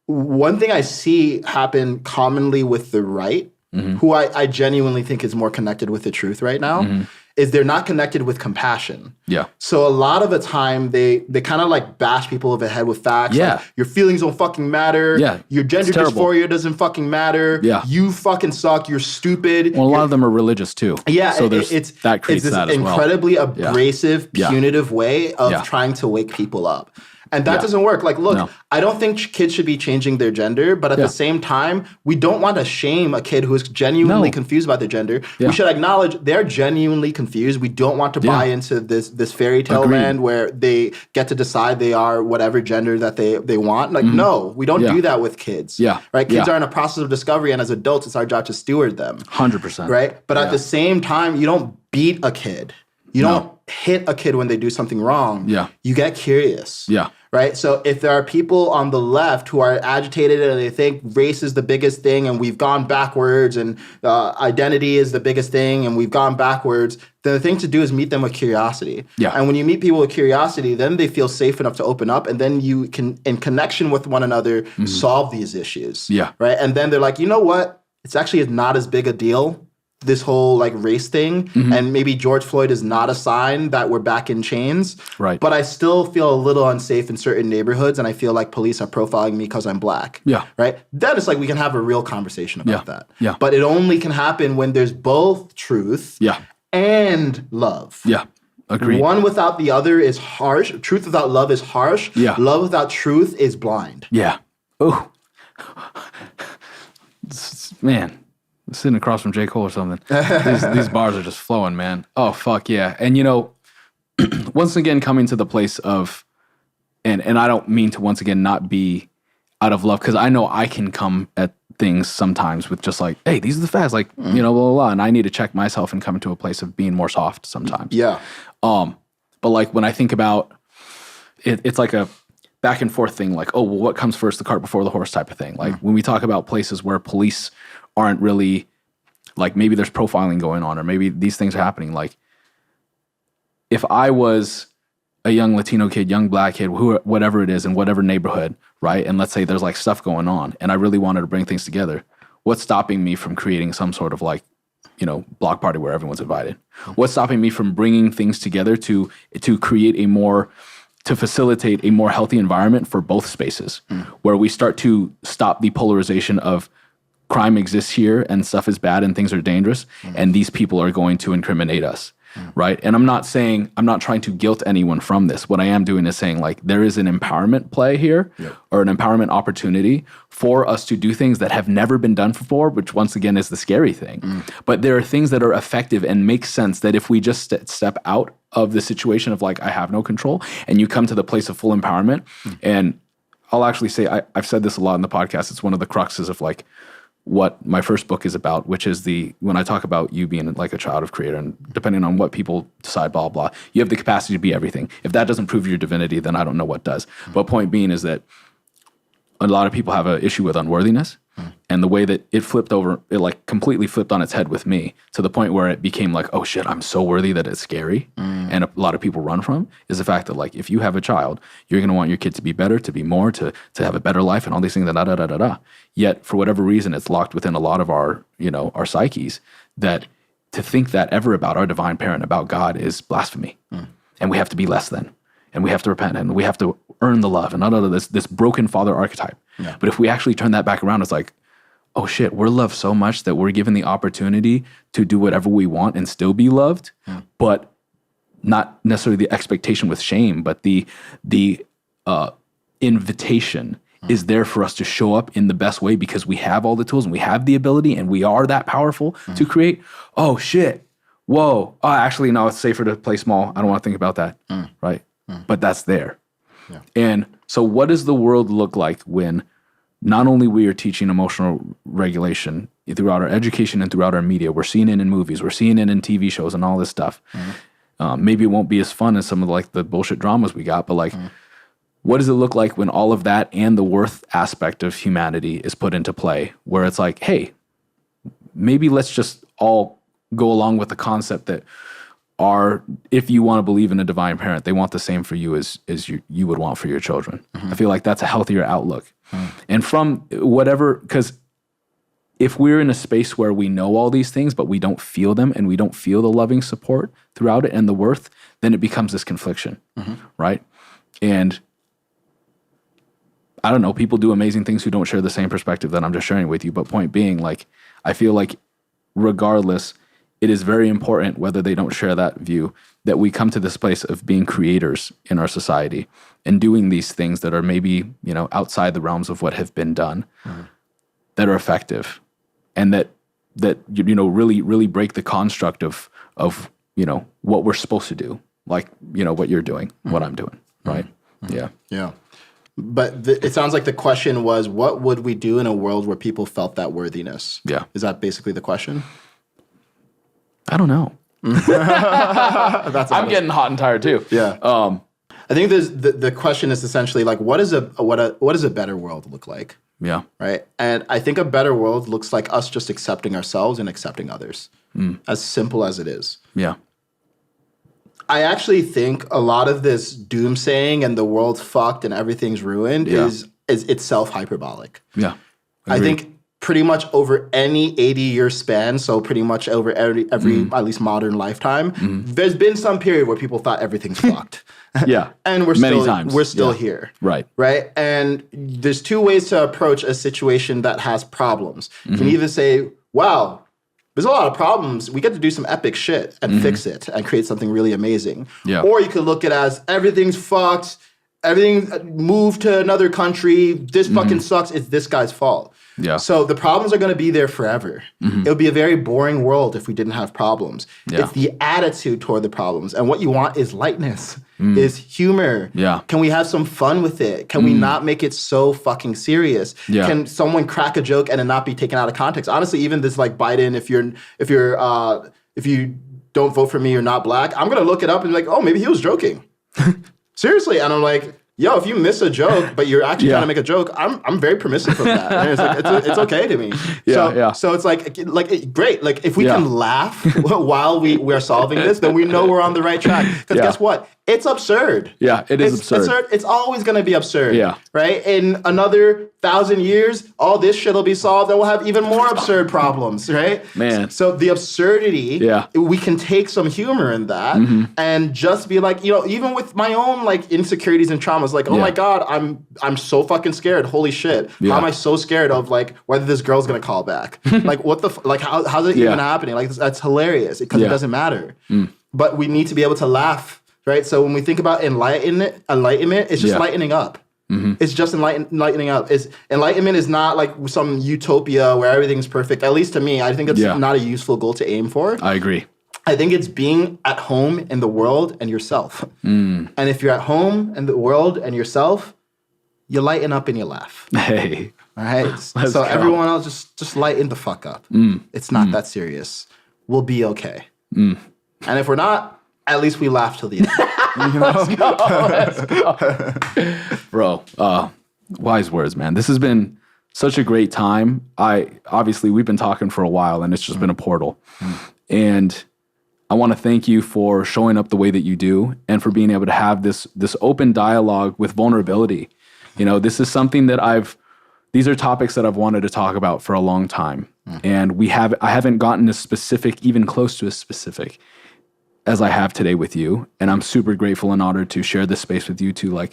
one thing I see happen commonly with the right who I genuinely think is more connected with the truth right now, is they're not connected with compassion. Yeah. So a lot of the time they kind of like bash people over the head with facts. Yeah. Like, your feelings don't fucking matter. Yeah. Your gender dysphoria doesn't fucking matter. Yeah. You fucking suck. You're stupid. Well, a lot of them are religious too. Yeah. So that creates this that as well. incredibly abrasive, punitive way of trying to wake people up. And that doesn't work. Like, look, I don't think kids should be changing their gender, but at the same time, we don't want to shame a kid who is genuinely confused about their gender. We should acknowledge they're genuinely confused. We don't want to buy into this fairy tale land where they get to decide they are whatever gender that they want. Like, no, we don't do that with kids. Yeah. Right? Kids are in a process of discovery, and as adults, it's our job to steward them. 100%. Right? But at the same time, you don't beat a kid. You don't hit a kid when they do something wrong. Yeah. You get curious. Yeah. Right? So if there are people on the left who are agitated and they think race is the biggest thing and we've gone backwards and identity is the biggest thing and we've gone backwards, then the thing to do is meet them with curiosity. Yeah. And when you meet people with curiosity, then they feel safe enough to open up, and then you can, in connection with one another, solve these issues. Yeah. Right? And then they're like, you know what? It's actually not as big a deal, this whole like race thing, and maybe George Floyd is not a sign that we're back in chains. Right. But I still feel a little unsafe in certain neighborhoods, and I feel like police are profiling me because I'm black. Yeah. Right? Then it's like we can have a real conversation about that. Yeah. But it only can happen when there's both truth and love. Yeah. Agreed. One without the other is harsh. Truth without love is harsh. Yeah. Love without truth is blind. Yeah. Oh. Man. Sitting across from J. Cole or something. These bars are just flowing, man. Oh, fuck yeah. And, once again, coming to the place of, and I don't mean to once again not be out of love, because I know I can come at things sometimes with just like, hey, these are the facts, like, blah, blah, blah. And I need to check myself and come to a place of being more soft sometimes. Yeah. But like when I think about it, it's like a back and forth thing, like, oh, well, what comes first, the cart before the horse type of thing. Like when we talk about places where police aren't really, like maybe there's profiling going on or maybe these things are happening. Like if I was a young Latino kid, young black kid, whatever it is in whatever neighborhood, right? And let's say there's like stuff going on and I really wanted to bring things together. What's stopping me from creating some sort of like, block party where everyone's invited? What's stopping me from bringing things together to create to facilitate a more healthy environment for both spaces where we start to stop the polarization of crime exists here and stuff is bad and things are dangerous and these people are going to incriminate us, right? And I'm not trying to guilt anyone from this. What I am doing is saying like there is an empowerment play here or an empowerment opportunity for us to do things that have never been done before, which once again is the scary thing. But there are things that are effective and make sense that if we just step out of the situation of like I have no control and you come to the place of full empowerment. And I'll actually say, I've said this a lot in the podcast, it's one of the cruxes of like what my first book is about, which is when I talk about you being like a child of creator and depending on what people decide, blah, blah, you have the capacity to be everything. If that doesn't prove your divinity, then I don't know what does. But point being is that a lot of people have an issue with unworthiness and the way that it flipped over, it like completely flipped on its head with me to the point where it became like, oh shit, I'm so worthy that it's scary. And a lot of people run from is the fact that like, if you have a child, you're going to want your kid to be better, to be more, to have a better life and all these things, da, da, da, da, da. Yet for whatever reason, it's locked within a lot of our, our psyches that to think that ever about our divine parent, about God is blasphemy. And we have to be less than, and we have to repent and we have to earn the love and none of this broken father archetype. Yeah. But if we actually turn that back around, it's like, oh shit, we're loved so much that we're given the opportunity to do whatever we want and still be loved, but not necessarily the expectation with shame, but the invitation is there for us to show up in the best way because we have all the tools and we have the ability and we are that powerful to create. Oh shit, whoa, actually no, it's safer to play small. I don't want to think about that, right? But that's there. Yeah. And so what does the world look like when not only we are teaching emotional regulation throughout our education and throughout our media, we're seeing it in movies, we're seeing it in TV shows and all this stuff. Maybe it won't be as fun as some of like the bullshit dramas we got, but like, what does it look like when all of that and the worth aspect of humanity is put into play where it's like, hey, maybe let's just all go along with the concept that if you want to believe in a divine parent, they want the same for you as you would want for your children. I feel like that's a healthier outlook. And from whatever, because if we're in a space where we know all these things, but we don't feel them and we don't feel the loving support throughout it and the worth, then it becomes this confliction, right? And I don't know, people do amazing things who don't share the same perspective that I'm just sharing with you. But point being, like, I feel like regardless, it is very important, whether they don't share that view, that we come to this place of being creators in our society and doing these things that are maybe, outside the realms of what have been done, that are effective, and that really break the construct of what we're supposed to do, like what you're doing, what I'm doing, right? Yeah. But it sounds like the question was, what would we do in a world where people felt that worthiness? Yeah. Is that basically the question? I don't know. I'm getting hot and tired too. Yeah. I think the question is essentially like, what does a better world look like? Yeah. Right. And I think a better world looks like us just accepting ourselves and accepting others. As simple as it is. Yeah. I actually think a lot of this doomsaying and the world's fucked and everything's ruined is itself hyperbolic. Yeah. I think pretty much over any 80-year span, so pretty much over every at least modern lifetime, there's been some period where people thought everything's fucked. Yeah. And we're still here. Right. Right? And there's two ways to approach a situation that has problems. You can either say, wow, there's a lot of problems. We get to do some epic shit and fix it and create something really amazing. Yeah. Or you could look at it as everything's fucked, everything moved to another country, this fucking sucks, it's this guy's fault. Yeah. So the problems are going to be there forever. It would be a very boring world if we didn't have problems. Yeah. It's the attitude toward the problems. And what you want is lightness, is humor. Yeah. Can we have some fun with it? Can we not make it so fucking serious? Yeah. Can someone crack a joke and it not be taken out of context? Honestly, even this like Biden, if you don't vote for me, you're not black, I'm going to look it up and be like, oh, maybe he was joking. Seriously. And I'm like, yo, if you miss a joke, but you're actually trying to make a joke, I'm very permissive of that. And it's like, it's okay to me. So it's like great. Like if we can laugh while we're solving this, then we know we're on the right track. Because guess what? It's absurd. Yeah, it's absurd. It's always going to be absurd. Yeah. Right? In another 1,000 years, all this shit will be solved and we'll have even more absurd problems, right? Man. So the absurdity, we can take some humor in that and just be like, even with my own like insecurities and traumas, like, oh my God, I'm so fucking scared. Holy shit. How am I so scared of like whether this girl's going to call back? Like what the, like how's it even happening? Like that's hilarious because it doesn't matter. But we need to be able to laugh. Right, so when we think about enlightenment, it's just lightening up. It's just lightening up. Enlightenment is not like some utopia where everything's perfect. At least to me, I think it's not a useful goal to aim for. I agree. I think it's being at home in the world and yourself. And if you're at home in the world and yourself, you lighten up and you laugh. Hey. All right. So everyone else just lighten the fuck up. It's not that serious. We'll be okay. And if we're not, at least we laugh till the end. Let's go. Bro, wise words, man. This has been such a great time. Obviously we've been talking for a while and it's just been a portal. And I want to thank you for showing up the way that you do and for being able to have this open dialogue with vulnerability. This is something that these are topics that I've wanted to talk about for a long time. And I haven't gotten as specific, even close to as specific as I have today with you. And I'm super grateful and honored to share this space with you to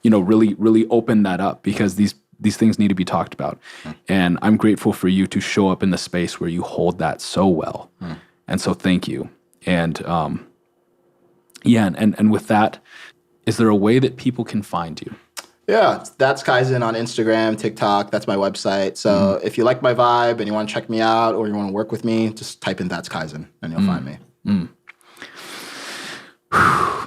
really, really open that up because these things need to be talked about. And I'm grateful for you to show up in the space where you hold that so well. And so thank you. And and with that, is there a way that people can find you? Yeah, that's Kaizen on Instagram, TikTok. That's my website. So if you like my vibe and you want to check me out or you want to work with me, just type in That's Kaizen and you'll find me.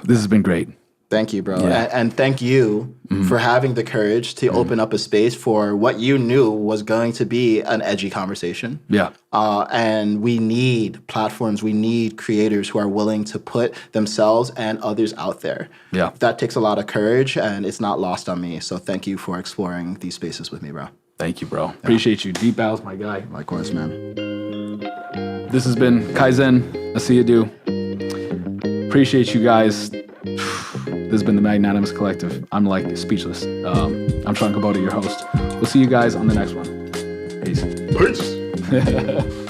This has been great. Thank you, bro. Yeah. And thank you for having the courage to open up a space for what you knew was going to be an edgy conversation. Yeah. And we need platforms. We need creators who are willing to put themselves and others out there. Yeah. That takes a lot of courage, and it's not lost on me. So thank you for exploring these spaces with me, bro. Thank you, bro. Appreciate you. Deep bows, my guy. Likewise, man. This has been Kaizen Asiedu. Appreciate you guys. This has been the Magnanimous Collective. I'm like speechless. I'm Sean Kubota, your host. We'll see you guys on the next one. Peace. Peace. man.